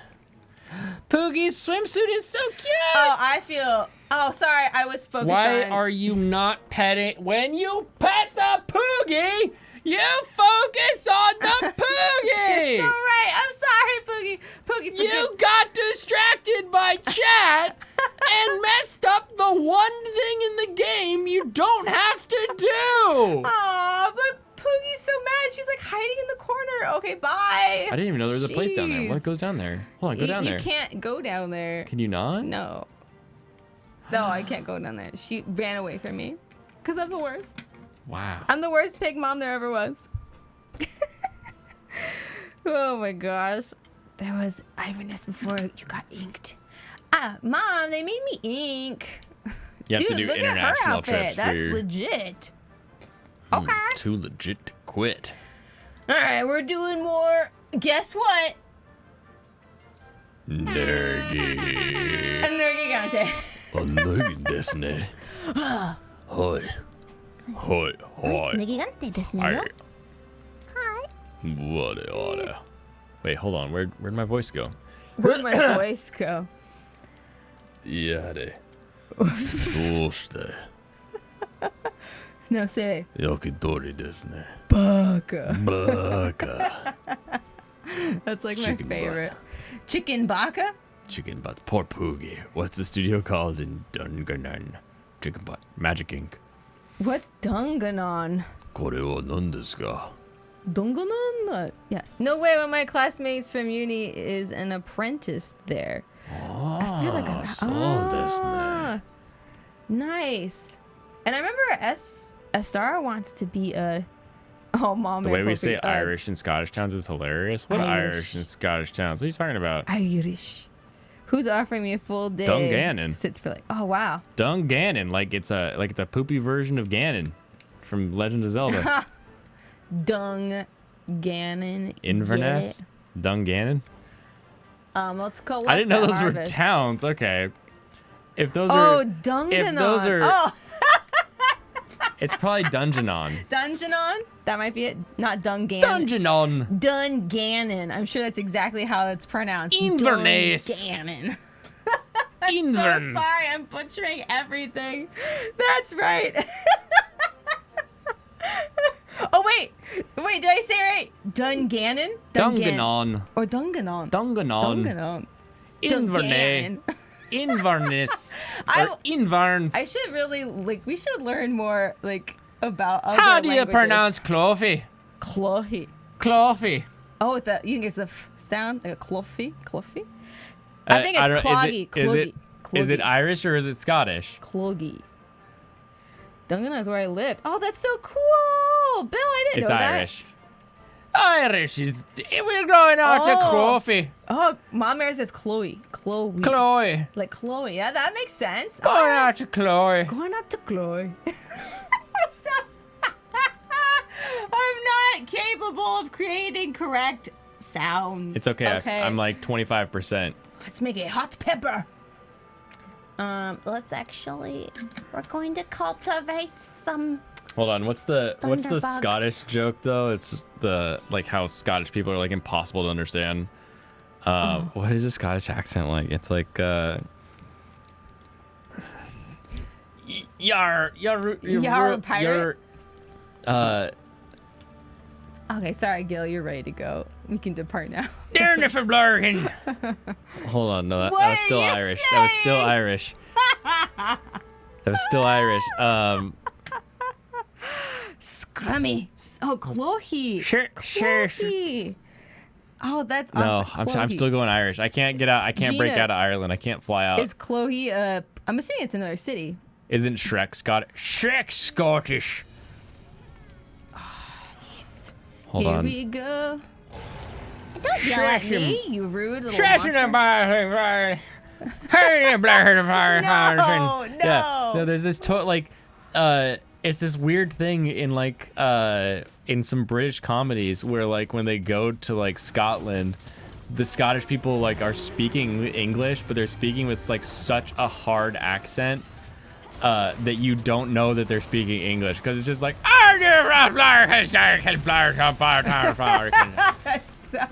Poogie's swimsuit is so cute. Oh, I feel. Oh, sorry. I was focused Why on. are you not petting? When you pet the Poogie, you focus on the Poogie. You're so right. I'm sorry, Poogie. Poogie, forgive. You got distracted by chat and messed up the one thing in the game you don't have to do. Aw, but Poogie's so mad. She's like hiding in the corner. Okay, bye. I didn't even know there was a place down there. What Jeez. goes down there? Hold on, go down there. You can't go down there. Can you not? No. No, I can't go down there. She ran away from me. Because I'm the worst. Wow. I'm the worst pig mom there ever was. Oh my gosh. There was Iverness before you got inked. Mom, they made me ink. You have Dude, to do look at her international outfit. trips That's for your legit. Okay. too legit to quit. All right, we're doing more. Guess what? Nerdy. Nergigante. nerdy desu ne. Hoi. Hoi. Hoi. ネギガンテですね Hi. よ。 What? Wait, hold on. Where'd my voice go? Where'd my voice go? Yare. どうして No, say. 焼き鳥ですね。 Baka. バカ。 That's like my Chicken favorite. butt. Chicken baka? Chicken butt. Poor Poogie. What's the studio called in Dungannon? Chicken butt. Magic Ink. What's Dunganon? これは何ですか Dunganon? Yeah. No way when my classmates from uni is an apprentice there. I feel like I'm... そうですね。 Nice. And I remember Estara wants to be a... Oh, mom. The way we appropriate- say Irish and Scottish towns is hilarious. What Irish. Irish and Scottish towns? What are you talking about? Irish. Who's offering me a full day? Dungannon. Sits for like... Oh, wow. Dungannon, like it's the poopy version of Ganon from Legend of Zelda. Dungannon. Inverness? Dungannon? Let's collect I didn't know the those were harvest. towns. Okay. If those Oh, are Dunganon. those are- Oh, it's probably Dungeonon. Dungeonon? That might be it. Not Dungannon. Dungeonon. Dungannon. I'm sure that's exactly how it's pronounced. Inverness. Dungannon. Inverns. So sorry, I'm butchering everything. That's right. Oh, wait, did I say it right? Dungannon? Dunganon. Or Dunganon? Dunganon. Dunganon. Inverness. Dungannon. Inverness. I- Or Inverns. I should really, we should learn more, about other How do you languages. pronounce Cloffy? Clohi. Cloffy. Oh, with the, you think it's the sound? Like a cloffy? Cloffy? I think it's don't- cloggy. Is it Irish or is it Scottish? Cloggy. Dungannon is where I lived. Oh, that's so cool. Bill, I didn't It's know Irish. Irish is. We're going out to Oh. Cloffy. that. Oh, Mom Mary says Chloe. Chloe. Chloe. Like Chloe. Yeah, that makes sense. Going Alright. out to Chloe. Going out to Chloe. I'm not capable of creating correct sounds. It's okay. I'm like 25%. Let's make a hot pepper. Let's actually, we're going to cultivate some. Hold on. What's the Thunderbugs. Scottish joke though? It's just how Scottish people are like impossible to understand. What is a Scottish accent like? It's like yar pirate? You're, Okay, sorry, Gil. You're ready to go. We can depart now. darn if I'm blurring. Hold on, no, that What was still are you Irish. That was still saying? Irish. That was still Irish. Scrummy. Oh, Chloe. Sure. Chloe. Oh, that's No, awesome. I'm still going Irish. I can't get out. I can't break Gina. out of Ireland. I can't fly out. Is Chloe, I'm assuming it's another city. Isn't Shrek Scottish? Shrek's Scottish. Hold Here on. we go. Don't yell at me. You rude little Trashing monster. the fire. No, no. Yeah. No, there's this it's this weird thing in like in some British comedies where like when they go to like Scotland, the Scottish people like are speaking English, but they're speaking with like such a hard accent that you don't know that they're speaking English because it's just like So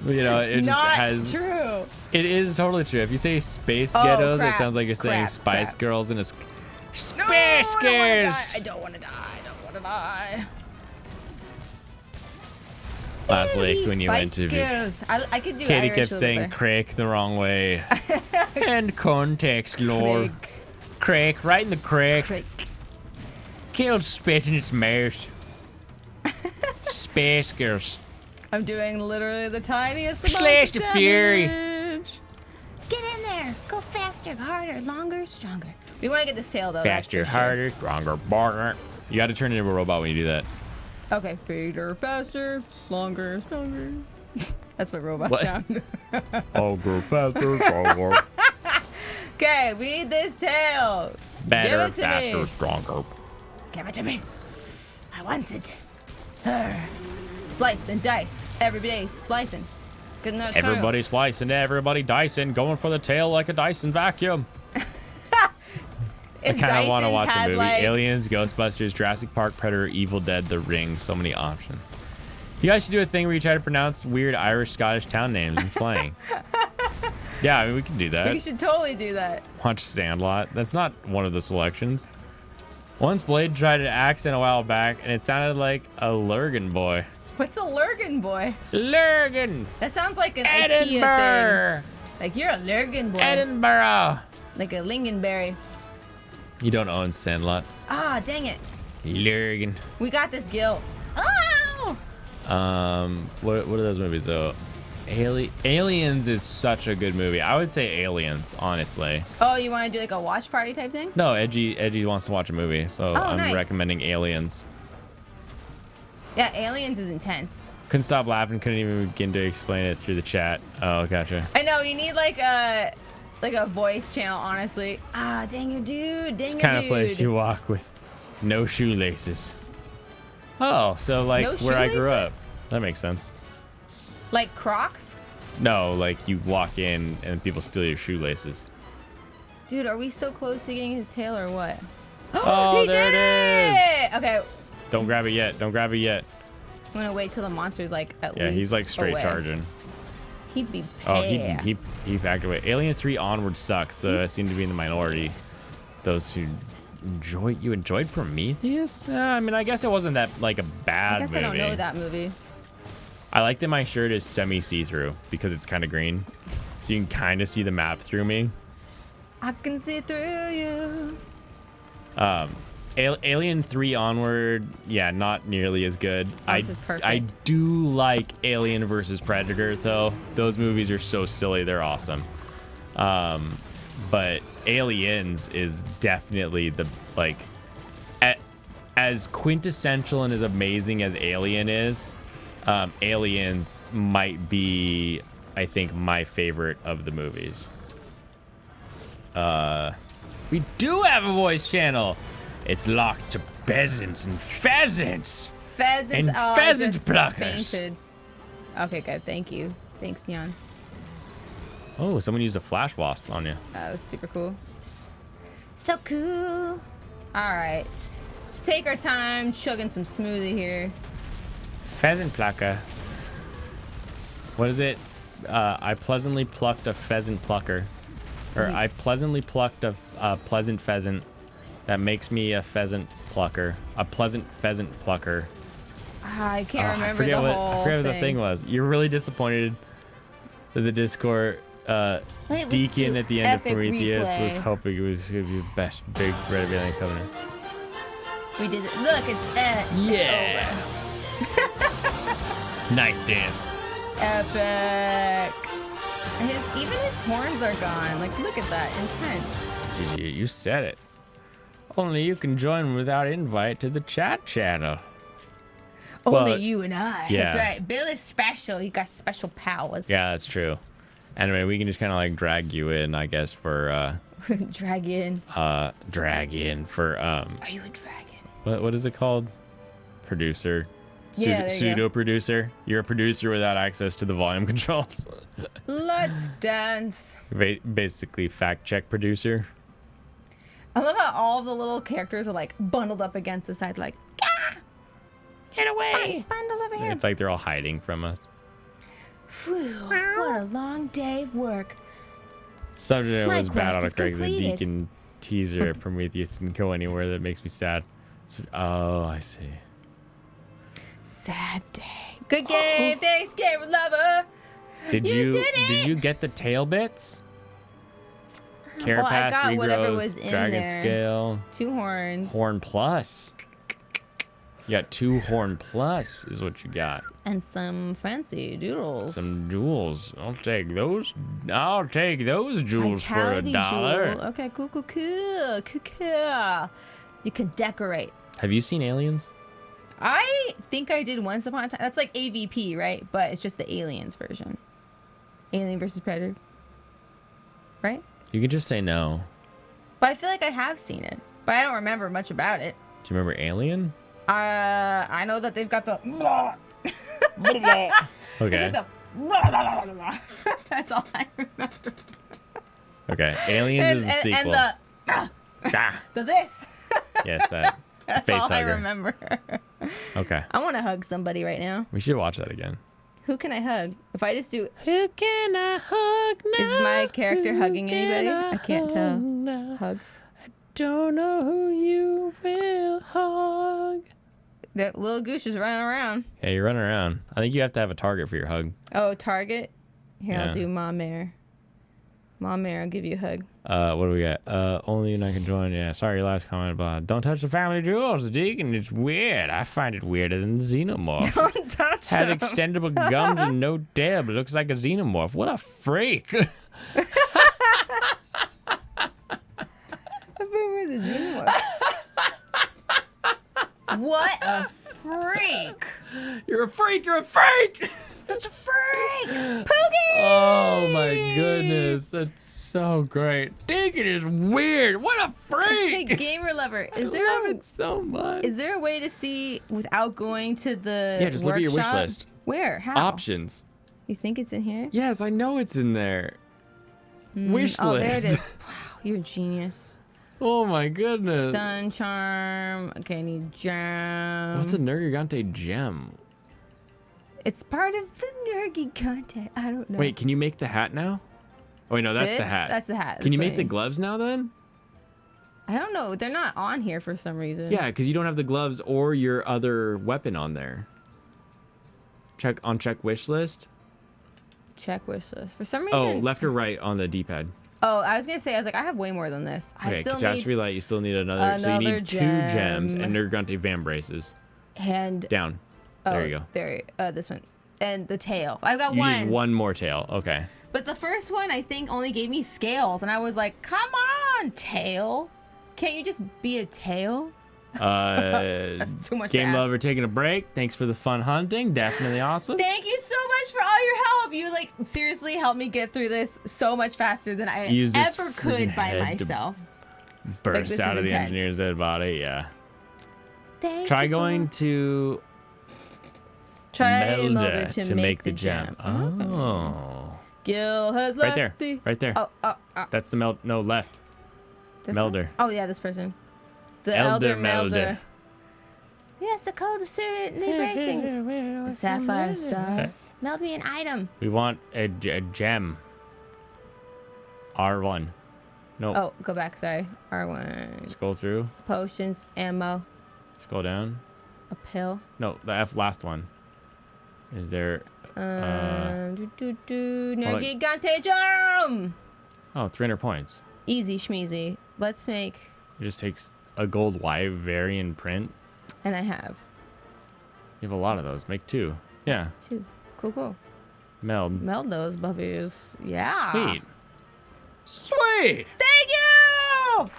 you know, it not just has true. It is totally true. If you say space Oh, ghettos, crap, it sounds like you're saying crap, Spice crap. Girls in a No, Space Girls. I don't want to die. I don't want to die. Last week when you went Spice to Girls. I could do Katie Irish kept a little saying better. Craig the wrong way. And context, Lord. Craig, right in the crack. Craig. Killed spit in its mouth. Space Girls. I'm doing literally the tiniest amount Slash of the damage. fury. Get in there. Go faster, harder, longer, stronger. We want to get this tail though. that's Faster, for sure. harder, stronger, barker. You got to turn into a robot when you do that. Okay, faster, faster, longer, stronger. That's my robot What? sound. Oh, go faster, stronger. Okay, we need this tail. Better, Give it to faster, me. stronger. Give it to me. I want it. Slice and dice. Every day slicing. Good enough. Everybody slicing, everybody dicing, going for the tail like a Dyson vacuum. I kind of want to watch a movie. Aliens, Ghostbusters, Jurassic Park, Predator, Evil Dead, The Ring. So many options. You guys should do a thing where you try to pronounce weird Irish, Scottish town names and slang. Yeah, I mean, we can do We that. should totally do that. Watch Sandlot. That's not one of the selections. Once Blade tried an accent a while back, and it sounded like a Lurgan boy. What's a Lurgan boy? Lurgan! That sounds like an IKEA Edinburgh! thing. Like you're a Lurgan boy. Edinburgh! Like a lingonberry. You don't own Sandlot. Ah, dang it. Lurgan. We got this, Gil. Oh! What are those movies though? Aliens is such a good movie. I would say Aliens, honestly. Oh, you want to do like a watch party type thing? No, Edgy wants to watch a movie, so I'm nice. recommending Aliens. Yeah, Aliens is intense. Couldn't stop laughing. Couldn't even begin to explain it through the chat. Oh, gotcha. I know you need like a voice channel, honestly. Ah, dang you, dude. Dang It's you, the kind of dude. place you walk with no shoelaces. Oh, so like No where I grew up. shoelaces? That makes sense. Like Crocs? No, like you walk in and people steal your shoelaces. Dude, are we so close to getting his tail or what? Oh, He there did it is. Okay, Don't grab it yet. Don't grab it yet. I'm gonna wait till the monster's like at least. Yeah, he's like straight away. charging. He'd be Oh, pissed. he backed away. Alien 3 Onward sucks, so I He's- seem to be in the minority. Those who enjoyed Prometheus? I mean, I guess it wasn't that like a bad I guess movie. I don't know that movie. I like that my shirt is semi see-through because it's kind of green, so you can kind of see the map through me. I can see through you. Alien 3 Onward, yeah, not nearly as good. This is perfect. I do like Alien versus Predator though. Those movies are so silly, they're awesome. But Aliens is definitely the like as quintessential and as amazing as Alien is. Aliens might be, I think, my favorite of the movies. We do have a voice channel. It's locked to peasants and pheasants. Pheasants. And oh, pheasant I just pluckers. fainted. Okay, good. Thank you. Thanks, Neon. Oh, someone used a flash wasp on you. That was super cool. So cool. All right. Let's take our time chugging some smoothie here. Pheasant plucker. What is it? I pleasantly plucked a pheasant plucker. Or I pleasantly plucked a pleasant pheasant. That makes me a pheasant plucker. A pleasant pheasant plucker. I can't remember I forget the what whole I forget what thing. the thing was. You're really disappointed that the Discord It was Deacon too at the end of epic Prometheus was replay. hoping it was going to be the best big threat of Alien Covenant. We did it. Look, it's Yeah. Nice dance. epic. Even his horns are gone. Like, look at that. Intense. You said it. Only you can join without invite to the chat channel. Only you and I. yeah. That's right. Bill is special. You got special powers. Yeah, that's true. Anyway, we can just kind of like drag you in, I guess, for Drag in. drag in for Are you a dragon? what is it called? Producer. Yeah, there you Pseudo producer. You're a producer without access to the volume controls. Let's dance. Basically, fact check producer. I love how all the little characters are like bundled up against the side, like, ah, get away. Bundle over here. It's like they're all hiding from us. Phew, what a long day of work. Subject My was bad quest on a is Craig the completed. Deacon teaser. Prometheus didn't go anywhere. That makes me sad. Oh, I see. Sad day. Good game. Thanks, gamer lover. Did You you did did you get the tail bits? Carapace, Well, I got whatever regrowth, was in dragon there. scale, 2 horns. horn plus. You got 2 horn plus is what you got. And some fancy doodles. Some jewels. I'll take those. I'll take those jewels Vitality for $1. jewel. Okay, cool. You can decorate. Have you seen Aliens? I think I did once upon a time. That's like AVP, right? But it's just the aliens version. Alien versus Predator. Right? You can just say no. But I feel like I have seen it. But I don't remember much about it. Do you remember Alien? I know that they've got the Okay. It's like the That's all I remember. Okay. Aliens is the sequel. And Ah, the this. yes, that. That's face all I hugger. remember. Okay. I want to hug somebody right now. We should watch that again. Who can I hug? If I just do, Who can I hug now? is my character hugging anybody? I can't tell. Now? Hug. Don't know who you will hug. That little goose is running around. Yeah, you're running around. I think you have to have a target for your hug. Oh, target. Here, Yeah. I'll do Mom Mare. Mom Mare, I'll give you a hug. What do we got? Only you and I can join. Yeah, sorry, your last comment about don't touch the family jewels, Deacon. It's weird. I find it weirder than the xenomorph. Don't touch Has him. extendable gums and no tail, but looks like a xenomorph. What a freak. What a freak! You're a freak. You're a freak. Such a freak! Poogie! Oh my goodness, that's so great. Deacon is weird. What a Hey, freak. gamer lover, I love it so much. is there a way to see without going to the Yeah, just look at your wish workshop? list. Where? How? Options. You think it's in here? Yes, I know it's in there. Wish Oh, there list. it is. Wow, you're a genius. Oh my goodness. Stun charm. Okay, I need gem. What's the Nergigante gem? It's part of the nerdy content. I don't know. Wait, can you make the hat now? Oh, wait, no, that's the This? hat. That's the hat. Can you That's make the what gloves now then? I don't know. They're not on here for some reason. Yeah, because you don't have the gloves or your other weapon on there. Check wish list. Check wish list. For some reason. Oh, left or right on the D-pad. Oh, I was gonna say. I was like, I have way more than this. I Okay, still catastrophe need light. You still need another. So you another need 2 gems gem. and Nergigante Van braces. and Down. oh, There you go. There. This one. And the tail. I've got You one. need 1 more tail. Okay. But the first one, I think, only gave me scales, and I was like, "Come on, tail! Can't you just be a tail?" That's too much to Game ask. lover taking a break. Thanks for the fun hunting. Definitely awesome. Thank you so much for all your help. You like seriously helped me get through this so much faster than I Use this ever freaking could by head to myself. Burst this out is of the intense. engineer's dead body. Yeah. Thank Try you for- going to Try Melder to make the gem. Oh. Gil has Right left there. the- Right there. Oh, That's the no, left. this Melder. one? Oh yeah, this person. The Elder elder Melder. Melder. Yes, the code is certainly racing. A sapphire star. Meld me an item. We want a gem. R1. No. Oh, go back. Sorry. R1. Scroll through. Potions, ammo, Scroll down. a pill. No, the last one. Is there? hold on. Nergigante jump! Oh, 300 points. Easy schmeezy. Let's make, It just takes a gold Wyverian print. and I have You have a lot of those. Make 2. Yeah. 2. Cool. Meld. Meld those puppies. Yeah. Sweet. Sweet. Thank you!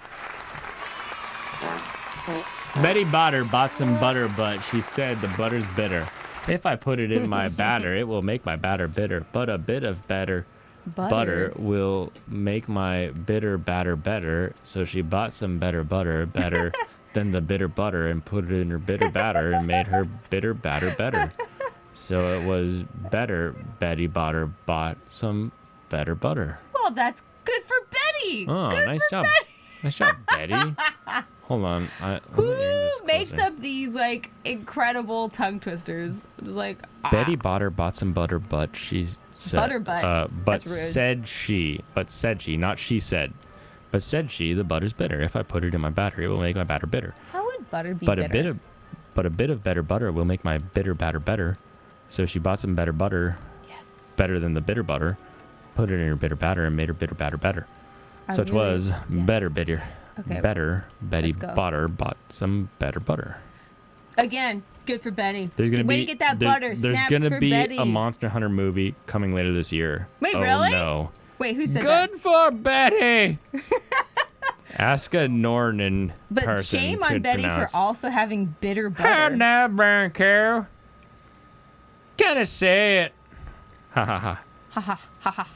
Betty Botter bought some butter, but she said the butter's bitter. If I put it in my batter, it will make my batter bitter. But a bit of butter will make my bitter batter better. So she bought some better butter, better than the bitter butter, and put it in her bitter batter and made her bitter batter better. So it was better. Betty Botter bought some better butter. Well, that's good for Betty. Oh, good nice for job. Betty. Nice job, Betty. Hold on. Who makes up these like incredible tongue twisters? It was like Betty Botter bought some butter, but she said Butter butt. but That's rude. said she, not she said. But said she, the butter's bitter. If I put it in my batter, it will make my batter bitter. How would butter be But bitter? a bit of better butter will make my bitter batter better. So she bought some better butter, Yes. better than the bitter butter, put it in her bitter batter and made her bitter batter better. So it was Yes, better bitter. yes. Okay. Better. Betty Let's go. Botter bought some better butter. Again, good for Betty. There's gonna Way be to get that there's- butter. There's Snaps gonna for be Betty. a Monster Hunter movie coming later this year. Wait, oh, really? No. Wait, who said that? Good for Betty. Ask a Nornan But person shame on to Betty pronounce. for also having bitter How butter. now, Branco? Gotta say it. Ha ha ha. Ha ha ha ha.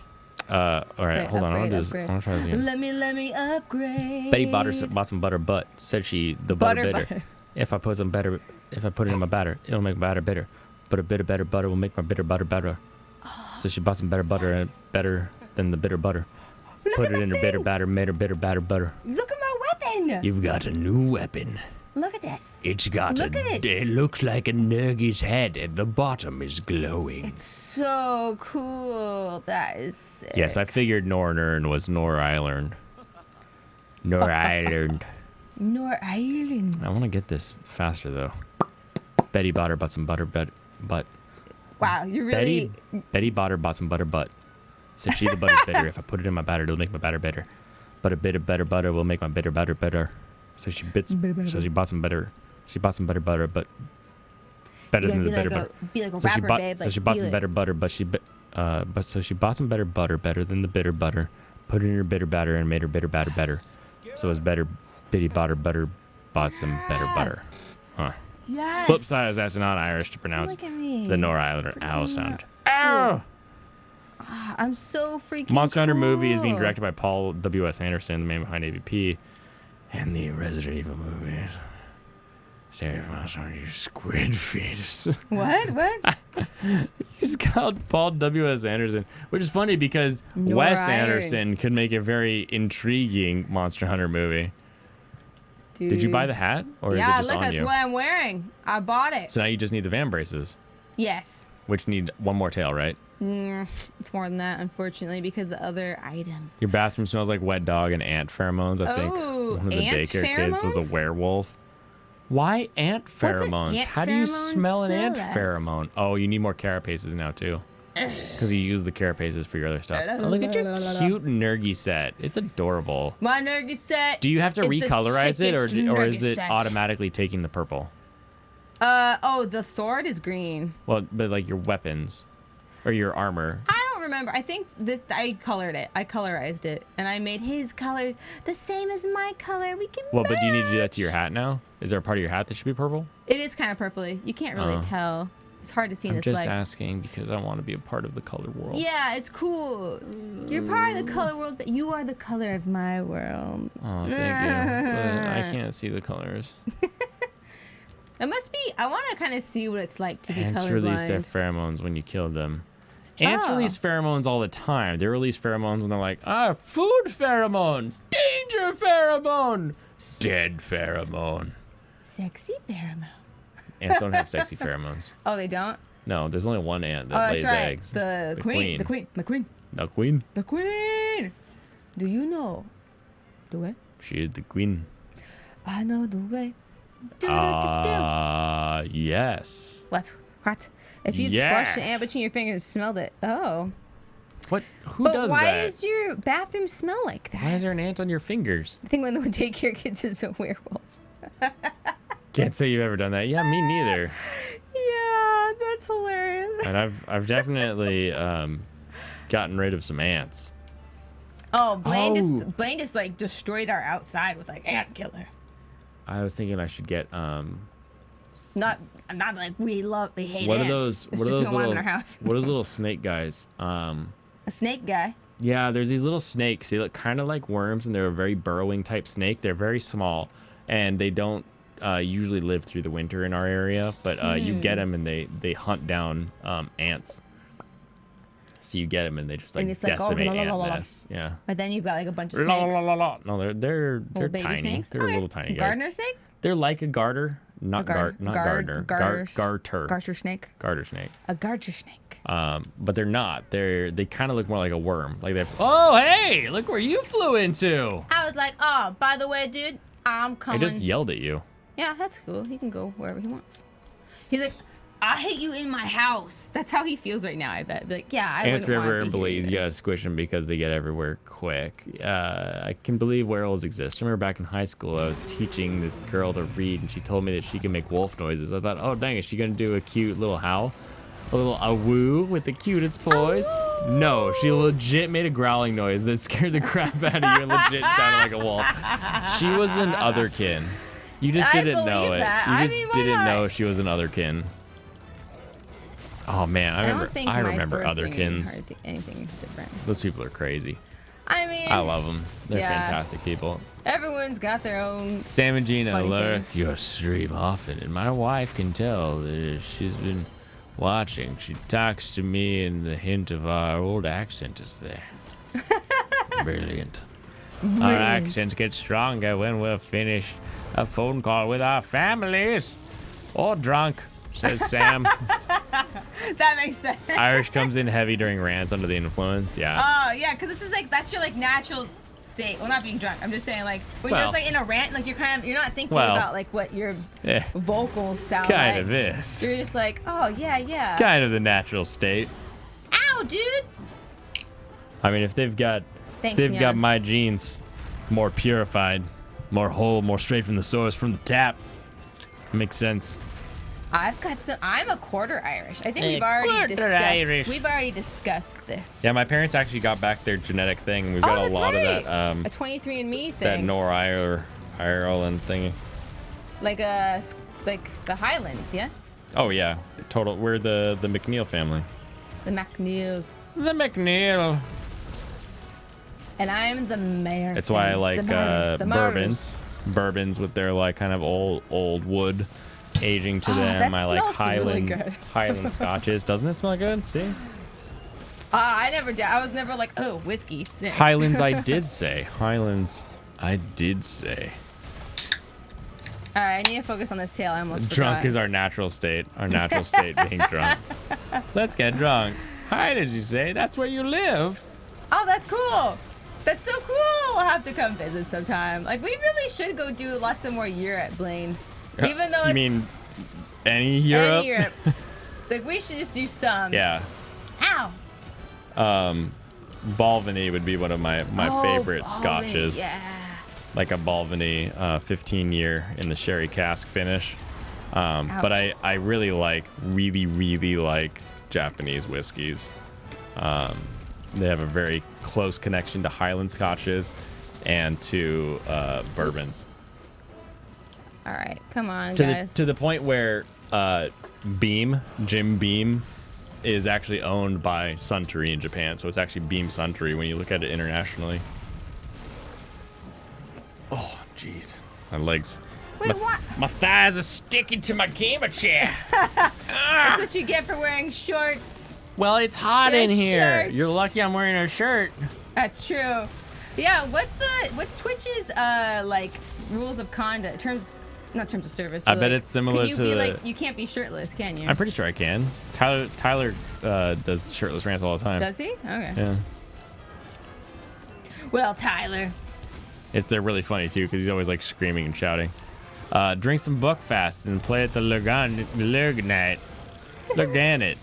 All right, Okay, hold on. I want to do upgrade, this. I want to try this again. Let me upgrade. Betty Botter bought some butter, but said she the butter bitter. butter. If I put it in my batter, it'll make my batter bitter. But a bit of better butter will make my bitter butter better. So she bought some better butter and better than the bitter butter. Put it in her bitter batter, made her bitter batter butter. Look at my weapon. You've got a new weapon. Look at this. It's got Look at it. It looks like a Nurgie's head, and the bottom is glowing. So cool. That is sick. Yes, I figured Nornern was Nor Island. Nor Island. Nor Island. I want to get this faster though. Betty Botter bought some butter, but Wow, you really. Betty Botter bought some butter, but said she the butter's bitter. If I put it in my batter, it'll make my batter bitter. But a bit of better butter will make my bitter batter better. So she bought some better. She bought some better butter, but better You're than the gonna bitter butter. be like a So she rapper, bought babe. so she bought some better butter, but she bought some better butter, better than the bitter butter. Put it in her bitter batter and made her bitter batter better. So it was better. Bitty Botter butter bought some better butter. Huh. Yes. Flip side is that's not Irish to pronounce Look at me. the Nor Islander ow sound. Ow! I'm so freaking Monster Hunter movie is being cool. directed by Paul W.S. Anderson, the man behind AVP, and the Resident Evil movies. Sorry, Monster you squid fetus. What? What? He's called Paul W.S. Anderson, which is funny because Nor Wes Iron. Anderson could make a very intriguing Monster Hunter movie. Did you buy the hat, or is it Yeah, just look, on that's you? what I'm wearing. I bought it. So now you just need the van braces, Yes. which need one more tail, right? It's more than that, unfortunately, because the other items. Your bathroom smells like wet dog and ant pheromones. I think Oh, one of the ant daycare kids was pheromones? a werewolf. Why ant an pheromones? ant How do you pheromone smell an ant smell like? pheromone? Oh, you need more carapaces now too, because you use the carapaces for your other stuff. Oh, look at your cute Nergy set. It's adorable. My nerdy set. Do you have to is the recolorize it, or sickest or is Nergy it set. automatically taking the purple? Oh, the sword is green. Well, but like your weapons or your armor. I don't remember. I think I colored it. I colorized it, and I made his color the same as my color. We can. Well, but do you need to do that to match. your hat now? Is there a part of your hat that should be purple? It is kind of purpley. You can't really tell. It's hard to see in I'm this just light. asking because I want to be a part of the color world. Yeah, it's cool. You're part of the color world, but you are the color of my world. Oh, thank you. But I can't see the colors. It must be. I want to kind of see what it's like to be Ants release their colorblind. pheromones when you kill them. Ants Oh. release pheromones all the time. They release pheromones when they're like, food pheromone, danger pheromone, dead pheromone. Sexy pheromone. Ants don't have sexy pheromones. Oh, they don't. No, there's only one ant Oh, that that's lays right. eggs. The queen. The queen. The queen. The queen. The queen. Do you know the way? She is the queen. I know the way. Do-do-do-do. Yes. What? What? If you Yeah. squashed the ant between your fingers and smelled it. Oh. What? Who But does why that? does your bathroom smell like that? Why is there an ant on your fingers? I think one of the daycare kids is a werewolf. Can't say you've ever done that. Yeah, me neither. Yeah, that's hilarious. And I've definitely gotten rid of some ants. Oh, Blaine Oh. just like destroyed our outside with like ant killer. I was thinking I should get Not like we hate what are ants. those? It's What are just we those don't want 'em little? in our house. What are those little snake guys? A snake guy. Yeah, there's these little snakes. They look kind of like worms, and they're a very burrowing type snake. They're very small, and they don't usually live through the winter in our area. But you get them, and they hunt down ants. So you get them, and they just like And it's like, oh, decimate la, la, la, la, la. ant nests. Yeah. But then you've got like a bunch of La, la, snakes. la, la, la. No, they're Little baby tiny. snakes. They're Okay. little tiny guys. Gardener snake? They're like a garter, not gardener. Garter. Garter snake. Garter snake. A garter snake. But they're not. They kind of look more like a worm. Like they. Oh, hey, look where you flew into. I was like, oh, by the way, dude, I'm I coming. just yelled at you. Yeah, that's cool. He can go wherever he wants. He's like, I hate you in my house. That's how he feels right now, I bet. Be like, yeah, I Ants, wouldn't River, want and to be Belize, you here. gotta squish them because they get everywhere quick. I can believe werewolves exist. I remember back in high school, I was teaching this girl to read, and she told me that she can make wolf noises. I thought, oh dang, is she gonna do a cute little howl? A little awoo with the cutest voice? No, she legit made a growling noise that scared the crap out of you and legit sounded like a wolf. She was an otherkin. You just I didn't know believe it. that. You I just mean, why didn't not? know she was an otherkin. Oh man, I remember otherkins. Anything different. Those people are crazy. I mean, I love them. They're Yeah. fantastic people. everyone's got their own. Sam and Gina Funny lurk things. your stream often, and my wife can tell that she's been watching. She talks to me, and the hint of our old accent is there. Brilliant. Our accents get stronger when we're finished a phone call with our families. Or drunk, says Sam. That makes sense. Irish comes in heavy during rants under the influence. Yeah. Oh yeah, because this is like that's your like natural state. Well, not being drunk. I'm just saying like when you're Well. just like in a rant, like you're not thinking Well. about like what your Yeah. vocals sound Kind like. of is. You're just like, oh yeah. Kind of the natural state. Ow, dude. I mean, if they've got Thanks, got Nyan. my genes more purified, more whole, more straight from the source, from the tap. Makes sense. I've got some. I'm a quarter Irish. I think A we've already quarter discussed. Irish. We've already discussed this. Yeah, my parents actually got back their genetic thing. And we've Oh, got a that's lot right. of that a 23andMe that thing. Ireland thingy. Like the Highlands, yeah. Oh yeah, total. We're the McNeil family. The McNeils. The McNeil. And I'm the mayor. That's why I like the bourbons. Bourbons with their like kind of old wood aging to them. that I like smells really good. Highland scotches. Doesn't it smell good? See? I never did. I was never like, oh, whiskey, sick. Highlands, I did say. Highlands, I did say. All right, I need to focus on this tail. I almost Drunk forgot. is our natural state. Our natural state being drunk. Let's get drunk. Hi, did you say? That's where you live. Oh, that's cool. That's so cool. We'll have to come visit sometime. Like, we really should go do lots of more Europe, Blaine. Even though You it's mean any Europe? any Europe. Like, we should just do some. Yeah. Ow. Balvenie would be one of my favorite Balvenie, scotches. Yeah. Like a Balvenie 15-year in the sherry cask finish. But I really like Japanese whiskeys. They have a very close connection to Highland scotches and to bourbons. All right, come on, guys. To the point where Jim Beam, is actually owned by Suntory in Japan. So it's actually Beam Suntory when you look at it internationally. Oh, jeez. My legs. Wait, what? My thighs are sticking to my gamer chair. That's what you get for wearing shorts. Well, it's hot Your in here. shirts. You're lucky I'm wearing a shirt. That's true. Yeah, what's Twitch's like rules of conduct? Not terms of service. I but, bet like, it's similar can you to be the- like you can't be shirtless, can you? I'm pretty sure I can. Tyler does shirtless rants all the time. Does he? Okay. Yeah. Well, Tyler. They're really funny too because he's always like screaming and shouting. Drink some Buckfast and play at the Lurganite. Lurganit.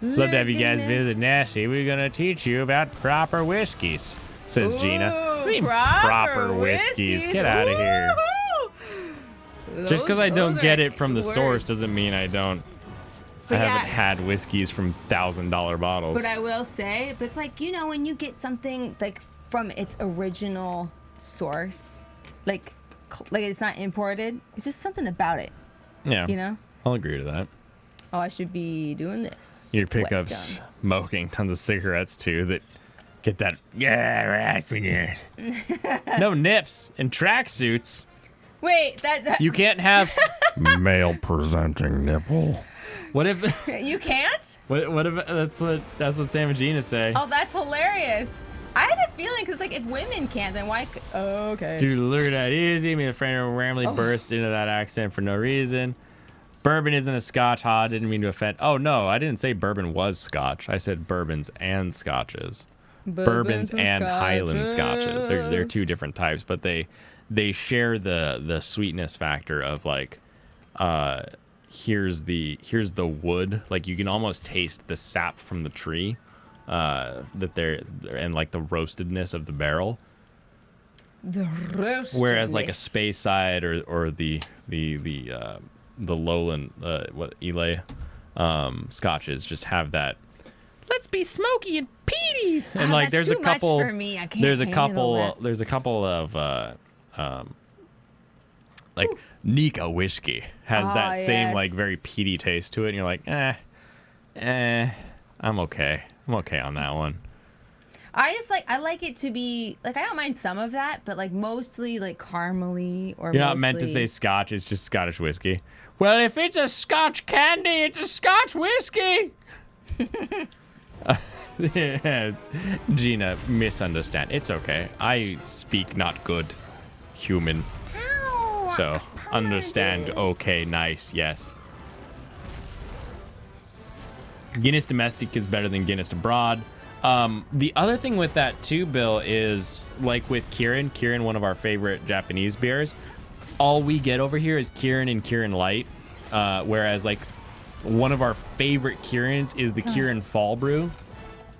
Love to have you guys visit Nasty. We're gonna teach you about proper whiskeys, says Gina. What do you mean proper whiskeys? Get out of here. Just because I don't get it from the source doesn't mean I don't. But I yeah. haven't had whiskeys from $1,000 bottles. But I will say, but it's like, you know, when you get something like from its original source, like like it's not imported. It's just something about it. Yeah. You know? I'll agree to that. Oh, I should be doing this. Your pickups smoking tons of cigarettes too that get that raspiness. No nips and tracksuits. Wait, that You can't have male presenting nipple. What if you can't? what if that's what Sam and Gina say? Oh, that's hilarious. I had a feeling because like if women can't, then why? Oh, okay. Dude, look at that easy. Me and the friend randomly burst into that accent for no reason. Bourbon isn't a Scotch. I didn't mean to offend. Oh no, I didn't say bourbon was Scotch. I said bourbons and Scotches. Bourbons and Highland Scotches. They're two different types, but they share the sweetness factor of like here's the wood. Like you can almost taste the sap from the tree that they're and like the roastedness of the barrel. The roast. Whereas like a Speyside or the lowland Islay scotches just have that let's be smoky and peaty and like that's there's a too much couple for me. I can't there's a handle that. couple there's a couple of like Nika whiskey has that same like very peaty taste to it and you're like I'm okay on that one. I like it to be like I don't mind some of that, but like mostly like caramely or You're not meant to say Scotch, it's just Scottish whiskey. Well, if it's a Scotch candy, it's a Scotch whiskey. Gina, misunderstand. It's okay. I speak not good human. So, understand, okay, nice, yes. Guinness domestic is better than Guinness abroad. The other thing with that too, Bill, is like with Kirin, one of our favorite Japanese beers, all we get over here is Kirin and Kirin Light. Whereas like one of our favorite Kirins is the Kirin Fall Brew.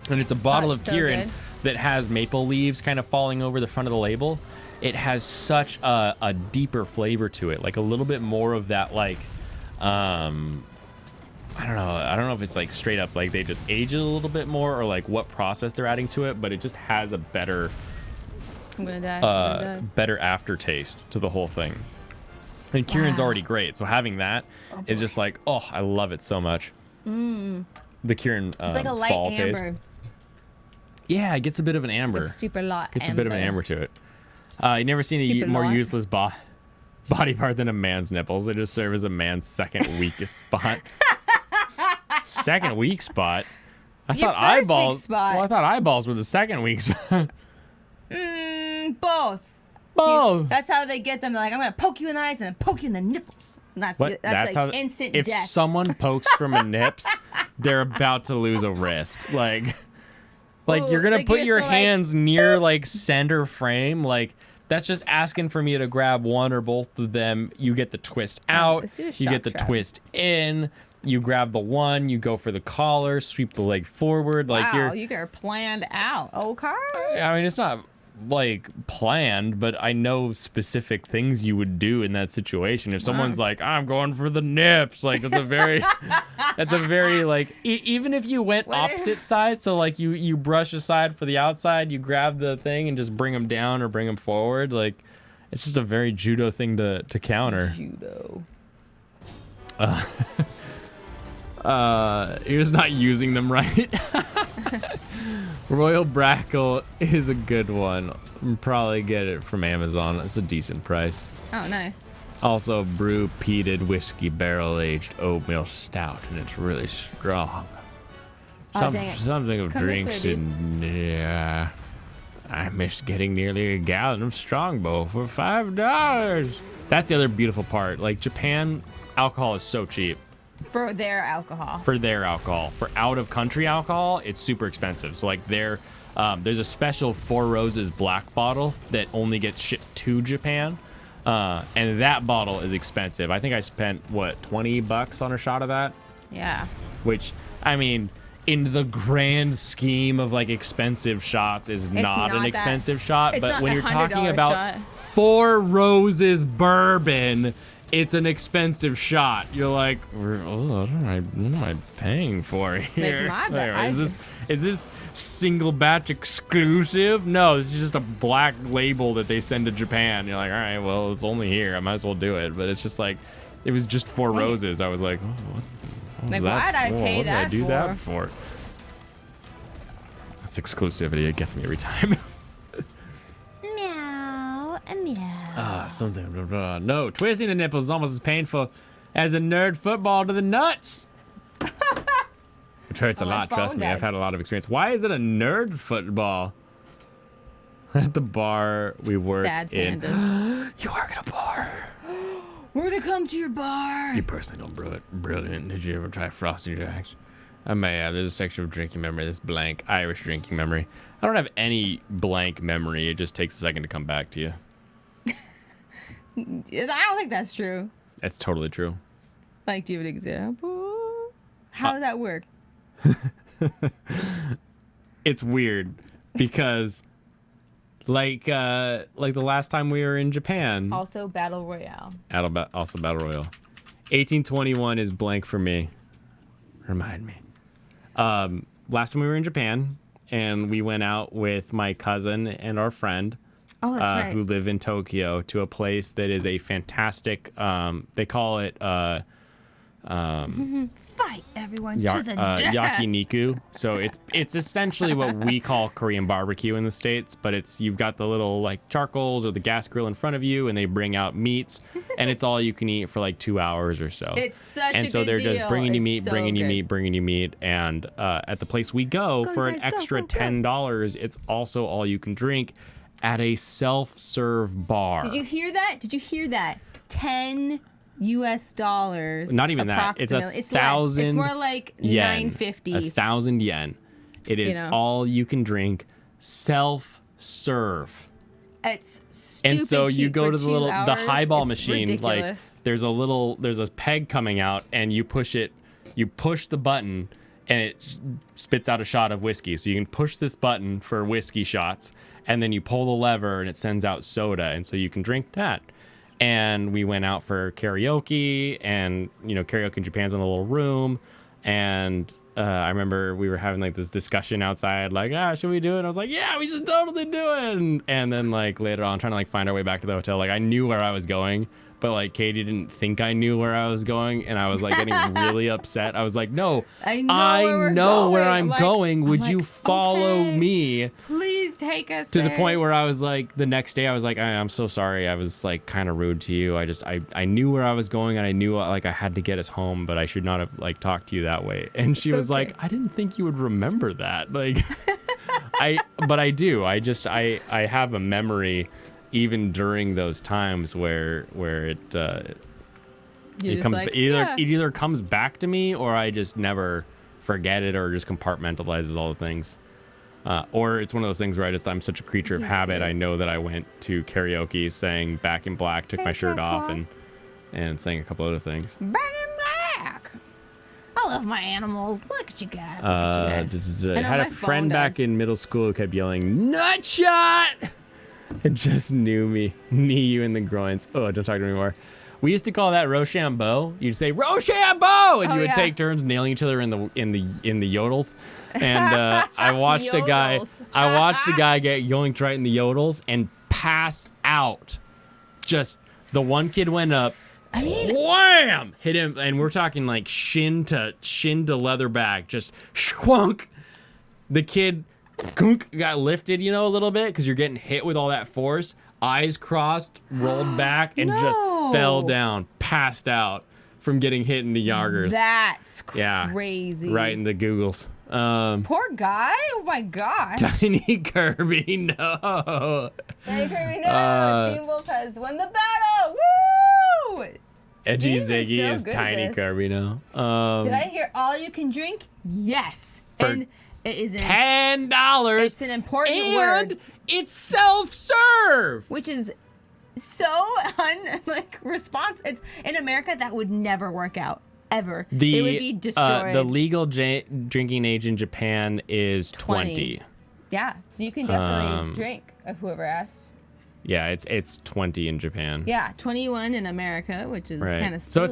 And it's a bottle of Kirin that has maple leaves kind of falling over the front of the label. It has such a deeper flavor to it, like a little bit more of that like, I don't know if it's like straight up like they just age it a little bit more or like what process they're adding to it, but it just has a better I'm gonna die. better aftertaste to the whole thing. And Kirin's already great, so having that is just like, oh, I love it so much. The Kirin It's like a light fall amber. taste. Yeah, it gets a bit of an amber. It's super light. It's a bit of an amber to it. You never seen a Super more light. useless body part than a man's nipples. They just serve as a man's second weakest spot. Second weak spot? I Your thought first weak eyeballs. spot. Well, I thought eyeballs were the second weak spot. Both. Both. That's how they get them. They're like, I'm gonna poke you in the eyes and then poke you in the nipples. And that's What? like how, instant if death. someone pokes from a nips, they're about to lose a wrist. Like Ooh, you're gonna like put you your just go like, hands near like center frame. Like that's just asking for me to grab one or both of them. You get the twist out. let's do a You shock get the trap. twist in. You grab the one. You go for the collar. Sweep the leg forward. Like wow, you are planned out. Okay. I mean, it's not like planned, but I know specific things you would do in that situation. If someone's like, I'm going for the nips, like that's a very like, even if you went opposite side, so like you brush aside for the outside, you grab the thing and just bring them down or bring them forward. Like, it's just a very judo thing to counter. Judo. He was not using them right. Royal Brackle is a good one. I'll probably get it from Amazon. It's a decent price. Oh, nice. Also, brew peated whiskey barrel aged oatmeal stout, and it's really strong. Oh, dang it. Something of Come this drinks way, in. Yeah, I missed getting nearly a gallon of Strongbow for $5. That's the other beautiful part. Like Japan, alcohol is so cheap. For their alcohol. For their alcohol. For out of country alcohol, it's super expensive. So like there's a special Four Roses black bottle that only gets shipped to Japan. And that bottle is expensive. I think I spent $20 on a shot of that, Yeah. which I mean, in the grand scheme of like expensive shots is not an not that- expensive shot, it's but not when a you're talking $100 about shot. Four Roses bourbon, it's an expensive shot. You're like, what am I paying for here? Like, my bad. Is this single batch exclusive? No, this is just a black label that they send to Japan. You're like, all right, well, it's only here. I might as well do it. But it's just like, it was just 4 roses. I was like, oh, what Like, was that why'd I for? pay What did that I do for? that for? That's exclusivity. It gets me every time. Meow, meow. Something. Blah, blah. No, twisting the nipples is almost as painful as a nerd football to the nuts. Which hurts a Oh, my lot, trust phone me. died. I've had a lot of experience. Why is it a nerd football? At the bar we work Sad in. panda. You work at a bar. We're gonna come to your bar. You personally don't brew it. Brilliant. Did you ever try Frosty Jacks? I may have. There's a section of drinking memory. This blank Irish drinking memory. I don't have any blank memory. It just takes a second to come back to you. I don't think that's true. That's totally true. Like, do you have an example? How does that work? It's weird because like the last time we were in Japan. Also, Battle Royale. Also Battle Royale. 1821 is blank for me. Remind me. Last time we were in Japan and we went out with my cousin and our friend. Oh, that's right. Who live in Tokyo to a place that is a fantastic, they call it Fight everyone to the death. yakiniku. So it's essentially what we call Korean barbecue in the States, but you've got the little like charcoals or the gas grill in front of you, and they bring out meats, and it's all you can eat for like 2 hours or so. It's such a And so good they're just deal. bringing you It's meat, so bringing you good. meat, bringing you meat, and at the place we go for an guys, go, extra go, go. $10, it's also all you can drink at a self-serve bar. Did you hear that? 10 US dollars. Not even that. It's approximately. It's 1,000 less. It's more like yen. 950. 1,000 yen. It is all you can drink, self-serve. It's stupid And so you cheap go for to the 2 little hours. the highball It's machine. ridiculous. Like there's a peg coming out, and you push the button, and it spits out a shot of whiskey. So you can push this button for whiskey shots, and then you pull the lever, and it sends out soda, and so you can drink that. And we went out for karaoke, and karaoke in Japan's in a little room, and I remember we were having like this discussion outside, like, should we do it? And I was like, yeah, we should totally do it. And then like later on, trying to like find our way back to the hotel, like I knew where I was going, but like Katie didn't think I knew where I was going, and I was like getting really upset. I was like, no, I know where going. I'm Like, going. Would I'm you like, follow okay. me? Please take us To the there. point where I was like, the next day I was like, I'm so sorry. I was like kind of rude to you. I knew where I was going, and I knew like I had to get us home, but I should not have like talked to you that way. And she was like, I didn't think you would remember that. Like, but I do. I have a memory even during those times where it You're it just comes like, it yeah. either comes back to me, or I just never forget it, or just compartmentalizes all the things. Or it's one of those things where I'm such a creature of habit. I know that I went to karaoke, sang Back in Black, took my shirt off, and sang a couple other things. Back in black. I love my animals. Look at you guys. Look at you guys. I know had a my friend phone back died. in middle school who kept yelling, "Nut shot!" and just knee you in the groins. Oh, don't talk to me anymore. We used to call that Rochambeau. You'd say Rochambeau, and you would take turns nailing each other in the yodels. And I watched a guy get yoinked right in the yodels and pass out. Just the one kid went up, wham, hit him, and we're talking like shin to leather back, just schwunk. The kid got lifted, a little bit, because you're getting hit with all that force. Eyes crossed, rolled back, and just fell down, passed out from getting hit in the Yoggers. That's crazy. Right in the Googles. Poor guy. Oh my gosh. Tiny Kirby, no. Tiny Kirby, no. Steam Wolf has won the battle. Woo! Edgy Steam Ziggy so is good at Tiny this. Kirby now. Did I hear all you can drink? Yes. For And it is $10. It's an important and word, it's self-serve. which is so response. It's in America that would never work out ever. It would be destroyed. The legal drinking age in Japan is 20. Yeah, so you can definitely drink. Whoever asked. Yeah, it's 20 in Japan. Yeah, 21 in America, which is Right. kind of So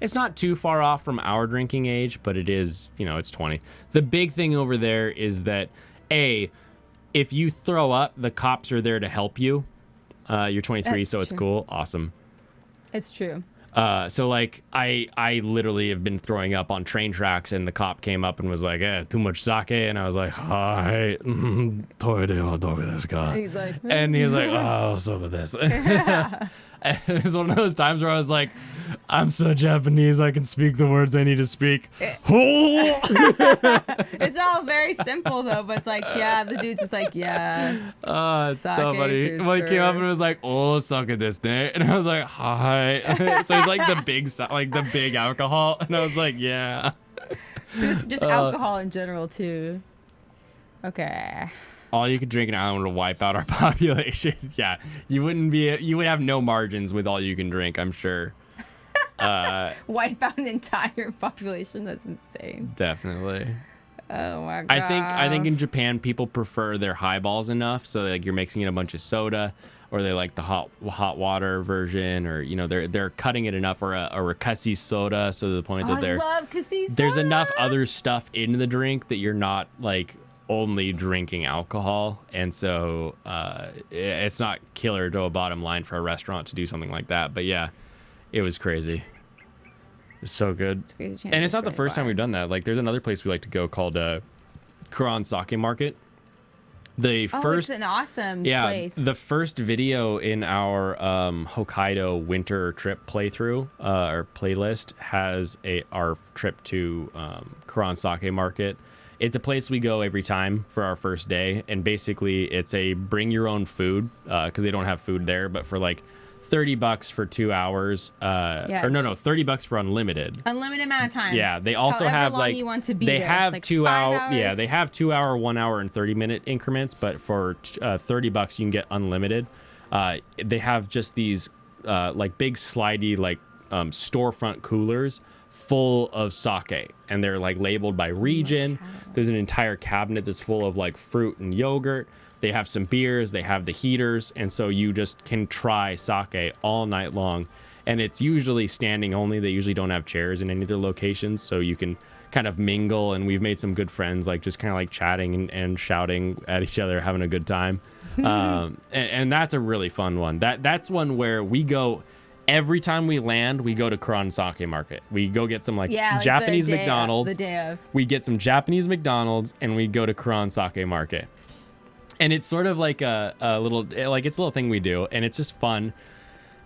it's not too far off from our drinking age, but it is, it's 20. The big thing over there is that if you throw up, the cops are there to help you. You're 23, That's so it's true. cool. Awesome. It's true. So like I literally have been throwing up on train tracks, and the cop came up and was like, too much sake, and I was like, hi, He's like, and he was like, oh, so with this. And it was one of those times where I was like, I'm so Japanese, I can speak the words I need to speak. it's all very simple though, but it's like, yeah, the dude's just like, yeah. It's so Sake funny. for Well, he came up sure. and was like, oh, suck at this thing. And I was like, hi. So he's like the big alcohol. And I was like, yeah. Just alcohol in general too. Okay. All you could drink in Ireland would wipe out our population. Yeah, you would have no margins with all you can drink, I'm sure. Wipe out an entire population. That's insane. Definitely. Oh my god. I think in Japan people prefer their highballs enough, so like you're mixing in a bunch of soda, or they like the hot water version, or they're cutting it enough, or a rikasi soda, so to the point that I love cassis. there's enough other stuff in the drink that you're not like only drinking alcohol, and so it's not killer to a bottom line for a restaurant to do something like that. But yeah, it was crazy. It's so good. And it's not the first time we've done that. Like there's another place we like to go called Kuran Sake Market. It's an awesome place. The first video in our Hokkaido winter trip playthrough or playlist has our trip to Kuran Sake Market. It's a place we go every time for our first day, and basically it's a bring your own food because they don't have food there, but for like $30 for 2 hours. $30 for unlimited. Unlimited amount of time. Yeah, they also However have long like you want to be they there. have like 2 5 hour. hours. Yeah, they have 2 hour, 1 hour, and 30-minute increments, but for $30 you can get unlimited. They have just these like big slidey like storefront coolers full of sake, and they're like labeled by region. There's an entire cabinet that's full of like fruit and yogurt. They have some beers, they have the heaters, and so you just can try sake all night long. And it's usually standing only. They usually don't have chairs in any of their locations, so you can kind of mingle, and we've made some good friends, like just kind of like chatting and shouting at each other, having a good time. And that's a really fun one. That's one where we go every time we land. We go to Kuran Sake Market. We go get some like Japanese McDonald's. The day of. We get some Japanese McDonald's, and we go to Kuran Sake Market. And it's sort of like a little, like it's a little thing we do, and it's just fun.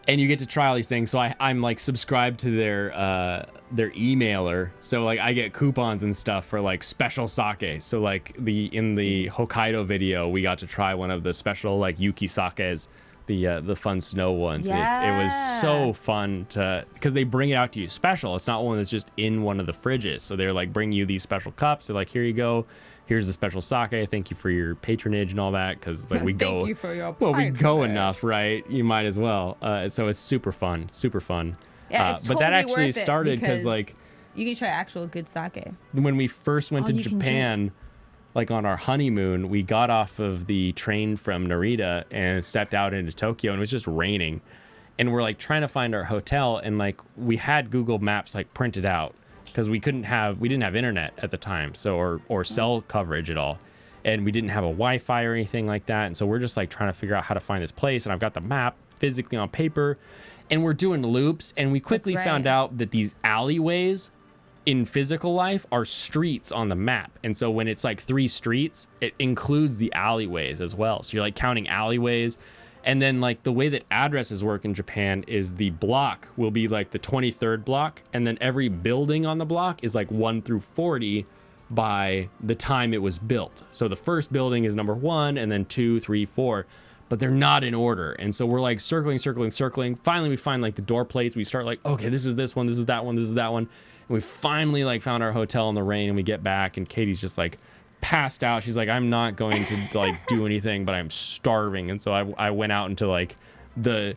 And you get to try all these things. So I'm like subscribed to their emailer. So like I get coupons and stuff for like special sake. So like in the Hokkaido video, we got to try one of the special like Yuki sakes, the fun snow ones. Yeah. It was so fun because they bring it out to you special. It's not one that's just in one of the fridges. So they're like bringing you these special cups. They're like, here you go. Here's the special sake. Thank you for your patronage and all that. Because like we go, Thank you for your we go patronage. enough, right? You might as well. So it's super fun, super fun. Yeah, it's But that totally actually worth it started because like you can try actual good sake. when we first went to You can Japan, like on our honeymoon, we got off of the train from Narita and stepped out into Tokyo, and it was just raining. And we're like trying to find our hotel, and like we had Google Maps like printed out because we didn't have internet at the time, so or cell coverage at all. And we didn't have a Wi-Fi or anything like that. And so we're just like trying to figure out how to find this place. And I've got the map physically on paper, and we're doing loops. And we quickly found out that these alleyways in physical life are streets on the map. And so when it's like 3 streets, it includes the alleyways as well. So you're like counting alleyways. And then like the way that addresses work in Japan is the block will be like the 23rd block. And then every building on the block is like 1 through 40 by the time it was built. So the first building is number 1, and then 2, 3, 4, but they're not in order. And so we're like circling. Finally, we find like the door plates. We start like, okay, this is this one, this is that one, this is that one. And we finally like found our hotel in the rain, and we get back, and Katie's just like passed out. She's like, I'm not going to like do anything, but I'm starving. And so I went out into like the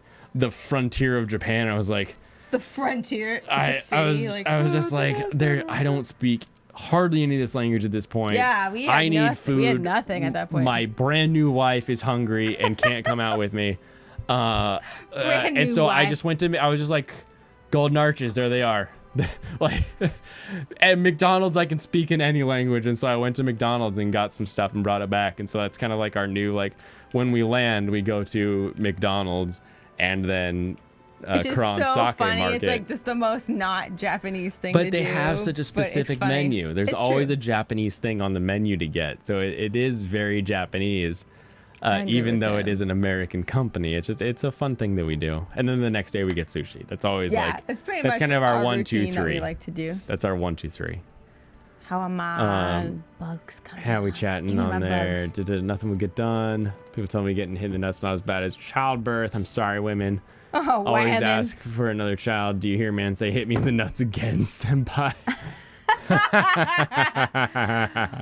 frontier of Japan. And I was like, The frontier. I was just like, I don't speak hardly any of this language at this point. Yeah, we had I need nothing. food. We had nothing at that point. My brand new wife is hungry and can't come out with me. Brand and new so I wife. just went to, I was just like, Golden Arches, there they are. Like, at McDonald's, I can speak in any language. And so I went to McDonald's and got some stuff and brought it back. And so that's kind of like our new, like, when we land, we go to McDonald's and then Which is Kron so Sake funny. Market. It's like just the most not Japanese thing to But do. they have such a but it's specific funny. menu. There's It's always true. a Japanese thing on the menu to get. So it is very Japanese, I agree even with though that. it is an American company. It's a fun thing that we do. And then the next day we get sushi. That's always Yeah, like, it's pretty that's much kind of our 1, 2, routine that 3. we like to do. That's our 1, 2, 3. How am I? Bugs coming. How we up. chatting Give me on my there? bugs. Did nothing would get done? People tell me getting hit in the nuts not as bad as childbirth. I'm sorry, women. Oh, Always whammon. ask for another child. Do you hear man say, hit me in the nuts again, senpai?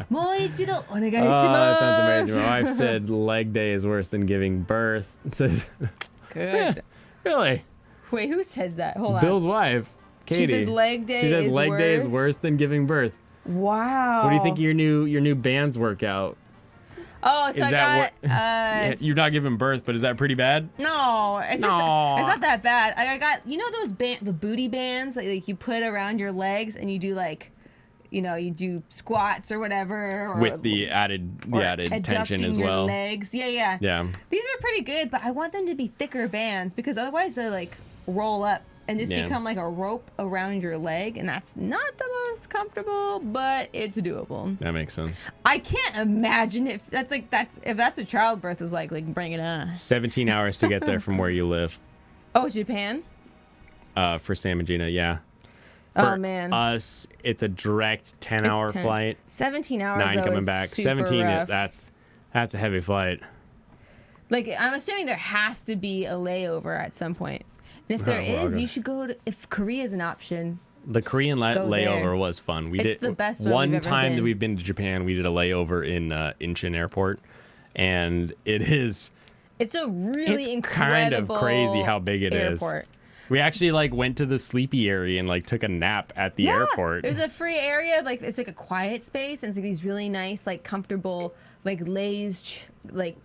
もう一度お願いし Oh, ま that す。 sounds amazing. My wife said leg day is worse than giving birth. It says, Good. really? Wait, who says that? Hold on. Bill's wife, Katie. She says leg day She says is leg day is worse? worse than giving birth. Wow. What do you think of your new band's workout? Oh, so Is I that got You're not giving birth, but is that pretty bad? no, it's just No. it's not that bad. I got those the booty bands that like you put around your legs and you do like you do squats or whatever or, With the added or tension adducting as your well. legs. Yeah. Yeah. These are pretty good, but I want them to be thicker bands because otherwise they like roll up and just Yeah. become like a rope around your leg, and that's not the most comfortable, but it's doable. That makes sense. I can't imagine if that's what childbirth is like bring it on. 17 hours to get there from where you live. Oh, Japan? For Sam and Gina, yeah. Oh, For man. us, it's a direct 10-hour It's 10. flight. 17 hours 9 though, coming is back. super 17. rough. That's a heavy flight. Like I'm assuming there has to be a layover at some point. And if there Oh, well, is, okay. you should go to if Korea is an option. The Korean Go layover there. was fun. We It's did the best one one we've ever time that been. we've been to Japan. We did a layover in Incheon Airport, and it's It's a really kind of incredible crazy how big it is. airport. We actually went to the sleepy area and took a nap at the airport. There's a free area, it's like a quiet space, and it's like these really nice, comfortable, lays,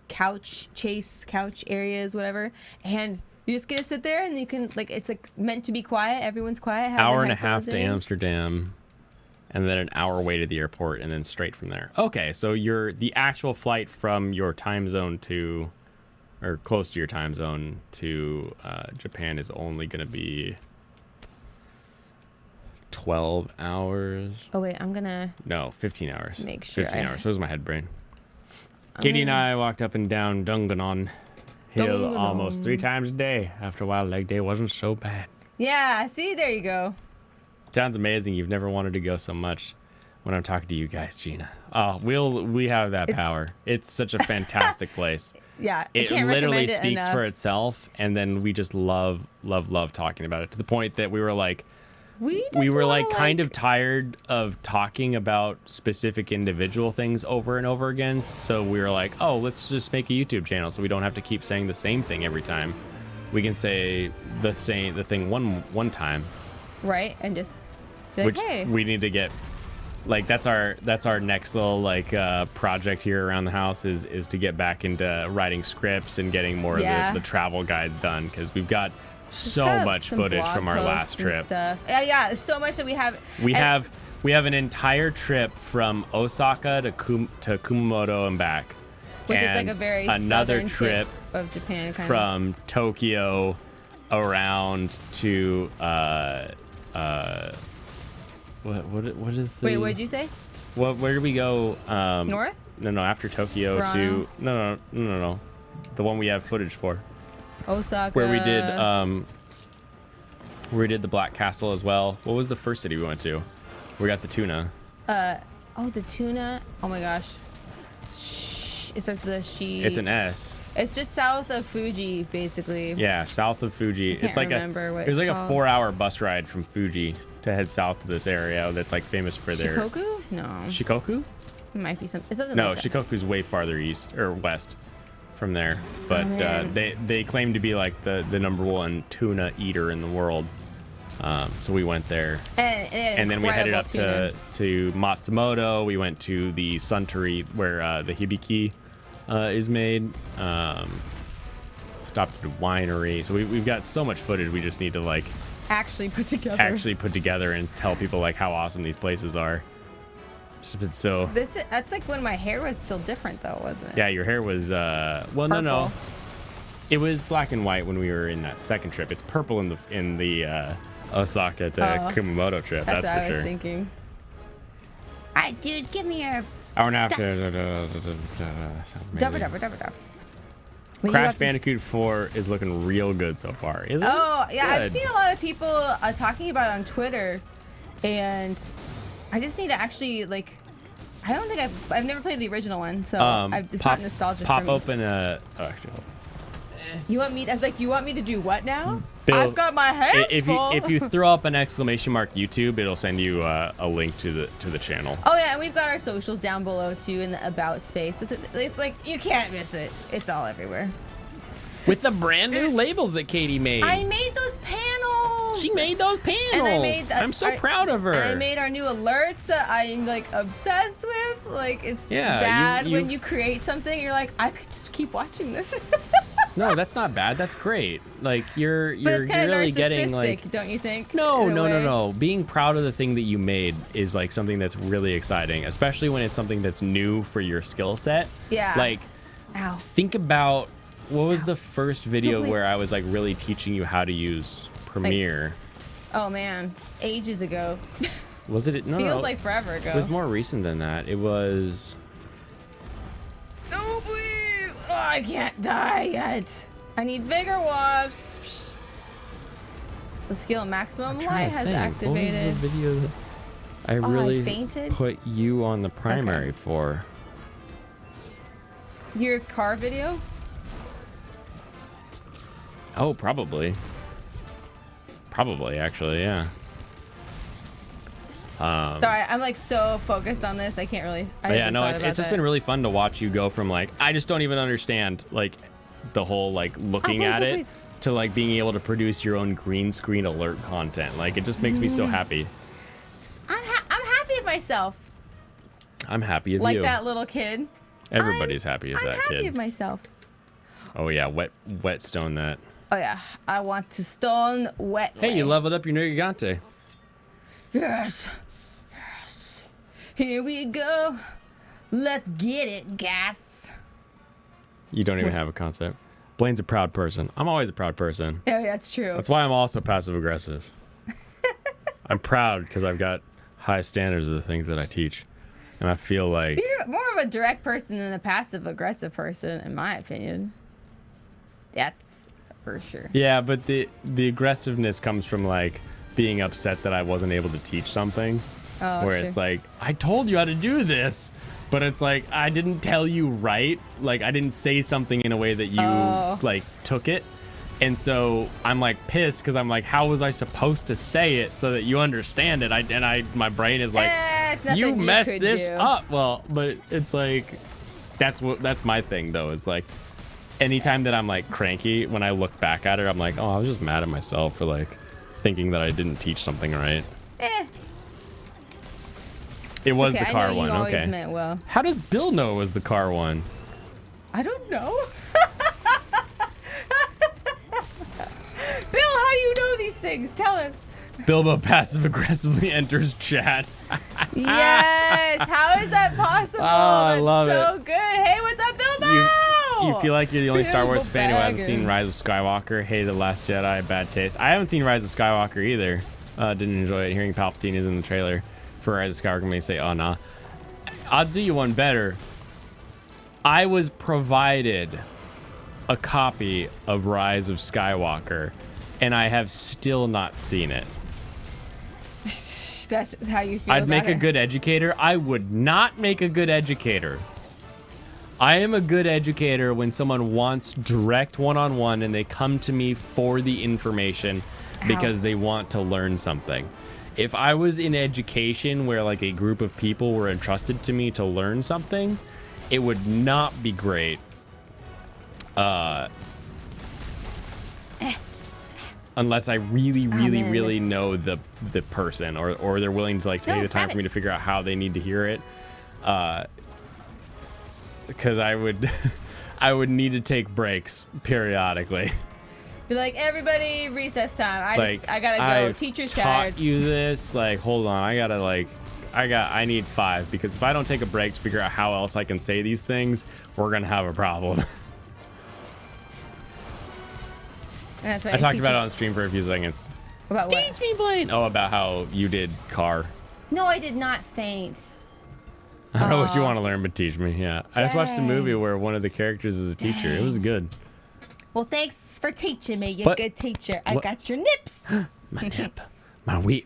couch areas, whatever. And you just get to sit there, and you can it's meant to be quiet. Everyone's quiet. Have Hour their and a half headphones to in. Amsterdam, and then an hour away to the airport, and then straight from there. Okay, so the actual flight from your time zone to, or close to your time zone to Japan is only going to be 12 hours. Oh wait, I'm gonna. No, 15 hours. Make sure 15 I- hours. So was my head brain. Katie and I walked up and down Dunganon Hill Dunganon. almost 3 times a day. After a while, leg day wasn't so bad. Yeah. See, there you go. Sounds amazing. You've never wanted to go so much when I'm talking to you guys, Gina. Oh, we have that power. It's such a fantastic place. Yeah. I It can't literally recommend it speaks enough. for itself, and then we just love talking about it to the point that we were like, We we kind of tired of talking about specific individual things over and over again. So we were like, oh, let's just make a YouTube channel so we don't have to keep saying the same thing every time. We can say the thing one time, right, and just be like, which hey. we need to get. That's our next little project here around the house is to get back into writing scripts and getting more Yeah. of the travel guides done, because we've got so Got much some footage blog from our last posts and trip. Stuff. Yeah, so much that we have. We and- have an entire trip from Osaka to Kumamoto and back, which is and a very another southern trip tip of Japan, kind of. from Tokyo around to what is the Wait, what did you say? where did we go? North? No, after Tokyo Toronto? to no, the one we have footage for, Osaka. where we did the Black Castle as well. What was the first city we went to? We got the tuna. Oh, the tuna. Oh my gosh. It starts with a she. It's an S. It's just south of Fuji, basically. Yeah, south of Fuji. can't It's like remember what it was it's like a called. 4-hour bus ride from Fuji to head south to this area that's famous for their Shikoku? No. Shikoku? It might be something No, like that. Shikoku's way farther east or west from there. But man. they claim to be the number one tuna eater in the world. So we went there, and then we headed up to Matsumoto. We went to the Suntory where the hibiki is made. stopped at a winery. So we've got so much footage we just need to like Actually put together. and tell people like how awesome these places are. It's been so. That's like when my hair was still different though, wasn't it? Yeah, your hair was well, no. It was black and white when we were in that second trip. It's purple in the Osaka to Kumamoto trip. That's for what I was sure. thinking. Alright, dude, give me your Hour and a half. stuff. Sounds Dubba amazing. dubba dubba dubba. When you Crash have to Bandicoot 4 is looking real good so far, isn't it? Oh, yeah, I've Good. seen a lot of people talking about it on Twitter, and I just need to actually, like, I don't think I've never played the original one, so it's not nostalgia Pop for me. open a. Oh, actually, hold on. You want me? I was like, you want me to do what now? Bill, I've got my hands full. If you throw up an exclamation mark YouTube, it'll send you a link to the channel. Oh yeah, and we've got our socials down below too in the about space. It's like you can't miss it. It's all everywhere. With the brand new labels that Katie made. I made those panels. She made those panels. And I made I'm so proud of her. And I made our new alerts that I'm like obsessed with. Like it's Yeah, bad when you've- you create something, you're like, I could just keep watching this. No, that's not bad. That's great. Like you're But it's kind of really narcissistic, getting like. don't you think? No, in a no, way? no, no. Being proud of the thing that you made is like something that's really exciting, especially when it's something that's new for your skill set. Yeah. Like, Ow. think about what was the first video please. where I was like really teaching you how to use Premiere? Oh man, ages ago. Was it? No, Feels no. like forever ago. It was more recent than that. It was. No, please. Oh, I can't die yet. I need vigor wasps. The skill maximum I'm trying light to has think. activated. What was the video that I I really fainted? put you on the primary for? Your car video? Oh, probably. Probably, actually, yeah. Sorry, I'm like so focused on this. I can't really. But yeah, no, it's just been really fun to watch you go from like I just don't even understand like the whole like looking please, at oh, it please. to like being able to produce your own green screen alert content. Like it just makes me so happy. I'm happy with myself. I'm happy with Like you. that little kid. Everybody's happy with I'm that happy kid. with myself. Oh yeah, whetstone that. Oh yeah, I want to stone wet. Hey, you leveled up your new Gigante. Yes. Yes. Here we go. Let's get it, guys. You don't even have a concept. Blaine's a proud person. I'm always a proud person. Oh, yeah, that's true. That's why I'm also passive aggressive. I'm proud because I've got high standards of the things that I teach. And I feel like You're more of a direct person than a passive aggressive person, in my opinion. That's for sure. yeah, but the aggressiveness comes from like being upset that I wasn't able to teach something. Oh, where sure. it's like, I told you how to do this, but it's like I didn't tell you right. Like I didn't say something in a way that you like took it. And so I'm like pissed because I'm like, how was I supposed to say it so that you understand it? My brain is like, It's nothing you messed could this do. up. Well, but it's like, that's my thing though. Is like, anytime that I'm like cranky, when I look back at it, I'm like, oh, I was just mad at myself for like thinking that I didn't teach something right. It was Okay, the car I know one. you always Okay. meant well. How does Bill know it was the car one? I don't know. Bill, how do you know these things? Tell us. Bilbo passive aggressively enters chat. Yes. How is that possible? I That's love so good. Hey, what's up, Bilbo? You feel like you're the only Star Wars Bilbo fan who hasn't seen Baggins. Rise of Skywalker. Hated The Last Jedi, bad taste. I haven't seen Rise of Skywalker either. Didn't enjoy it. Hearing Palpatine is in the trailer for Rise of Skywalker made me say, oh, nah. I'll do you one better. I was provided a copy of Rise of Skywalker, and I have still not seen it. That's just how you feel. I'd make about a it. good educator. I would not make a good educator. I am a good educator when someone wants direct one-on-one and they come to me for the information because they want to learn something. If I was in education where like a group of people were entrusted to me to learn something, it would not be great. Unless I really man, know the person or they're willing to like take No, the time stop for me it. to figure out how they need to hear it. Because I would I would need to take breaks periodically. Be like, everybody, recess time. I gotta go. I've Teacher's taught tired. you this. Like, hold on. I need 5 because if I don't take a break to figure out how else I can say these things, we're gonna have a problem. That's why I talked about it on stream for a few seconds. About what? Teach me, Blaine. Oh, about how you did car. No, I did not faint. I don't know what you want to learn, but teach me. Yeah, I just watched a movie where one of the characters is a teacher. It was good. Well, thanks for teaching me, you What? good teacher. I What? got your nips. My nip,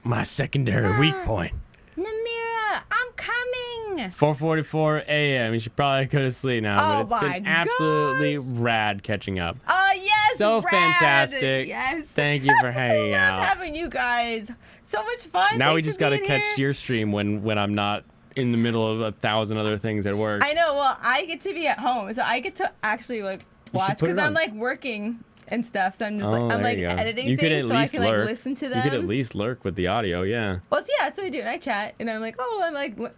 my secondary weak point. Namira, I'm coming. 4:44 a.m. You should probably go to sleep now, Oh but it's my been absolutely gosh. rad catching up. Oh, yes. So rad. fantastic. Yes. Thank you for hanging I love out. having you guys. So much fun. Now we Thanks just for got to being catch here. your stream when I'm not in the middle of 1,000 other things at work. I know. Well, I get to be at home, so I get to actually like watch put it because I'm on. like working and stuff. So I'm just Oh, like I'm there like you go. editing You could things at so I least can lurk. like listen to them. You could at least lurk with the audio, yeah. Well, so yeah, that's what I do. And I chat, and I'm like, oh, I'm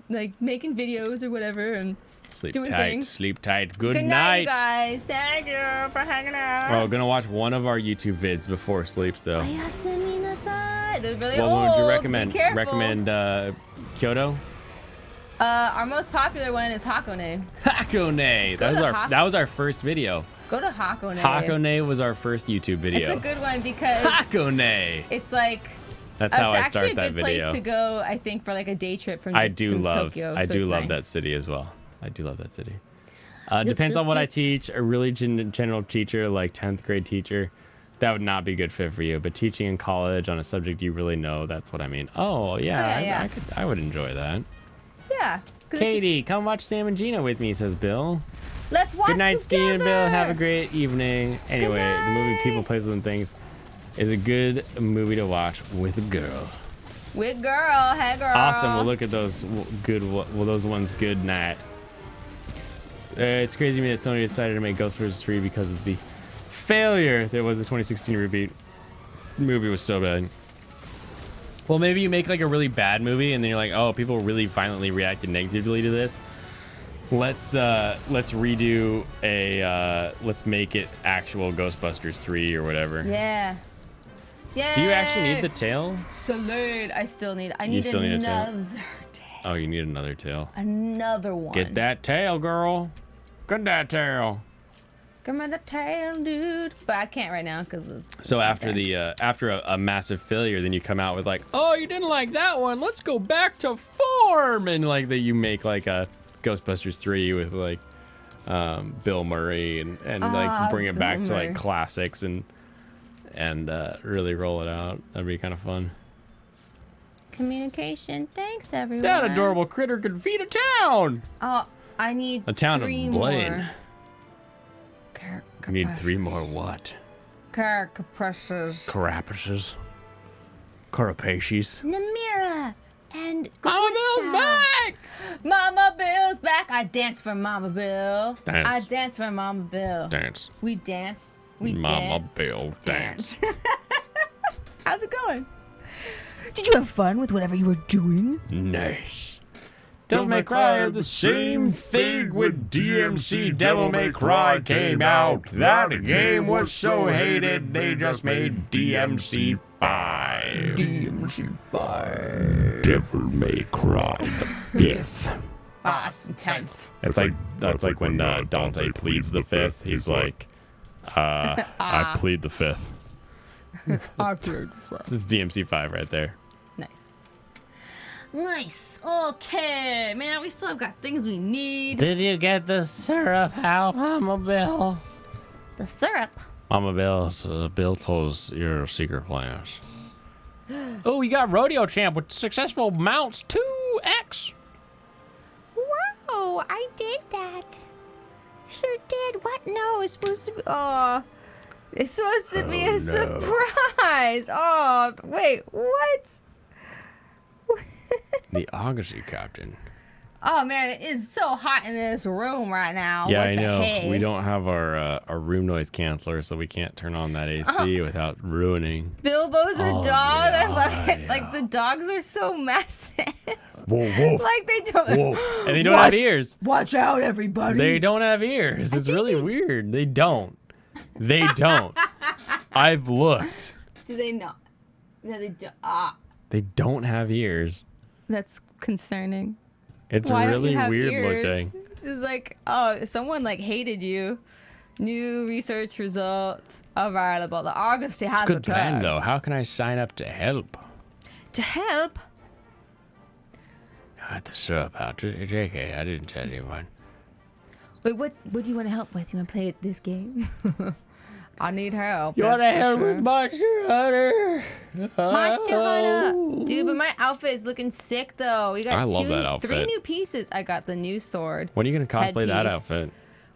like making videos or whatever, and Sleep doing tight, things. sleep tight. Good good night, night. you guys. Thank you for hanging out. Oh, gonna watch one of our YouTube vids before sleeps though. Oyasumi nasai. They're really What old. would you recommend? Be careful. Recommend Kyoto? Our most popular one is Hakone. Hakone. Go to That was our first video. Go to Hakone. Hakone was our first YouTube video. It's a good one because Hakone. it's like That's how I actually start that a good video. place to go. I think for like a day trip from I do to love Tokyo. I so do it's love nice. that city as well. I do love that city. Depends on what I teach. A really general teacher, like 10th grade teacher, that would not be a good fit for you. But teaching in college on a subject you really know, that's what I mean. Oh yeah, yeah. I would enjoy that. Yeah. 'cause it's Katie, come watch Sam and Gina with me, says Bill. just- let's watch Good night, Steve and Bill. together. Have a great evening. Anyway, the movie night. People, Places, and Things is a good movie to watch with a girl. With girl, hey girl. Awesome. We'll look at those those ones good night. It's crazy to me that Sony decided to make Ghostbusters 3 because of the failure that was the 2016 reboot. The movie was so bad. Well, maybe you make like a really bad movie and then you're like, oh, people really violently reacted negatively to this. Let's redo let's make it actual Ghostbusters 3 or whatever. Yeah. Yeah. Do you actually need the tail? Salute. I You need still need a tail? another tail. Oh, you need another tail. Another one. Get that tail, girl. Get that tail. Give me the tail, dude. But I can't right now because it's. So after after a massive failure, then you come out with like, oh, you didn't like that one. Let's go back to form, and like that you make like a Ghostbusters 3 with like Bill Murray and like bring it back to Murray. like classics and really roll it out. That'd be kind of fun. Communication. Thanks, everyone. That adorable critter could feed a town. Oh, I need A town of 3 Blaine. more. You need 3 more what? Carapaces. Carapaces. Carapaces. Namira and Mama Bill's Krista. back! Mama Bill's back. I dance for Mama Bill. Dance. I dance for Mama Bill. Dance. We dance. We Mama dance. Bill dance. How's it going? Did you have fun with whatever you were doing? Nice. Devil May Cry are the same thing when DMC Devil May Cry came out. That game was so hated, they just made DMC 5. DMC 5. Devil May Cry the 5th. Ah, it's intense. That's like when Dante pleads the 5th. He's like, I plead the 5th. This is DMC 5 right there. Nice. Nice. Okay, man, we still have got things we need. Did you get the syrup out, Mama Bill? The syrup. Mama Bill told us your secret plans. Oh, you got Rodeo Champ with successful mounts 2x. Wow, I did that. Sure did. What? No, it's supposed to be. Oh, it's supposed to be a surprise. Oh, wait, what? The Argosy captain. Oh man, it is so hot in this room right now. Yeah, what I the know. Heck? We don't have our room noise canceller, so we can't turn on that AC without ruining. Bilbo's a dog. yeah, I love it. yeah. Like the dogs are so massive. Woof, woof, Like they don't. woof. And they don't have ears. Watch out, everybody. They don't have ears. It's really weird. They don't. They don't. I've looked. Do they not? No, they don't. They don't have ears. That's concerning. It's Why don't really you have weird ears? looking. It's like, oh, someone like hated you. New research results available. The Augusty has Good plan, returned. though. How can I sign up to help? To help? I had the syrup out. JK, I didn't tell anyone. Wait, what do you want to help with? You want to play this game? I need help. You want to that's for help sure. with Monster Hunter? Monster Hunter. Dude, but my outfit is looking sick, though. We got I love that 3 outfit. new pieces. I got the new sword. When are you going to cosplay that Headpiece. outfit?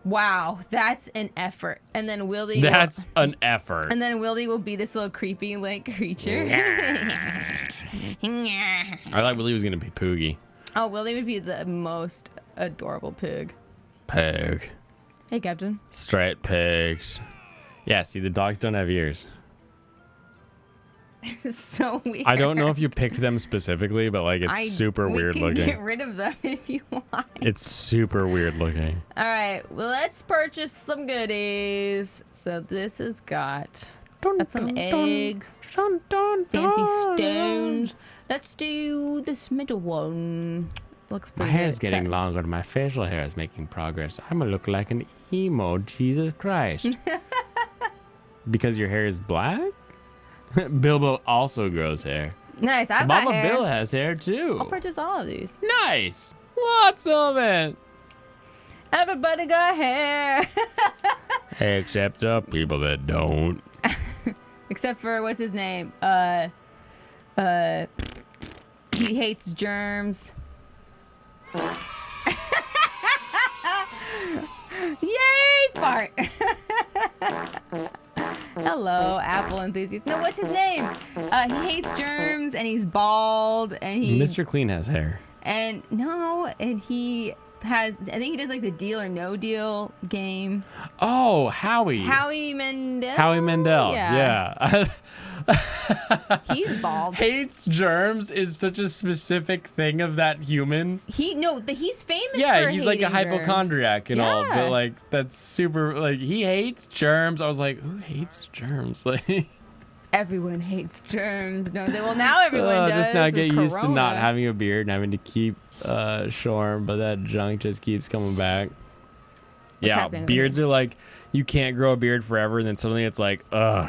Wow, that's an effort. And then Willie. That's an effort. And then Willie will be this little creepy like creature. I thought Willie was going to be Poogie. Oh, Willie would be the most adorable pig. Pig. Hey, Captain. Straight pigs. Yeah, see, the dogs don't have ears. This is so weird. I don't know if you picked them specifically, but like it's super weird We can looking. get rid of them if you want. It's super weird looking. All right, well, let's purchase some goodies. So this has got some eggs, fancy stones. Let's do this middle one. Looks My pretty hair's good. It's getting got- longer. My facial hair is making progress. I'm gonna look like an emo Jesus Christ. Because your hair is black? Bilbo also grows hair. Nice. I've got Mama hair. Bill has hair too. I'll purchase all of these. Nice. Lots of it. Everybody got hair. Except the people that don't. Except for what's his name? He hates germs. Yay, fart. Hello, apple enthusiast. No, what's his name? He hates germs and he's bald and he Mr. Clean has hair. and he has, I think he does like the Deal or No Deal game. Oh, Howie. Howie Mandel. Howie Mandel. Yeah. He's bald. Hates germs is such a specific thing of that human. He's famous Yeah, for he's like a hating germs. hypochondriac and all, Yeah. but like that's super. Like he hates germs. I was like, who hates germs? Like, Everyone hates germs, don't they? Well, now everyone does. just not get with used to not Corona. having a beard and having to keep shorn, but that junk just keeps coming back. Yeah, happening with beards are like you can't grow a beard forever, and then suddenly it's like, ugh,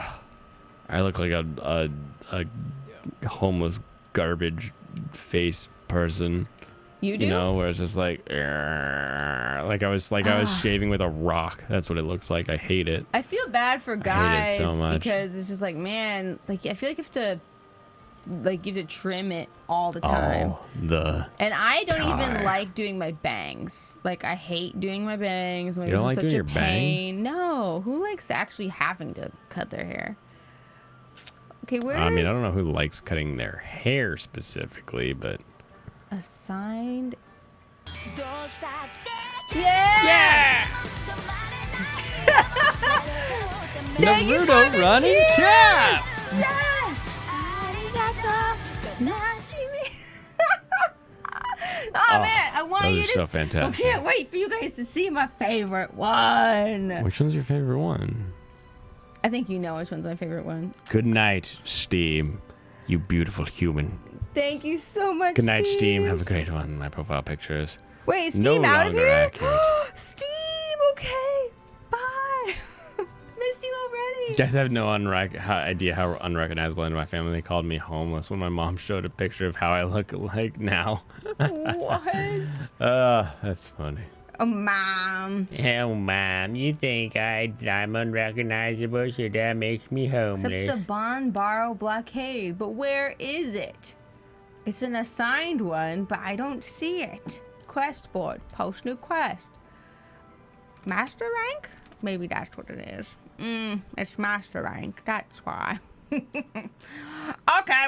I look like a homeless garbage face person. You do? You know, where it's just like I was shaving with a rock. That's what it looks like. I hate it. I feel bad for hate it guys so much. because it's just like, man, like I feel like you have to trim it all the time. Oh, And I don't even tar. like doing my bangs. Like I hate doing my bangs. Like, You don't it's like such doing a your bangs? pain. No, who likes actually having to cut their hair? Okay, where I mean, I is don't know who likes cutting their hair specifically, but assigned? Yeah! Thank you for Naruto the running cheers! cap. Yes! Oh, man, I want those you are to. so I fantastic. can't wait for you guys to see my favorite one. Which one's your favorite one? I think you know which one's my favorite one. Good night, Steam. You beautiful human. Thank you so much. Good night, Steve. Steam. Have a great one. My profile picture is Wait, is no Steam out of longer here? accurate. Steam, okay. Bye. Miss you already. You guys have no idea how unrecognizable in my family. They called me homeless when my mom showed a picture of how I look like now. What? That's funny. Oh, Mom. Oh, Mom, you think I'm unrecognizable, so that makes me homeless. Except the bond borrow blockade. But where is it? It's an assigned one, but I don't see it. Quest board. Post new quest. Master rank? Maybe that's what it is. It's master rank. That's why. Okay,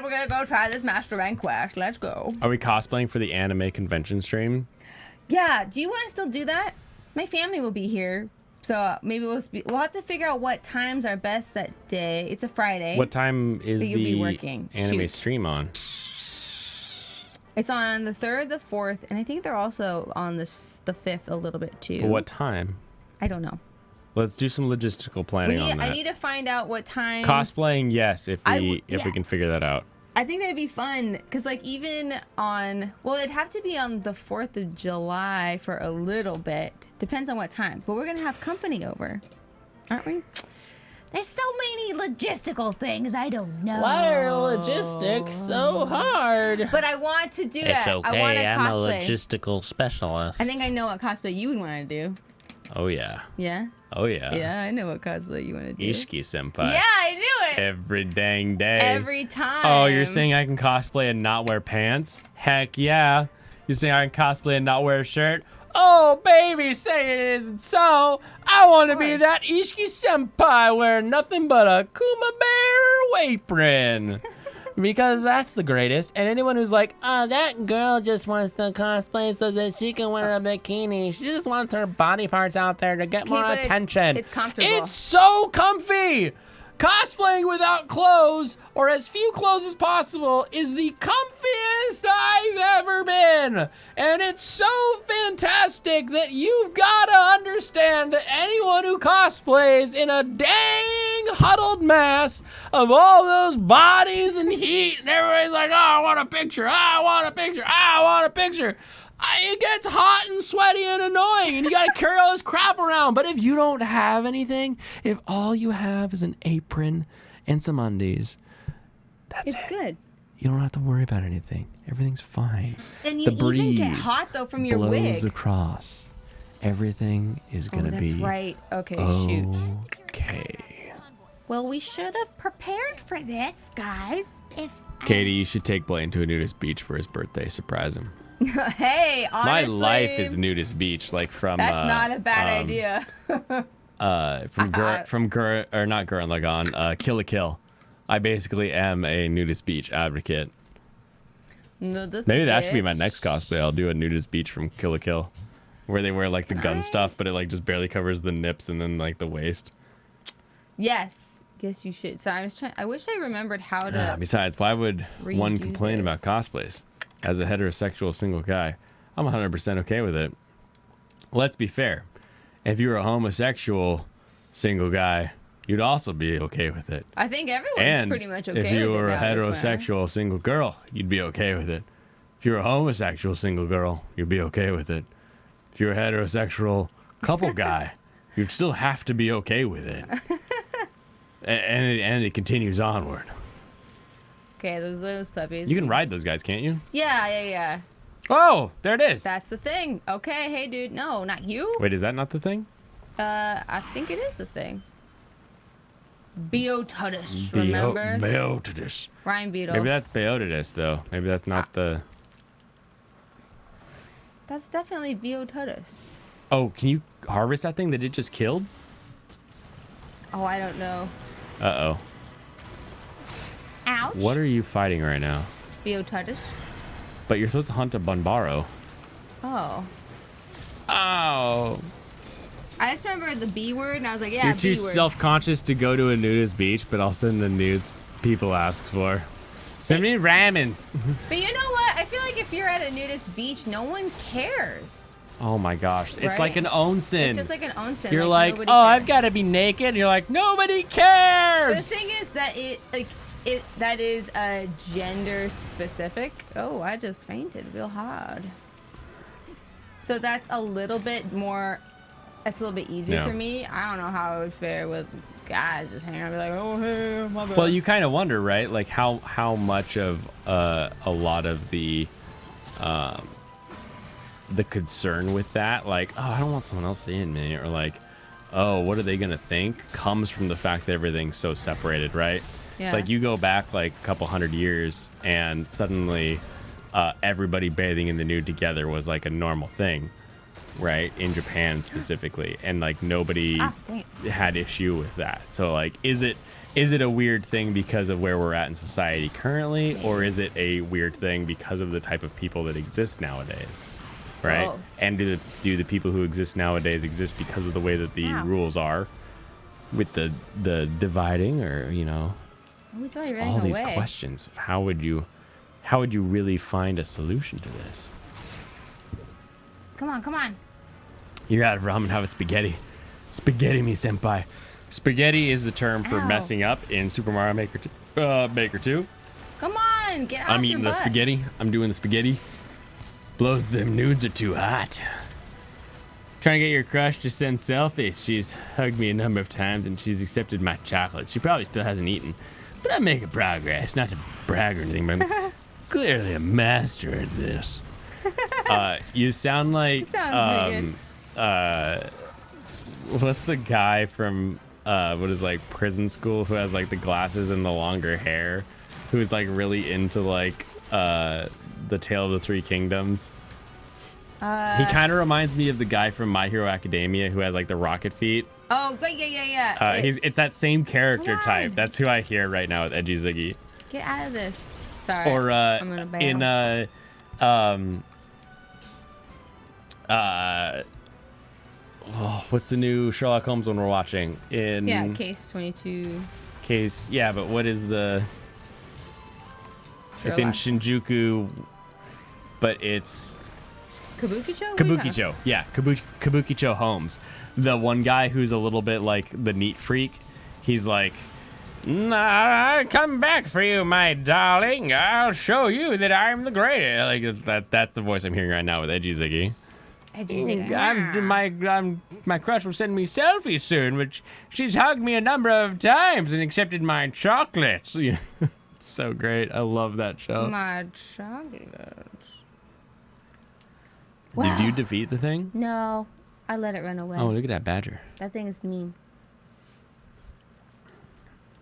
we're gonna go try this master rank quest. Let's go. Are we cosplaying for the anime convention stream? Yeah, do you want to still do that? My family will be here, so maybe we'll have to figure out what times are best that day. It's a Friday. What time is But you'll be the working. anime Shoot. stream on? It's on the 3rd, the 4th, and I think they're also on the 5th a little bit too. What time? I don't know. Let's do some logistical planning on that. I need to find out what time. Cosplaying, yes, if we can figure that out. I think that'd be fun because, like, even on, well, it'd have to be on the 4th of July for a little bit. Depends on what time. But we're gonna have company over, aren't we? There's so many logistical things I don't know. Why are logistics so hard? But I want to do that. It's okay. I want to I'm cosplay. a logistical specialist. I think I know what cosplay you would want to do. Oh yeah. Yeah. Oh yeah. Yeah, I know what cosplay you want to do. Ishiki senpai. Yeah, I knew it. Every dang day. Every time. Oh, you're saying I can cosplay and not wear pants? Heck yeah. You saying I can cosplay and not wear a shirt? Oh, baby, say it isn't so. I want to be that Ishiki senpai wearing nothing but a Kuma Bear apron. Because that's the greatest. And anyone who's like, oh, that girl just wants to cosplay so that she can wear a bikini. She just wants her body parts out there to get more attention. It's comfortable. It's so comfy. Cosplaying without clothes, or as few clothes as possible, is the comfiest I've ever been. And it's so fantastic that you've got to understand that anyone who cosplays in a dang huddled mass of all those bodies and heat, and everybody's like, oh, I want a picture, I want a picture, I want a picture. It gets hot and sweaty and annoying, and you gotta carry all this crap around. But if you don't have anything, if all you have is an apron and some undies, that's It's it. good. You don't have to worry about anything. Everything's fine. And you The breeze even get hot though from your blows wig. across. Everything is Oh, gonna that's be right. Okay, Oh. shoot. okay. Well, we should have prepared for this, guys. If Katie, you should take Blaine to a nudist beach for his birthday. Surprise him. Hey, honestly, My life is nudist beach, like from. That's not a bad idea. From not Gurren Lagann, Kill la Kill. I basically am a nudist beach advocate. No, this Maybe that should be my bitch. next cosplay. I'll do a nudist beach from Kill la Kill, where they wear like the gun stuff, but it like just barely covers the nips and then like the waist. Yes, guess you should. So I was trying. I wish I remembered how to. Besides, why would one redo complain about this. cosplays? As a heterosexual single guy, I'm 100% okay with it. Let's be fair. If you were a homosexual single guy, you'd also be okay with it. I think everyone's And pretty much okay if you with were it a now, this winter. heterosexual single girl, you'd be okay with it. If you were a homosexual single girl, you'd be okay with it. If you're a heterosexual couple guy, you'd still have to be okay with it. And it continues onward. Okay, those puppies. You can ride those guys, can't you? Yeah. Oh, there it is. That's the thing. Okay, hey, dude. No, not you. Wait, is that not the thing? I think it is the thing. Beotudus, remember? Beotudus. Ryan Beetle. Maybe that's Beotudus, though. Maybe that's not the... That's definitely Beotudus. Oh, can you harvest that thing that it just killed? Oh, I don't know. Uh-oh. ouch. What are you fighting right now? Beotudus. But you're supposed to hunt a Bunbaro. Oh. Oh. I just remember the B word, and I was like, yeah, You're too B word. self-conscious to go to a nudist beach, but I'll send the nudes people ask for. Send me ramens. But you know what? I feel like if you're at a nudist beach, no one cares. Oh my gosh. It's Right? like an onsen. It's just like an onsen. You're like, nobody oh, cares. I've got to be naked. And you're like, nobody But cares. the thing is that that is gender specific. Oh, I just fainted real hard. So that's a little bit more. That's a little bit easier Yeah. for me. I don't know how it would fare with guys just hanging out and be like, oh hey, my bad. Well, you kind of wonder, right? Like how much of a lot of the concern with that, like, oh, I don't want someone else seeing me, or like, oh, what are they gonna think, comes from the fact that everything's so separated, right? Yeah. Like you go back like a couple hundred years, and suddenly everybody bathing in the nude together was like a normal thing, right? In Japan specifically, and like nobody dang. had issue with that. So like, is it a weird thing because of where we're at in society currently, or is it a weird thing because of the type of people that exist nowadays, right? Both. And do the people who exist nowadays exist because of the way that the Wow. rules are, with the dividing, or Oh, he's already all running these away. questions? How would you how would you really find a solution to this? Come on, come on. You're out of ramen, have a spaghetti. Spaghetti me, senpai. Spaghetti is the term for Ow. messing up in Super Mario Maker 2. Come on, get out I'm your eating the butt. spaghetti. I'm doing the spaghetti. Blows them nudes are too hot. Trying to get your crush to send selfies. She's hugged me a number of times and she's accepted my chocolates. She probably still hasn't eaten, but I'm making progress. Not to brag or anything, but I'm clearly a master at this. You sound like Sounds pretty what's the guy from what is like prison school who has like the glasses and the longer hair, who's like really into like the Tale of the Three Kingdoms? He kind of reminds me of the guy from My Hero Academia who has like the rocket feet. Oh, wait, yeah. It's that same character Come on. type. That's who I hear right now with Edgy Ziggy. Get out of this. Sorry. Or I'm gonna bail. in what's the new Sherlock Holmes one we're watching? In Yeah, case 22. Case, yeah, but what is the? It's in Sherlock. Shinjuku, but it's Kabukicho? Kabukicho. Yeah, Kabukicho Holmes. The one guy who's a little bit like the neat freak. He's like, "Nah, I come back for you, my darling. I'll show you that I'm the greatest." Like that's the voice I'm hearing right now with Edgy Ziggy. My crush will send me selfies soon, but she's hugged me a number of times and accepted my chocolates. It's so great. I love that show. My chocolates. Did you defeat the thing? No, I let it run away. Oh, look at that badger. That thing is mean.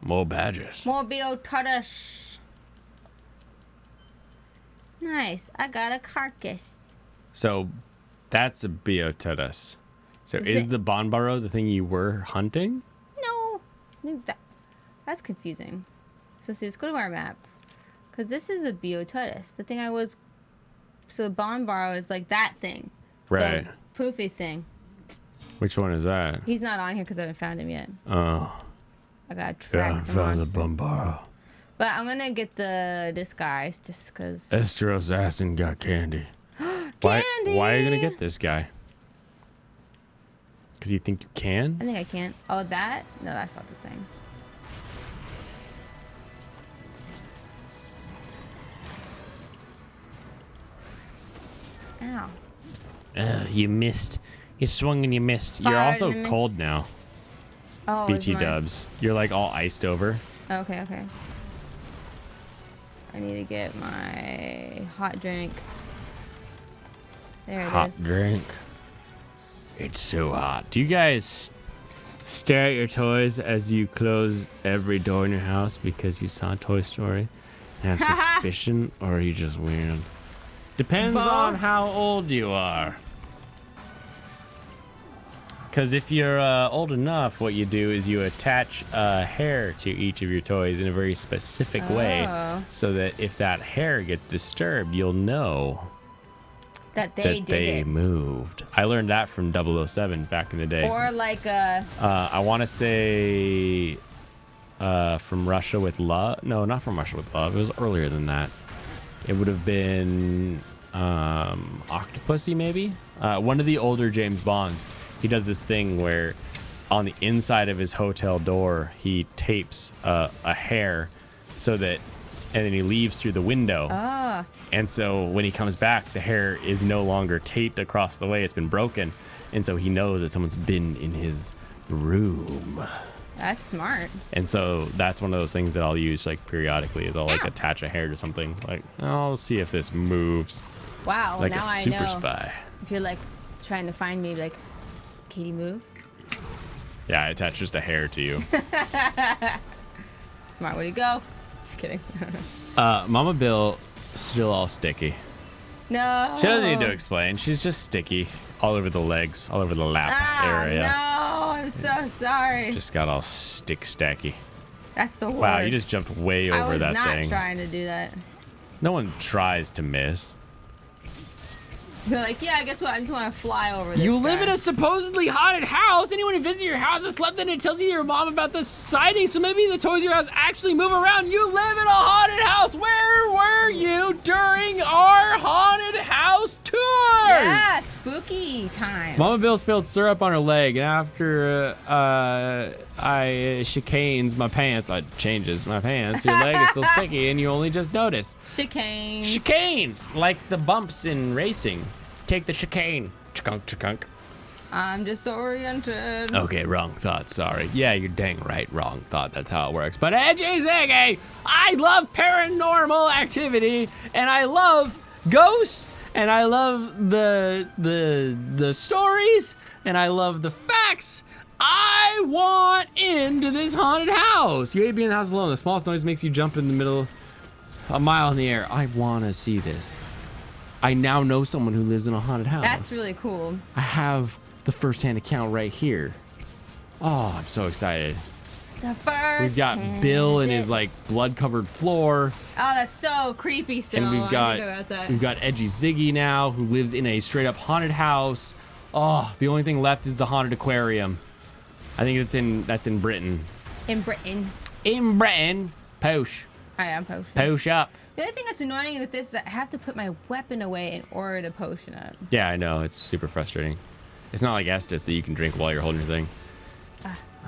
More badgers. More Biototus. Nice. I got a carcass. So that's a Biototus. So is it- the Bonbaro the thing you were hunting? No. I think that's confusing. So let's go to our map. Because this is a Biototus. The thing I was... So the Bonbaro is like that thing. Right. The poofy thing. Which one is that? He's not on here because I haven't found him yet. Oh. I gotta track the found the monster. Bonbaro. But I'm gonna get the disguise just because... Estro's assassin got candy. Candy! Why are you gonna get this guy? Because you think you can? I think I can. Oh, that? No, that's not the thing. Ow. You missed. You swung and you missed. You're Fired also and missed. cold now. Oh, BT is mine- dubs. You're like all iced over. Okay. I need to get my hot drink. There it is. Hot drink. It's so hot. Do you guys stare at your toys as you close every door in your house because you saw Toy Story and have suspicion, or are you just weird? Depends Both. on how old you are. Because if you're old enough, what you do is you attach hair to each of your toys in a very specific way, Oh. so that if that hair gets disturbed, you'll know That they that did they it. moved. I learned that from 007 back in the day. Or like I want to say from Russia with Love. No, not from Russia with Love. It was earlier than that. It would have been Octopussy, maybe? One of the older James Bonds. He does this thing where on the inside of his hotel door, he tapes a hair so that, and then he leaves through the window. And so when he comes back, the hair is no longer taped across the way. It's been broken. And so he knows that someone's been in his room. that's smart. And so that's one of those things that I'll use like periodically is I'll like attach a hair to something. Like, I'll see if this moves. Wow. Like now a I super know. spy. If you're like trying to find me, like, Katie, move. Yeah, I attach just a hair to you. Smart way to go. Just kidding. Mama Bill, still all sticky. No. She doesn't need to explain. She's just sticky all over the legs, all over the lap area. No, I'm so sorry. Just got all stick stacky. That's the worst. Wow, you just jumped way over I was that not thing. trying to do that. No one tries to miss. You're like, yeah, guess what? I just want to fly over this You live guy. in a supposedly haunted house. Anyone who visits your house has slept in it tells you your mom about the sighting. So maybe the toys in your house actually move around. You live in a haunted house. Where were you spooky times. Mama Bill spilled syrup on her leg, and after I chicanes my pants, I changes my pants. Your leg is still sticky, and you only just noticed. Chicanes. Chicanes, like the bumps in racing. Take the chicane. Chikunk, chikunk. I'm disoriented. Okay, wrong thought. Sorry. Yeah, you're dang right. Wrong thought. That's how it works. But Edgy Ziggy, I love paranormal activity, and I love ghosts, and I love the stories, and I love the facts. I want into this haunted house. You hate being in the house alone. The smallest noise makes you jump in the middle, a mile in the air. I want to see this. I now know someone who lives in a haunted house. That's really cool. I have the first-hand account right here. Oh, I'm so excited. The first. We've got Bill and his like blood-covered floor, Oh, that's so creepy. Still, and I think about that. we've got Edgy Ziggy now, who lives in a straight-up haunted house. Oh, the only thing left is the haunted aquarium. I think that's in Britain. In Britain. In Britain, posh, I am potion. posh up. The other thing that's annoying with this is that I have to put my weapon away in order to potion up. Yeah, I know, it's super frustrating. It's not like Estus that you can drink while you're holding your thing.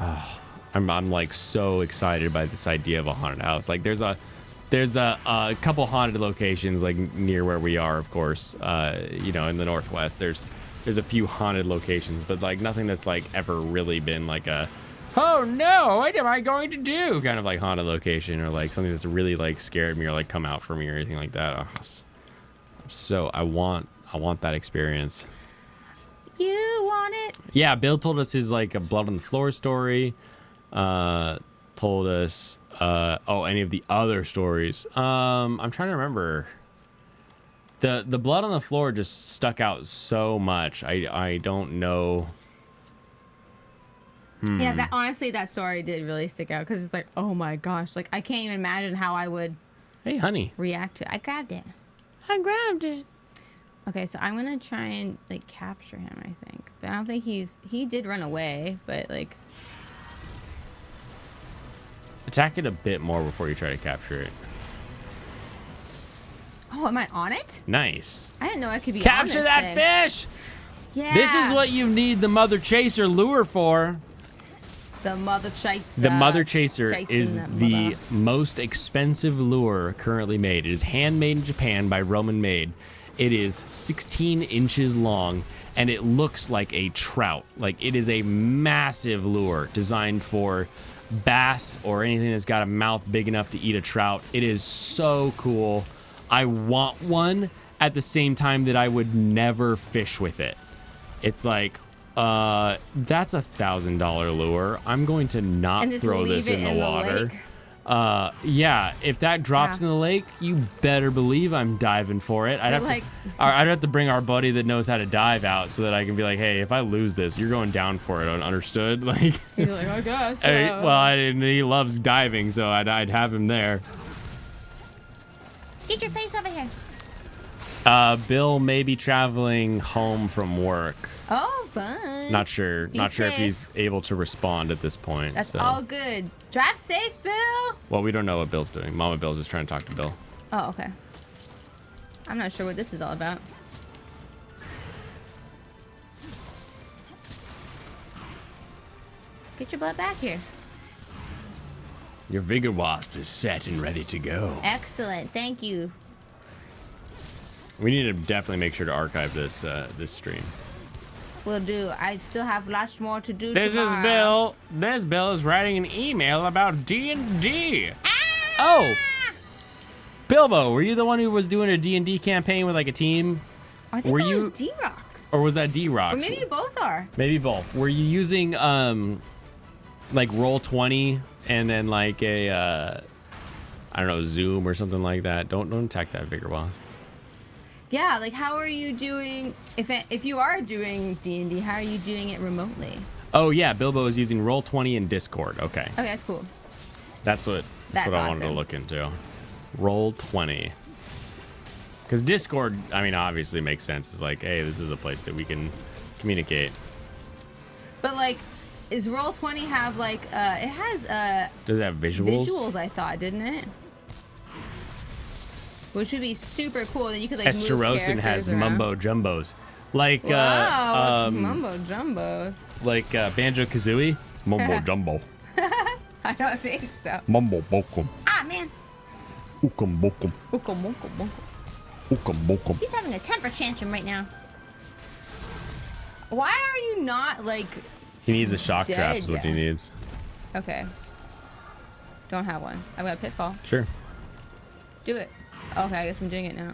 Oh, I'm like so excited by this idea of a haunted house. Like there's a couple haunted locations like near where we are, of course. You know, in the Northwest, there's a few haunted locations, but like nothing that's like ever really been like a, oh no, what am I going to do? Kind of like haunted location, or like something that's really like scared me or like come out for me or anything like that. So I want that experience. You want it? Yeah, Bill told us his like a blood on the floor story. Told us any of the other stories. I'm trying to remember. The blood on the floor just stuck out so much. I don't know. Yeah, that honestly, that story did really stick out because it's like, oh my gosh, like I can't even imagine how I would. Hey, honey. React to it. I grabbed it. Okay, so I'm gonna try and like capture him, I think. But I don't think he did run away, but like Attack it a bit more before you try to capture it. oh, am I on it? Nice. I didn't know I could be on Capture this that thing. fish! Yeah. This is what you need the Mother Chaser lure for. the mother chaser. The Mother Chaser Chasing is that the mother. most expensive lure currently made. It is handmade in Japan by Roman Made. It is 16 inches long, and it looks like a trout. Like, it is a massive lure designed for bass or anything that's got a mouth big enough to eat a trout. It is so cool. I want one at the same time that I would never fish with it. It's like, that's $1,000 lure. I'm going to not And just throw leave this it in the in the water. lake? Yeah, if that drops in the lake, you better believe I'm diving for it. I'd have to bring our buddy that knows how to dive out so that I can be like, hey, if I lose this, you're going down for it. Understood? Like, He's like, I guess. he loves diving, so I'd have him there. Get your face over here. Bill may be traveling home from work. Oh, fun. Not sure. Be Not sure if safe. he's able to respond at this point. That's so. all good. Drive safe, Bill. Well, we don't know what Bill's doing. Mama Bill's just trying to talk to Bill. Oh, okay. I'm not sure what this is all about. Get your butt back here. Your Vigor Wasp is set and ready to go. Excellent. Thank you. We need to definitely make sure to archive this this stream. Will do. I still have lots more to do This tomorrow. is Bill. This Bill is writing an email about D&D. Oh, Bilbo, were you the one who was doing a D&D campaign with like a team, I think were that you- was D-Rocks. or was that D-Rocks? Or maybe you both are. Maybe both. Were you using like Roll20 and then like a I don't know, Zoom or something like that? Don't attack that Vigor Wasp. Yeah, like how are you doing, if you are doing D&D, how are you doing it remotely? Oh yeah, Bilbo is using Roll20 and Discord. Okay. Okay, that's cool. That's what That's I wanted to awesome. look into. Roll20. Because Discord, I mean, obviously makes sense. It's like, hey, this is a place that we can communicate. But like, is Roll20 have like, it has Does it have visuals? visuals, I thought, didn't it? Which would be super cool. Then you could like move Esterosin characters has around. mumbo jumbos. Like Wow, mumbo jumbos. like Banjo Kazooie. Mumbo jumbo. I don't think so. Mumbo bokum. Ah, man. Ukum bokum. Uncle, uncle, uncle. Ukum bokum. He's having a temper tantrum right now. Why are you not like? He needs a shock Dead trap. Is what he yet. needs. Okay. Don't have one. I've got a pitfall. Sure. Do it. Okay, I guess I'm doing it now.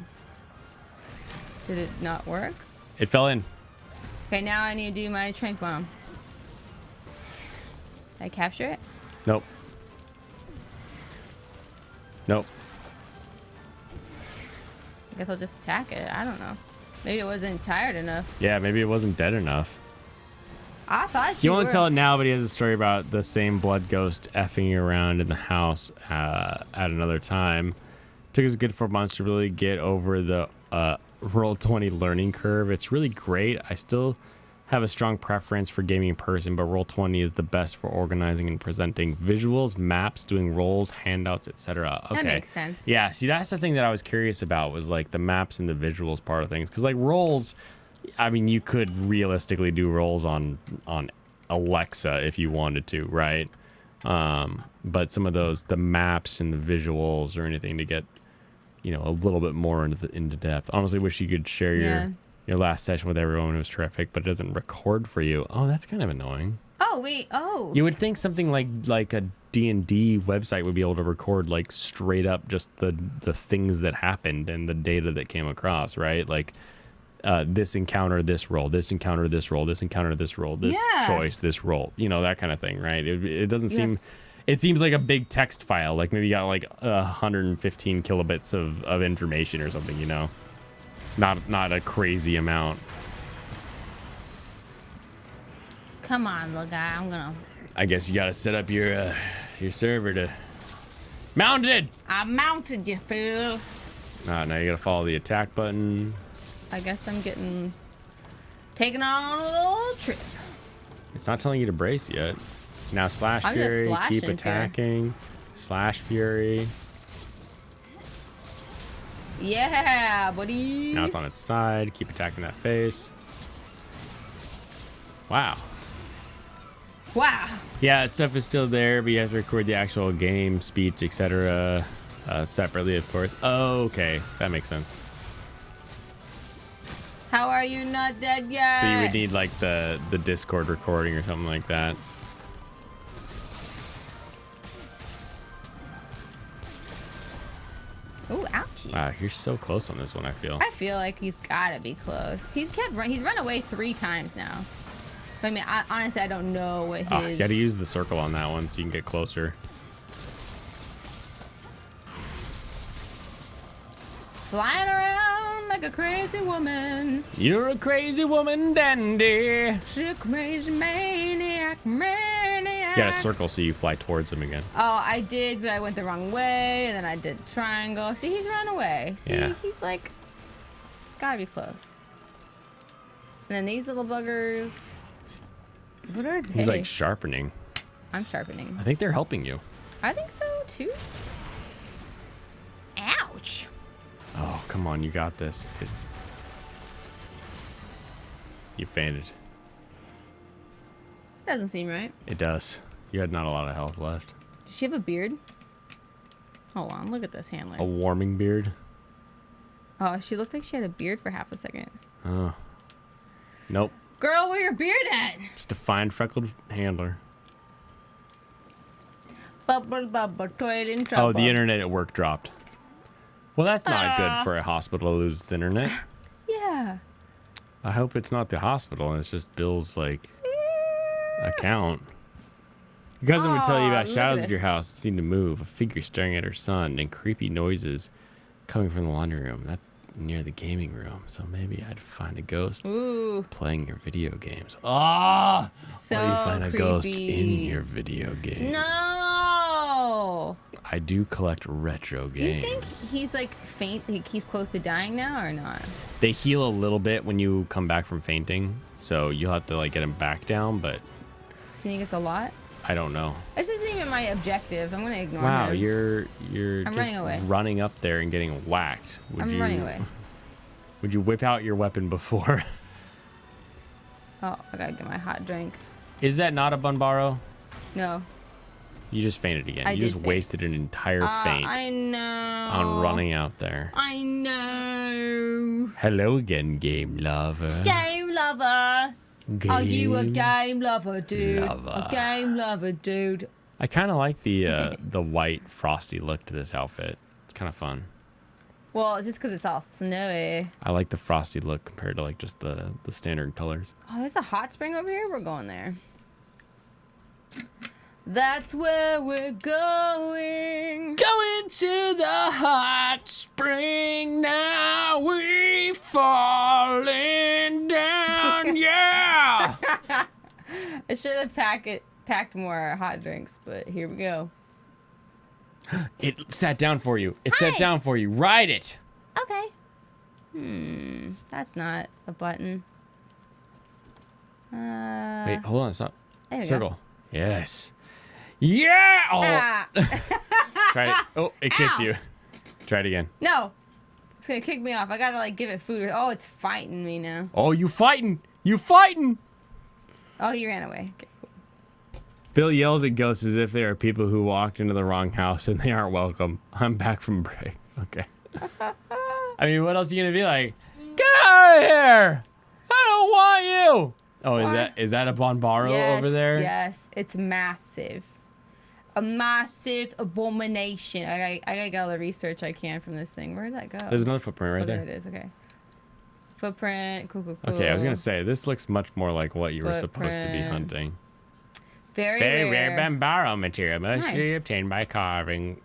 Did it not work? It fell in. Okay, now I need to do my trank bomb. Did I capture it? Nope. Nope. I guess I'll just attack it. I don't know. Maybe it wasn't tired enough. Yeah, maybe it wasn't dead enough. I thought You you won't were. tell it now, but he has a story about the same blood ghost effing you around in the house at another time. Took us a good 4 months to really get over the Roll20 learning curve. It's really great. I still have a strong preference for gaming in person, but Roll20 is the best for organizing and presenting visuals, maps, doing rolls, handouts, etc. Okay. That makes sense. Yeah, see, that's the thing that I was curious about was like the maps and the visuals part of things. Because like rolls, I mean, you could realistically do rolls on Alexa if you wanted to, right? But some of those, the maps and the visuals or anything to get, you know, a little bit more into depth. Honestly, wish you could share your last session with everyone. It was terrific, but it doesn't record for you. Oh, that's kind of annoying. Oh wait. Oh. You would think something like a D&D website would be able to record like straight up just the things that happened and the data that came across, right? Like this encounter, this roll, this encounter, this roll, this encounter, this roll, this choice, this roll, you know, that kind of thing, right? It doesn't seem. It seems like a big text file, like maybe you got like 115 kilobits of information or something, you know, not a crazy amount. Come on, little guy. I'm gonna. I guess you got to set up your server to mounted. I mounted you, fool. Now you got to follow the attack button. I guess I'm getting taken on a little trip. It's not telling you to brace yet. Now slash I'm just fury, slashing keep attacking. Slash fury. Yeah, buddy. Now it's on its side. Keep attacking that face. Wow. Wow. Yeah, that stuff is still there, but you have to record the actual game, speech, etc. Separately, of course. Oh, okay. That makes sense. How are you not dead yet? So you would need like the Discord recording or something like that. Ooh, ouchies. Wow, you're so close on this one, I feel. I feel like he's gotta be close. He's run away 3 times now. But I mean, honestly, I don't know what his. You gotta use the circle on that one so you can get closer. Flying around like a crazy woman. You're a crazy woman, dandy. She's a crazy maniac. You gotta circle so you fly towards him again. Oh, I did, but I went the wrong way, and then I did triangle. See, he's run away. See, Yeah. he's like, it's gotta be close. And then these little buggers. What are they? He's like sharpening. I'm sharpening. I think they're helping you. I think so too. Ouch. Oh, come on, you got this. You fainted. Doesn't seem right. It does. You had not a lot of health left. Does she have a beard? Hold on, look at this handler. A warming beard? Oh, she looked like she had a beard for half a second. Oh. Nope. Girl, where your beard at? Just a fine freckled handler. Bubble, bubble, toilet in trouble. Oh, the internet at work dropped. Well, that's not good for a hospital to lose its internet. Yeah. I hope it's not the hospital and it's just Bill's, like, account. Your cousin would tell you about Aw, look shadows at of your this. house that seem to move, a figure staring at her son, and creepy noises coming from the laundry room. That's near the gaming room, so maybe I'd find a ghost Ooh. playing your video games. Ah! So Why do you find a ghost in creepy. your video games? No. I do collect retro Do you games. think he's like faint? Like he's close to dying now or not? They heal a little bit when you come back from fainting, so you'll have to like get him back down, but Do you think it's a lot? I don't know. This isn't even my objective. I'm gonna ignore Wow, him. you're I'm just running away. running up there and getting whacked. I'm running away. Would you whip out your weapon before Oh, I gotta get my hot drink. Is that not a Bunbaro? No. You just fainted again. I You did just faint. wasted an entire faint I know. on running out there. I know. Hello again, game lover. Game lover. Are you a game lover, dude? lover. A game lover, dude. I kind of like the white frosty look to this outfit. It's kind of fun. Well, just because it's all snowy. I like the frosty look compared to like just the standard colors. Oh, there's a hot spring over here. We're going there. That's where we're going. Going to the hot spring now. We falling down. Yeah. I should have packed more hot drinks, but here we go. It sat down for you. It sat down for you. Ride it. Okay. That's not a button. Wait, hold on. Stop. There we Circle. go. Yes. Yeah. Oh, Ah. try it. Oh, it kicked you. Try it again. No. It's gonna kick me off. I gotta like give it food. Oh, it's fighting me now. Oh, you fighting. You fighting. Oh, he ran away. Okay. Bill yells at ghosts as if they are people who walked into the wrong house and they aren't welcome. I'm back from break. Okay. I mean, what else are you gonna be like? Get out of here! I don't want you. Oh, is that a Bonbaro Yes, over there? Yes, it's massive. A massive abomination. I gotta get all the research I can from this thing. Where did that go? There's another footprint right Oh, there there. it is. Okay. Footprint. Cool. Okay, I was gonna say this looks much more like what you were supposed to be Footprint. hunting. Very rare Bonbaro material, mostly Nice. obtained by carving.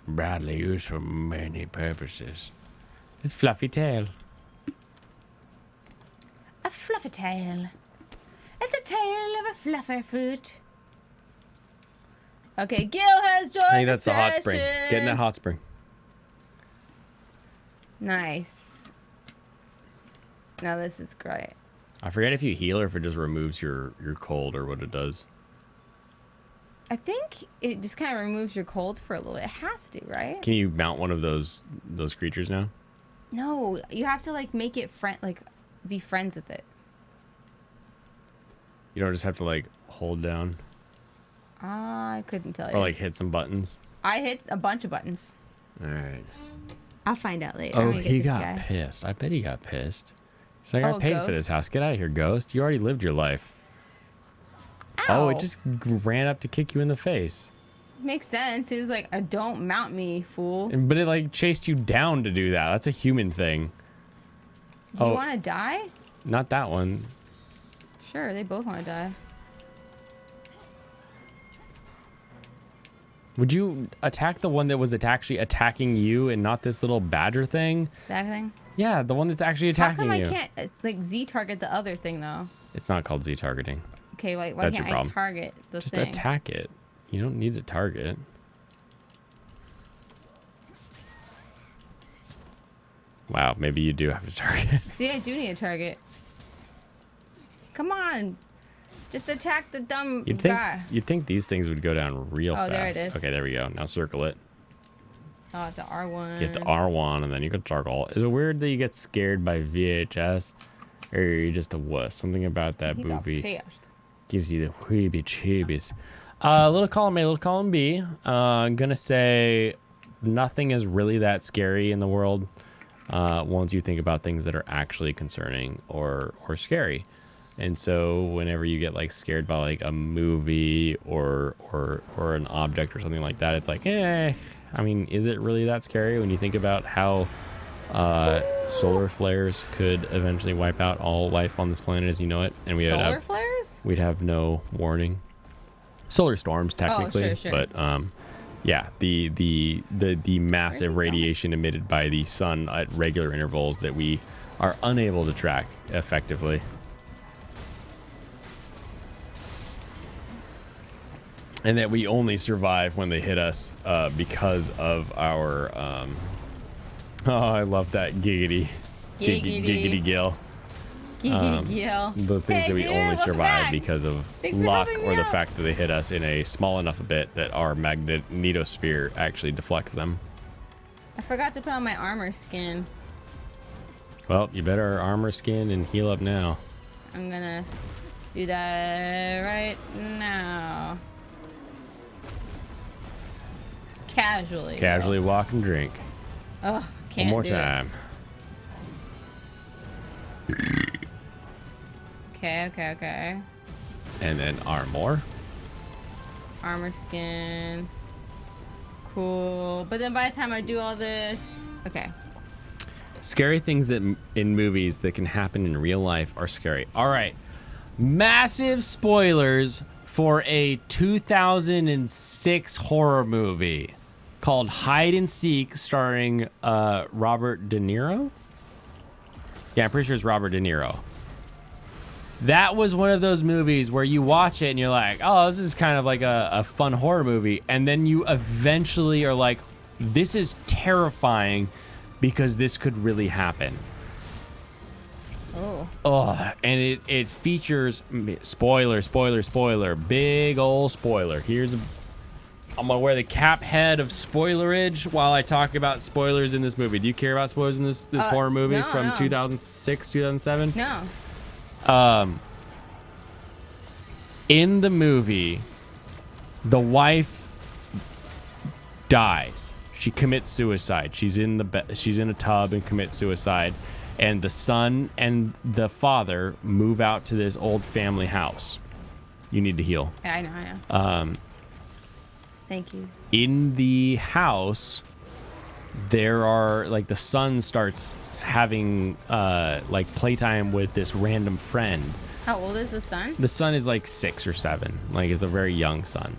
Broadly used for many purposes. His fluffy tail. A fluffy tail. It's a tail of a fluffer fruit. Okay, Gil has joined I think that's the hot spring. Get in that hot spring. Nice. Now this is great. I forget if you heal or if it just removes your cold or what it does. I think it just kind of removes your cold for a little bit. It has to, right? Can you mount one of those creatures now? No, you have to like make it be friends with it. You don't just have to like hold down I couldn't tell you. or like hit some buttons. I hit a bunch of buttons. All right. I'll find out later. I'm Oh, gonna get he this got guy. pissed. I bet he got pissed. She's like, I Oh, paid for Ghost? this house. Get out of here, Ghost. You already lived your life. Oh, it Ow. just ran up to kick you in the face. Makes sense. He's like, don't mount me, fool. Do But it like chased you down to do that. That's a human thing. you Oh. want to die? Not that one. Sure, they both want to die. Would you attack the one that was actually attacking you and not this little badger thing? That thing? Yeah, the one that's actually How attacking come you. I can't like Z target the other thing though? It's not called Z targeting. Okay, why That's your can't I problem. target the Just thing? attack it. You don't need to target. Wow, maybe you do have to target. See, I do need a target. Come on. Just attack the dumb guy. You'd think these things would go down real fast. there it is. Okay, there we go. Now circle it. Oh, the R1. Get the R1 and then you can circle. Is it weird that you get scared by VHS? Or you're just a wuss? Something about that He got movie pissed. gives you the weeby cheebies. Little column A, little column B. I'm gonna say nothing is really that scary in the world once you think about things that are actually concerning or scary. And so whenever you get like scared by like a movie or an object or something like that, it's like, I mean, is it really that scary when you think about how solar flares could eventually wipe out all life on this planet as you know it, and Solar flares? we'd have no warning. Solar storms, technically, sure. but yeah, the massive radiation emitted by the sun at regular intervals that we are unable to track effectively. And that we only survive when they hit us because of our oh, I love that giggity Giggity. gill. Giggity. The things that we dude, only welcome survive back. because of Thanks for luck helping or me the out. fact that they hit us in a small enough a bit that our magnetosphere actually deflects them. I forgot to put on my armor skin. Well, you better armor skin and heal up now. I'm gonna do that right now. Just casually. Casually walk and drink. Oh, can't One more do time. It. Okay. And then armor. Armor skin. Cool. But then by the time I do all this, okay. Scary things that in movies that can happen in real life are scary. All right. Massive spoilers for a 2006 horror movie called Hide and Seek, starring Robert De Niro. Yeah, I'm pretty sure it's Robert De Niro. That was one of those movies where you watch it and you're like, oh, this is kind of like a fun horror movie. And then you eventually are like, this is terrifying because this could really happen. Oh, and it features spoiler, big old spoiler. I'm gonna wear the cap head of spoilerage while I talk about spoilers in this movie. Do you care about spoilers in this horror movie from 2006, 2007? No. In the movie, the wife dies. She commits suicide. She's in a tub and commits suicide. And the son and the father move out to this old family house. You need to heal. Yeah, I know. Thank you. In the house, there are like the son starts having like playtime with this random friend. How old is the son? The son is like 6 or 7. Like it's a very young son.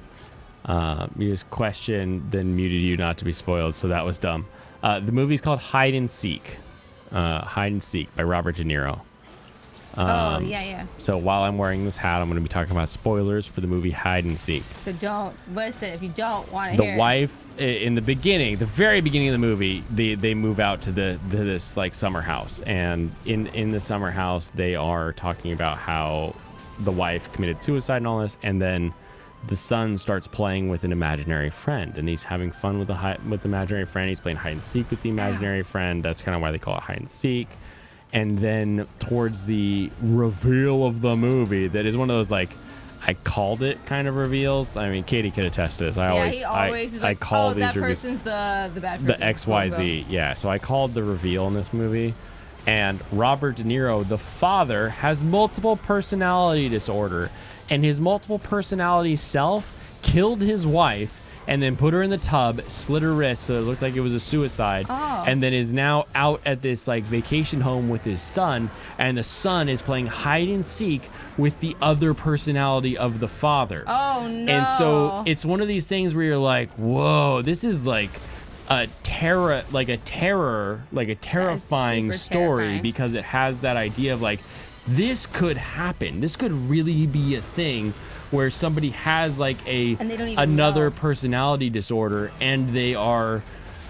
You just questioned, then muted you not to be spoiled, so that was dumb. The movie's called Hide and Seek. Hide and Seek by Robert De Niro. Yeah. So while I'm wearing this hat, I'm going to be talking about spoilers for the movie Hide and Seek. So don't listen if you don't want to hear The wife, in the beginning, the very beginning of the movie, they move out to this like summer house, and in the summer house they are talking about how the wife committed suicide and all this, and then the son starts playing with an imaginary friend, and he's having fun with the imaginary friend. He's playing hide and seek with the imaginary friend. That's kind of why they call it hide and seek. And then towards the reveal of the movie, that is one of those like I called it kind of reveals. I mean, Katie could attest to this. He always is like, call oh, these that reveals. person's the bad person. The XYZ, yeah. So I called the reveal in this movie. And Robert De Niro, the father, has multiple personality disorder. And his multiple personality self killed his wife and then put her in the tub, slit her wrist so it looked like it was a suicide, and then is now out at this like vacation home with his son, and the son is playing hide and seek with the other personality of the father. Oh no. And so it's one of these things where you're like, whoa, this is like a terrifying story, terrifying. because it has that idea of like, this could happen. This could really be a thing where somebody has like another personality disorder, and they are,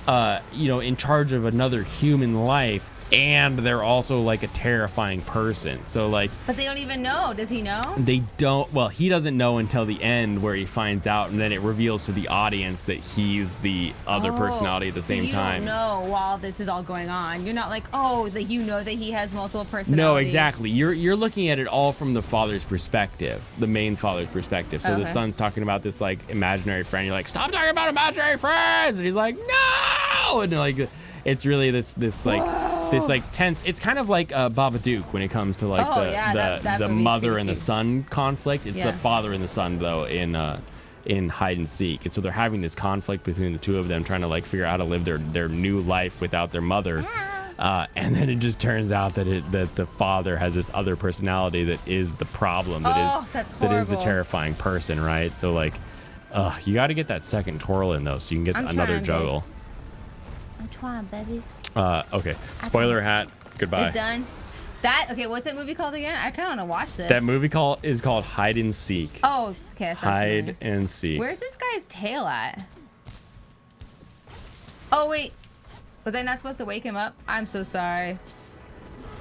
in charge of another human life, and they're also like a terrifying person. So like, but they don't even know. Does he know? They don't. Well, he doesn't know until the end, where he finds out, and then it reveals to the audience that he's the other personality at the same time. You don't know while this is all going on. You're not like, oh, that you know that he has multiple personalities. No, exactly. You're looking at it all from the father's perspective, the main father's perspective. So the son's talking about this like imaginary friend. You're like, stop talking about imaginary friends, and he's like, no, and like, it's really this tense. It's kind of like Babadook when it comes to like the mother and the son conflict. It's the father and the son though in hide and seek, and so they're having this conflict between the two of them, trying to like figure out how to live their new life without their mother. And then it just turns out that the father has this other personality that is the problem. That is the terrifying person, right? So like, you got to get that second twirl in though, so you can get another juggle. I'm trying, baby. Okay. Spoiler hat. Goodbye. It's done. Okay, what's that movie called again? I kind of want to watch this. That movie is called Hide and Seek. Oh, okay. That sounds Hide and Seek. Where's this guy's tail at? Oh, wait. Was I not supposed to wake him up? I'm so sorry.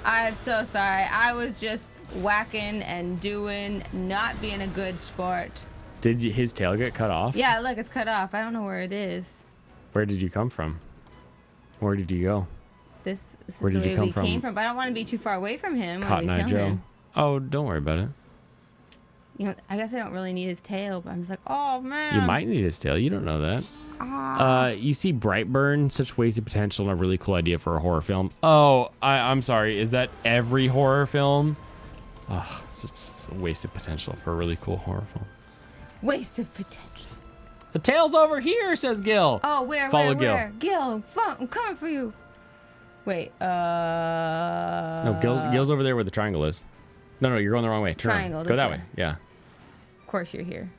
I'm so sorry. I was just whacking and doing, not being a good sport. Did his tail get cut off? Yeah, look, it's cut off. I don't know where it is. Where did you come from? Where did you go? This is Where the did you way come we from? came from, but I don't want to be too far away from him. Cotton Eye Joe. Oh, don't worry about it. You know, I guess I don't really need his tail, but I'm just like, oh man. You might need his tail. You don't know that. You see Brightburn, such wasted potential and a really cool idea for a horror film. Oh, I'm sorry. Is that every horror film? Oh, such a wasted potential for a really cool horror film. Waste of potential. The tail's over here, says Gil. Oh, where? Follow Where? Gil, I'm coming for you. Wait, No, Gil's over there where the triangle is. No, you're going the wrong way. Turn around. Triangle, Go this that way. way. Yeah. Of course you're here.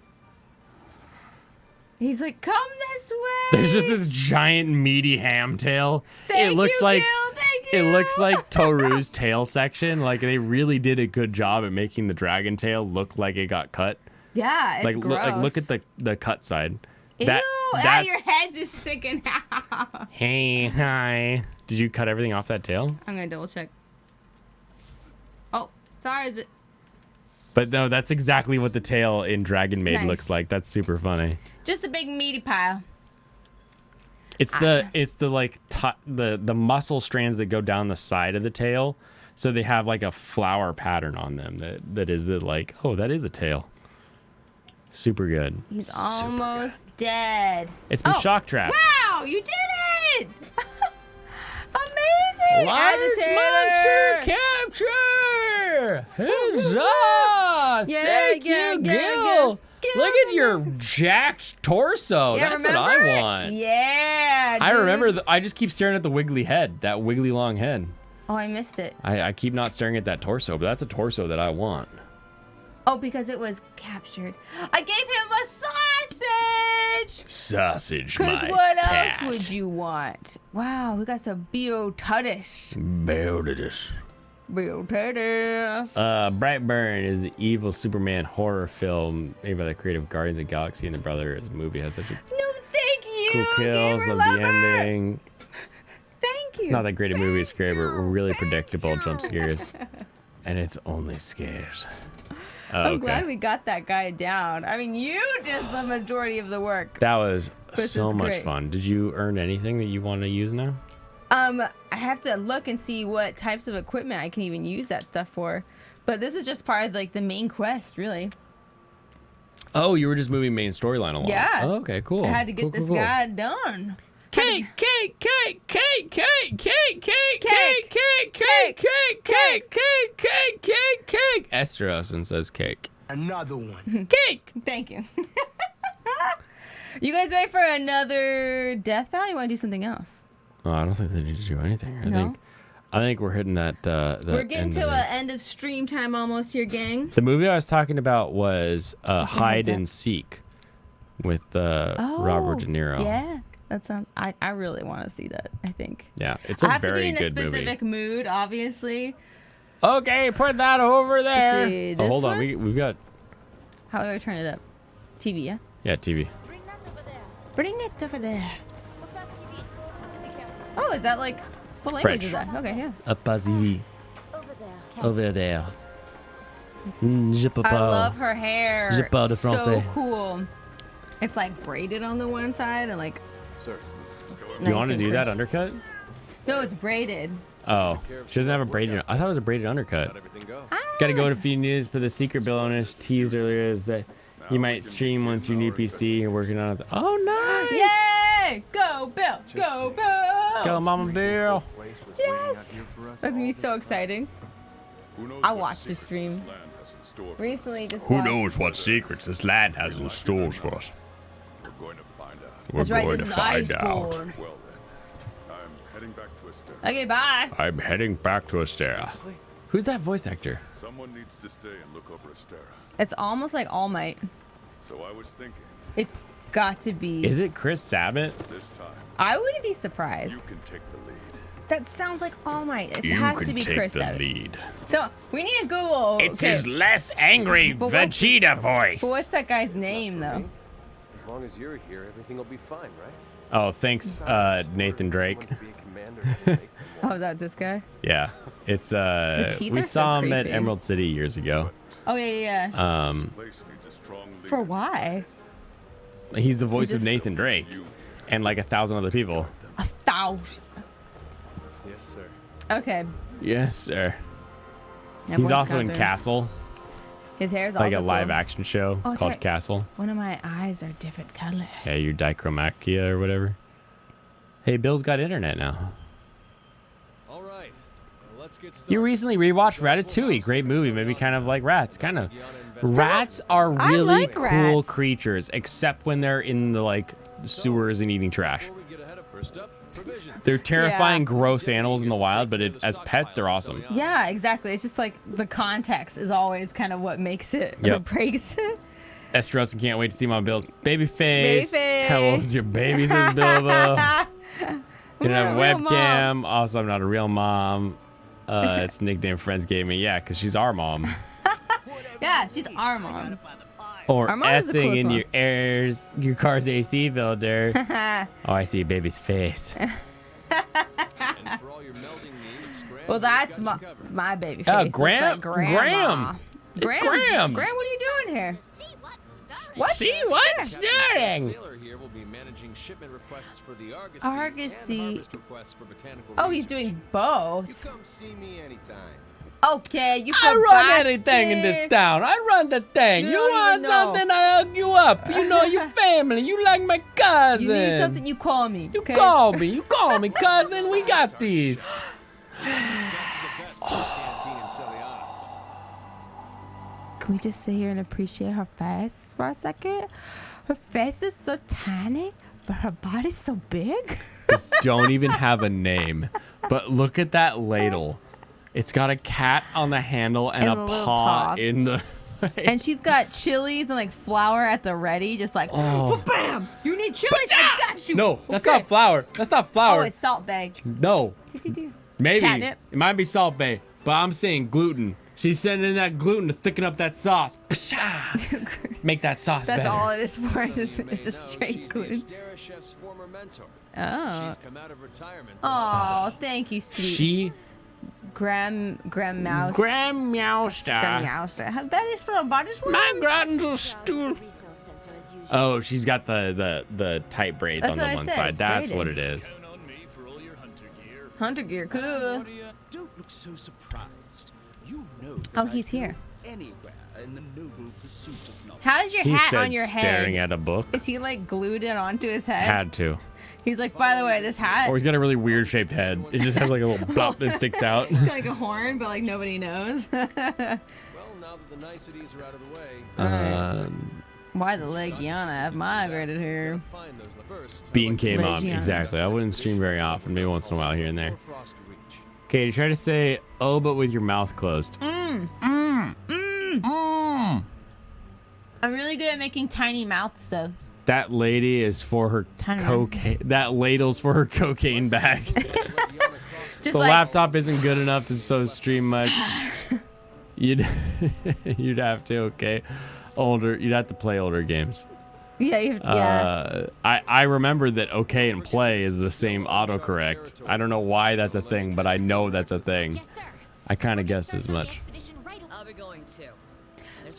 He's like, come this way. There's just this giant meaty ham tail. Thank it looks you, like Gil, thank you. it looks like Toru's tail section. Like they really did a good job at making the dragon tail look like it got cut. Yeah, it's Like gross. look at the cut side. Ew, That's your head's just sticking out. Hey, hi. Did you cut everything off that tail? I'm gonna double check. Oh, sorry, is it? But no, that's exactly what the tail in Dragon Maid Nice. looks like. That's super funny. Just a big meaty pile. It's the like the muscle strands that go down the side of the tail, so they have like a flower pattern on them that is the like, oh, that is a tail. Super good. He's almost dead. It's been shock trapped. Wow, you did it! Amazing! Large Agitator! monster capture! Huzzah! Yeah, Thank yeah, you, yeah, Gil! yeah. Look at your jacked torso. Yeah, That's what remember I it? want. Yeah, I dude. remember. I just keep staring at the wiggly head, that wiggly long head. Oh, I missed it. I keep not staring at that torso, but that's a torso that I want. Oh, because it was captured. I gave him a sausage! Sausage, Because what else would you want? Wow, we got some Beotutis. Beotutis. Beotutis. Brightburn is the evil Superman horror film made by the creative Guardians of the Galaxy, and the Brothers movie has such a No, thank you. cool kills gamer of lover. the ending. Thank you. Not that great a movie, it's scary, but really predictable jump scares. And it's only scares. I'm glad we got that guy down. I mean, you did the majority of the work. That was This so is much great. fun. Did you earn anything that you want to use now? I have to look and see what types of equipment I can even use that stuff for. But this is just part of like the main quest, really. Oh, you were just moving main storyline along. Yeah. Oh, okay, cool. I had to get Cool, this cool, cool. guy done. Cake, cake, cake, cake, cake, cake, cake, cake, Cake. cake, cake, cake, cake, cake, cake, cake, cake. Esther Olsen says cake. Another one. Cake. Thank you. You guys ready for another death battle? You want to do something else? Oh, I don't think they need to do anything. No? I think we're hitting that. We're getting to an end of stream time almost here, gang. The movie I was talking about was Just a heads Hide up. and Seek with Robert De Niro. Oh, Yeah, that sounds. I really want to see that. I think. Yeah, it's I a have to be very in a good specific movie. mood, obviously. Okay, put that over there. see, Oh, this hold on. one? We've got How do I turn it up? TV, yeah. yeah TV. Bring that over there. Bring it over there. Faut pas si vite. Be careful. Oh, is that like what language French. is that? Okay, yeah. Up TV Over there. over there. Je peux I pas. love her hair. Je parle de So français. cool. It's like braided on the one side and like. Sir, You want to do that undercut? No, it's braided. Oh, she doesn't have a braided. I thought it was a braided undercut. everything go? I don't Got to know, go to it's- feed news, but the secret Bill Owners teased earlier is that you might stream once your new PC. You're working on it. Oh, nice! Yay! Go Bill! Go Bill! Go, Mama Bill! Yes! That's gonna be so exciting. I watched the stream recently. Just Who watched- knows what secrets this land has in store for us? We're going to find out. We're That's right. going This to is find out. Iceborne. Well then, I'm heading back to Esther. Okay, bye. I'm heading back to Astera. Who's that voice actor? Someone needs to stay and look over Estera. It's almost like All Might. So I was thinking, It's got to be. Is it Chris Sabat? this time I wouldn't be you surprised. can take the lead. That sounds like All Might. It You has can to be take Chris the Sabat. lead. So we need to Google. It's okay, his less angry But what- Vegeta voice. but what's that guy's name though? As long as you're here, everything will be fine, right? Oh, thanks, Nathan Drake. Someone to be a commander doesn't make them Oh, one. is that this guy? Yeah, it's teeth we are so saw him at creepy. Emerald City years ago. Oh yeah, yeah. Place needs a strong leader. For why? He's the voice of just- Nathan Drake, and like 1,000 other people. 1,000. Yes, sir. Okay. Yes, sir. That He's boy's also in covered. Castle, His hair is like also a live cool. action show Oh, that's called right. Castle. One of my eyes are different color. Yeah, you're dichromakia or whatever. Hey, Bill's got internet now. All right. Well, let's get started. You recently rewatched Ratatouille. Great movie. Maybe kind of like rats. Kind of. Rats are I really like cool rats. creatures, except when they're in the like sewers and eating trash. Before we get ahead of first up, provisions. They're terrifying, Yeah. gross animals in the wild, but as pets, they're awesome. Yeah, exactly. It's just like the context is always kind of what makes it or Yep. breaks it. Estrosin can't wait to see my Bill's baby face. Baby. How old's your baby, says Bilbo. You don't have a We're a real webcam. Also, I'm not a real mom. It's a nickname friends gave me. Yeah, because she's our mom. Yeah, she's our mom. Or Our mom is the S-ing coolest in one. your car's AC filter. Oh, I see a baby's face. And for all your melding needs, Graham Well, that's got my you covered. my baby face. Oh, Looks Graham. like Grandma. It's Graham. Graham, what are you doing here? See what's starting. What? See what's stirring? Sailor here will be managing shipment requests for the Argosy, Argosy. and harvest requests for botanical Oh, he's research. doing both. You come see me anytime. Okay, you I forgot run anything in this town. I run the thing. You You don't want even know. something, I hook you up. You know your family. You like my cousin. You need something, you call me. You okay? call me. You call me, cousin. We got these. That's the best canteen in Celiana. Can we just sit here and appreciate her face for a second? Her face is so tiny, but her body's so big. Don't even have a name. But look at that ladle. It's got a cat on the handle and, And a a little paw paw. in the. And she's got chilies and like flour at the ready, just like, Oh. bam! You need chilies? I got you. No, that's Okay. not flour. That's not Oh, flour. it's Salt Bay. No, maybe. Catnip? It might be Salt Bay, but I'm saying gluten. She's sending in that gluten to thicken up that sauce. Psha! Make that sauce That's better. all it is for. It's just, You may it's just know straight she's the gluten. Astera chef's former mentor. Oh. She's come out of retirement. Oh, thank you, sweet. She Graham Mouse. Graham Meowster. Graham Mouse. That is for a body's My grundle stool. Resource center as usual. Oh, she's got the tight braids That's on the what I one said, side. it's That's braided. what it is. Count on me for all your hunter gear. Hunter gear, cool. Don't look so surprised. You know that Oh, I'd he's go here. Anywhere in the noble pursuit of knowledge. How's your He hat said on your staring head? at a book. Is he like glued it onto his head? Had to. He's like, by the way, this hat. Or he's got a really weird shaped head. It just has like a little bump that sticks out. It's got like a horn, but like nobody knows. Well, now that the niceties are out of the way, Why the Legiana have migrated here? find those first. Bean came on. Legion. Exactly. I wouldn't stream very often. Maybe once in a while here and there. Frost to reach. Katie, try to say "oh," but with your mouth closed. I'm really good at making tiny mouths, though. That lady is for her Tiny. cocaine. That ladle's for her cocaine bag. Just The like, laptop isn't good enough to so stream much. You'd you'd have to, okay. You'd have to play older games. yeah, yeah. I remember that okay and play is the same autocorrect. I don't know why that's a thing, but I know that's a thing. Yes, sir. I kind of guessed as much. I'll be going too.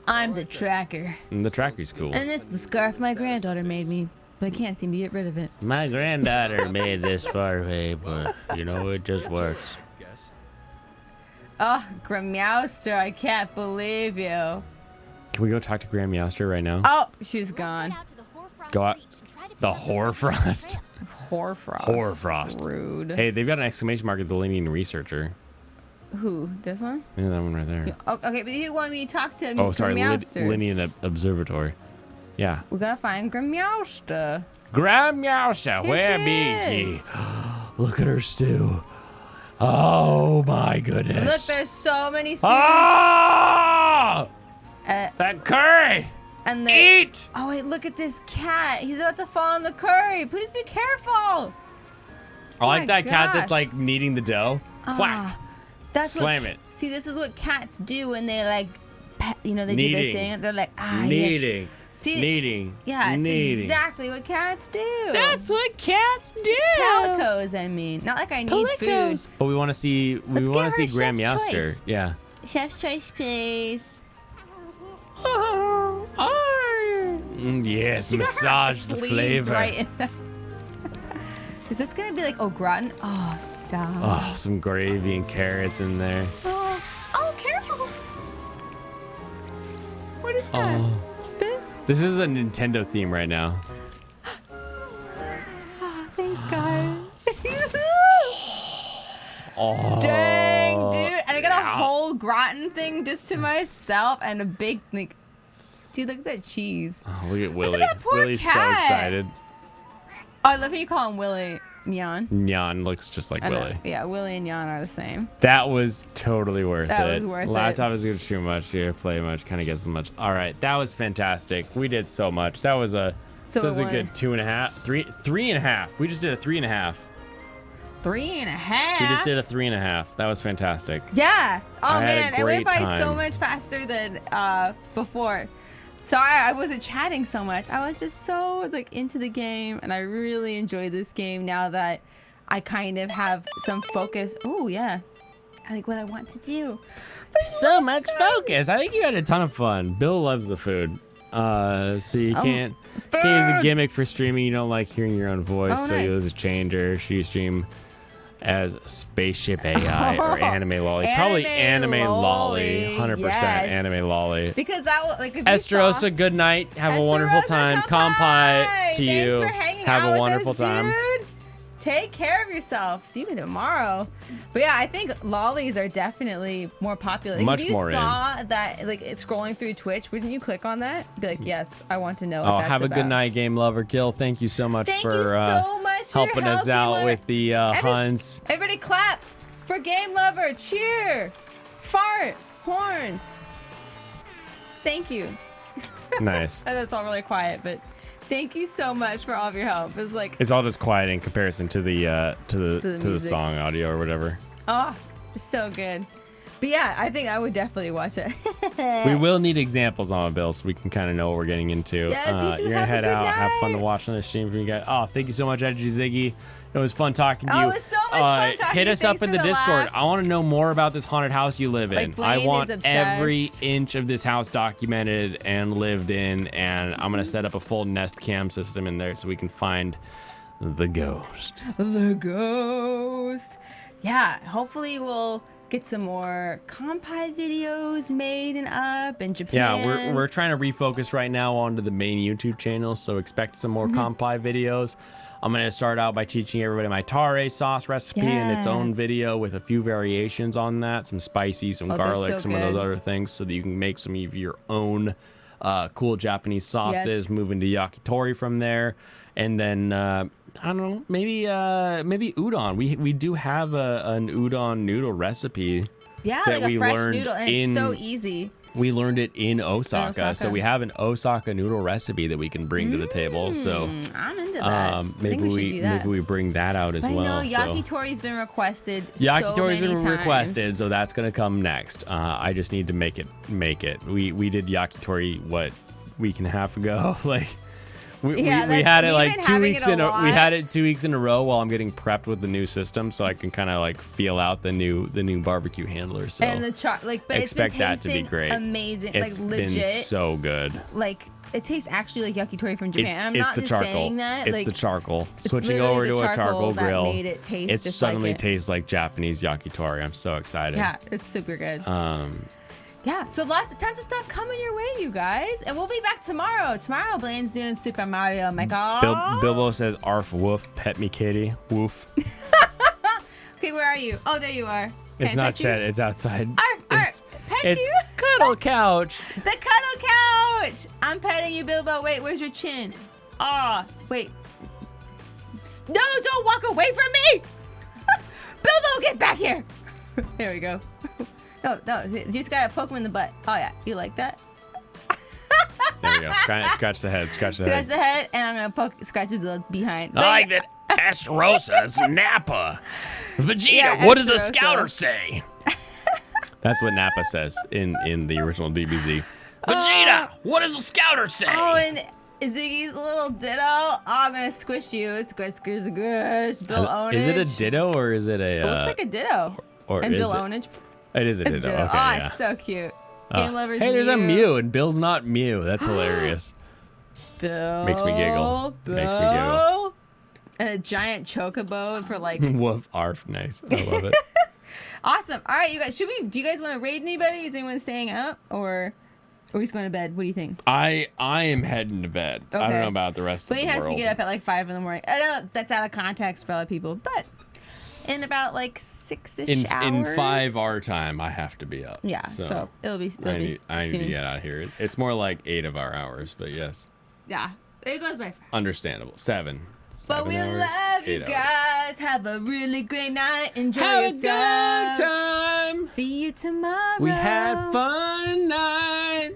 I'm the tracker. And the tracker's cool. And this is the scarf my granddaughter made me, but I can't seem to get rid of it. My granddaughter made this for me, but you know it just works. Guess. Oh, Grammeowster, I can't believe you. Can we go talk to Graham Meowster right now? Oh, she's gone. Go out. The Hoarfrost. Hoarfrost. Hoarfrost. Rude. Hey, they've got an exclamation mark at the Linean Researcher. Who? This one? Yeah, that one right there. Oh, okay, but you want me to talk to Oh, sorry, Grammeowster. Linean Observatory. Yeah. We gotta find Grammeowster. Graham Meowster, Here where she be ye? is. Look at her stew. Oh my goodness. Look, there's so many series. Ah! Uh, That curry! and Eat! Oh wait, look at this cat. He's about to fall in the curry. Please be careful. I like my that cat gosh. that's like kneading the dough. Whack! That's Slam what, it. See, this is what cats do when they like, they do their Kneading. thing. They're like, yes. Kneading. See, Kneading. yeah, it's Kneading. exactly what cats do. what cats do. Palicos, I mean. Not like I need food. But we want to see. We Let's want to get see her Graham chef's Meowster. choice. Yeah. Chef's choice, please. Yes, She got her massage the sleeves flavor. Right in there. Is this gonna be like au gratin? Oh, stop. Oh, some gravy and carrots in there. Oh, careful. What is that? Oh. Spin? This is a Nintendo theme right now. Thanks, guys. Oh. Dang, dude. And I got a whole gratin thing just to myself and a big, like, dude, look at that cheese. Oh, look at Willie. that poor Willie's so cat. excited. Oh, I love how you call him Willie. Nyan. Jan looks just like I know. Willie. Yeah, Willie and Nyan are the same. That was totally worth it. That was worth it. Laptop is good too much. You play much, kind of gets much. All right, that was fantastic. We did so much. That was a So that was a what? good 2.5, 3.5. We just did a 3.5. 3.5. We just did a 3.5. That was fantastic. Yeah. Oh I had a man, it went great by so time. much faster than before. Sorry, I wasn't chatting so much. I was just so like into the game, and I really enjoy this game now that I kind of have some focus. Oh yeah, I like what I want to do. So much focus. I think you had a ton of fun. Bill loves the food. So you can't use a gimmick for streaming. You don't like hearing your own voice, Oh, so you nice. use a changer. So you stream as Spaceship AI or Anime Lolly. Probably Anime Lolly. 100% yes. Anime Lolly. Because that was like if you Esterosa, saw- good night. Have a wonderful Esterosa, time. Kampai! Kampai to Thanks you. for hanging Have out a with wonderful us, time. Dude. Take care of yourself. See you tomorrow. But yeah, I think lollies are definitely more popular. Like, Much if you more in. saw that, like it's scrolling through Twitch, wouldn't you click on that? Be like, yes, I want to know. Oh, what that's have a about. good night, Game Lover Kill. Thank you so much Thank for you so much for helping us helping out with- with the hunts. Everybody clap for Game Lover. Cheer. Fart. Horns. Thank you. Nice. And that's all really quiet, but thank you so much for all of your help. It's like, It's all just quiet in comparison to the to the music. song audio or whatever. oh, it's so good. But yeah, I think I would definitely watch it. We will need examples on it, Bill, so we can kind of know what we're getting into. Yes, you two you're gonna have a head good out, have fun to night. watch on the stream for you guys. Oh, thank you so much, Edgy Ziggy. It was fun talking to Oh, you. it was so much fun talking to Hit you. us up Thanks in for the the Discord. laughs. I want to know more about this haunted house you live in. Like, I Blaine want is every obsessed. inch of this house documented and lived in, and I'm gonna set up a full Nest Cam system in there so we can find the ghost. The ghost. Yeah, hopefully we'll get some more Kampai videos made and up in Japan. Yeah, we're trying to refocus right now onto the main YouTube channel, so expect some more Kampai videos. I'm going to start out by teaching everybody my tare sauce recipe in its Yeah. own video with a few variations on that, some spicy, some Oh, they're garlic, so some of those good. other things, so that you can make some of your own cool Japanese sauces, Yes. move into yakitori from there, and then I don't know, maybe udon. We do have an udon noodle recipe. yeah, that like we a fresh learned noodle, and it's in- so easy. We learned it in Osaka, Osaka. so we have an Osaka noodle recipe that we can bring to the table. So I'm into that. I maybe think we should do that. maybe we bring that out as I well. know so. yakitori's been requested. Yakitori's so many been times. requested, so that's gonna come next. I just need to make it. We did yakitori what week and a half ago, like. We Yeah, had it we've like been 2 having weeks it a in. We lot. had it 2 weeks in a row while I'm getting prepped with the new system, so I can kind of like feel out the new barbecue handler. So And the but it's been expect that to be tasting great. amazing, It's like been legit. so good. Like it tastes actually like yakitori from Japan. It's, I'm it's not the just charcoal. saying that. It's like, the charcoal. it's Switching literally over the to a charcoal that grill, made it taste it just suddenly like it. tastes like Japanese yakitori. I'm so excited. Yeah, it's super good. Um, Yeah, so tons of stuff coming your way, you guys. And we'll be back tomorrow. Tomorrow, Blaine's doing Super Mario Maker. Bilbo says, "Arf, woof, pet me, kitty, woof." Okay, where are you? Oh, there you are. Can It's I not pet you? Chet. It's outside. Arf, arf, pet It's you. cuddle couch. The cuddle couch. I'm petting you, Bilbo. Wait, where's your chin? Ah, wait. No, don't walk away from me. Bilbo, get back here. There we go. No, you just gotta poke him in the butt. Oh yeah, you like that? There we go. Scratch the head. Scratch the Scratch head. the head, and I'm gonna scratch the behind. I like that. Esterosa's Nappa. Vegeta, Yeah, what does the Esterosa. scouter say? That's what Nappa says in the original DBZ. Vegeta, what does the scouter say? Oh, and Ziggy's little ditto. Oh, I'm gonna squish you. Squish, squish, squish. Bill Onage. Is it a ditto or is it a? It looks like a ditto. or And is Bill it? Onage. It is a It's ditto. ditto. Okay, Oh, yeah. it's so cute. Game lovers. Hey, there's a Mew and Bill's not Mew. That's hilarious. Bill. Makes me giggle. Bill. Makes me giggle. And a giant chocobo for like. Woof, arf, nice. I love it. Awesome. All right, you guys. Do you guys want to raid anybody? Is anyone staying up or? Or he's going to bed. What do you think? I am heading to bed. I don't Okay. know about the rest Blaine of the has world. to get up at like 5 in the morning. I know that's out of context for other people, but in about like 6-ish hours. In 5 our time, I have to be up. Yeah, so it'll be I need soon. to get out of here. It's more like 8 of our hours, but yes. Yeah, it goes by fast. Understandable. 7. But we hours, love you 8 hours. guys. Have a really great night. Enjoy Have a yourselves. good time. See you tomorrow. We had fun tonight.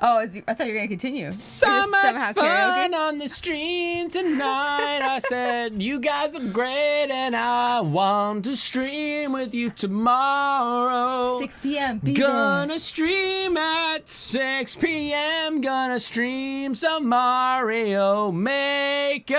Oh, I thought you were going to continue. So Just much somehow fun karaoke. on the stream tonight. I said, you guys are great, and I want to stream with you tomorrow. 6 p.m. Be Gonna stream at 6 p.m. Gonna stream some Mario Maker.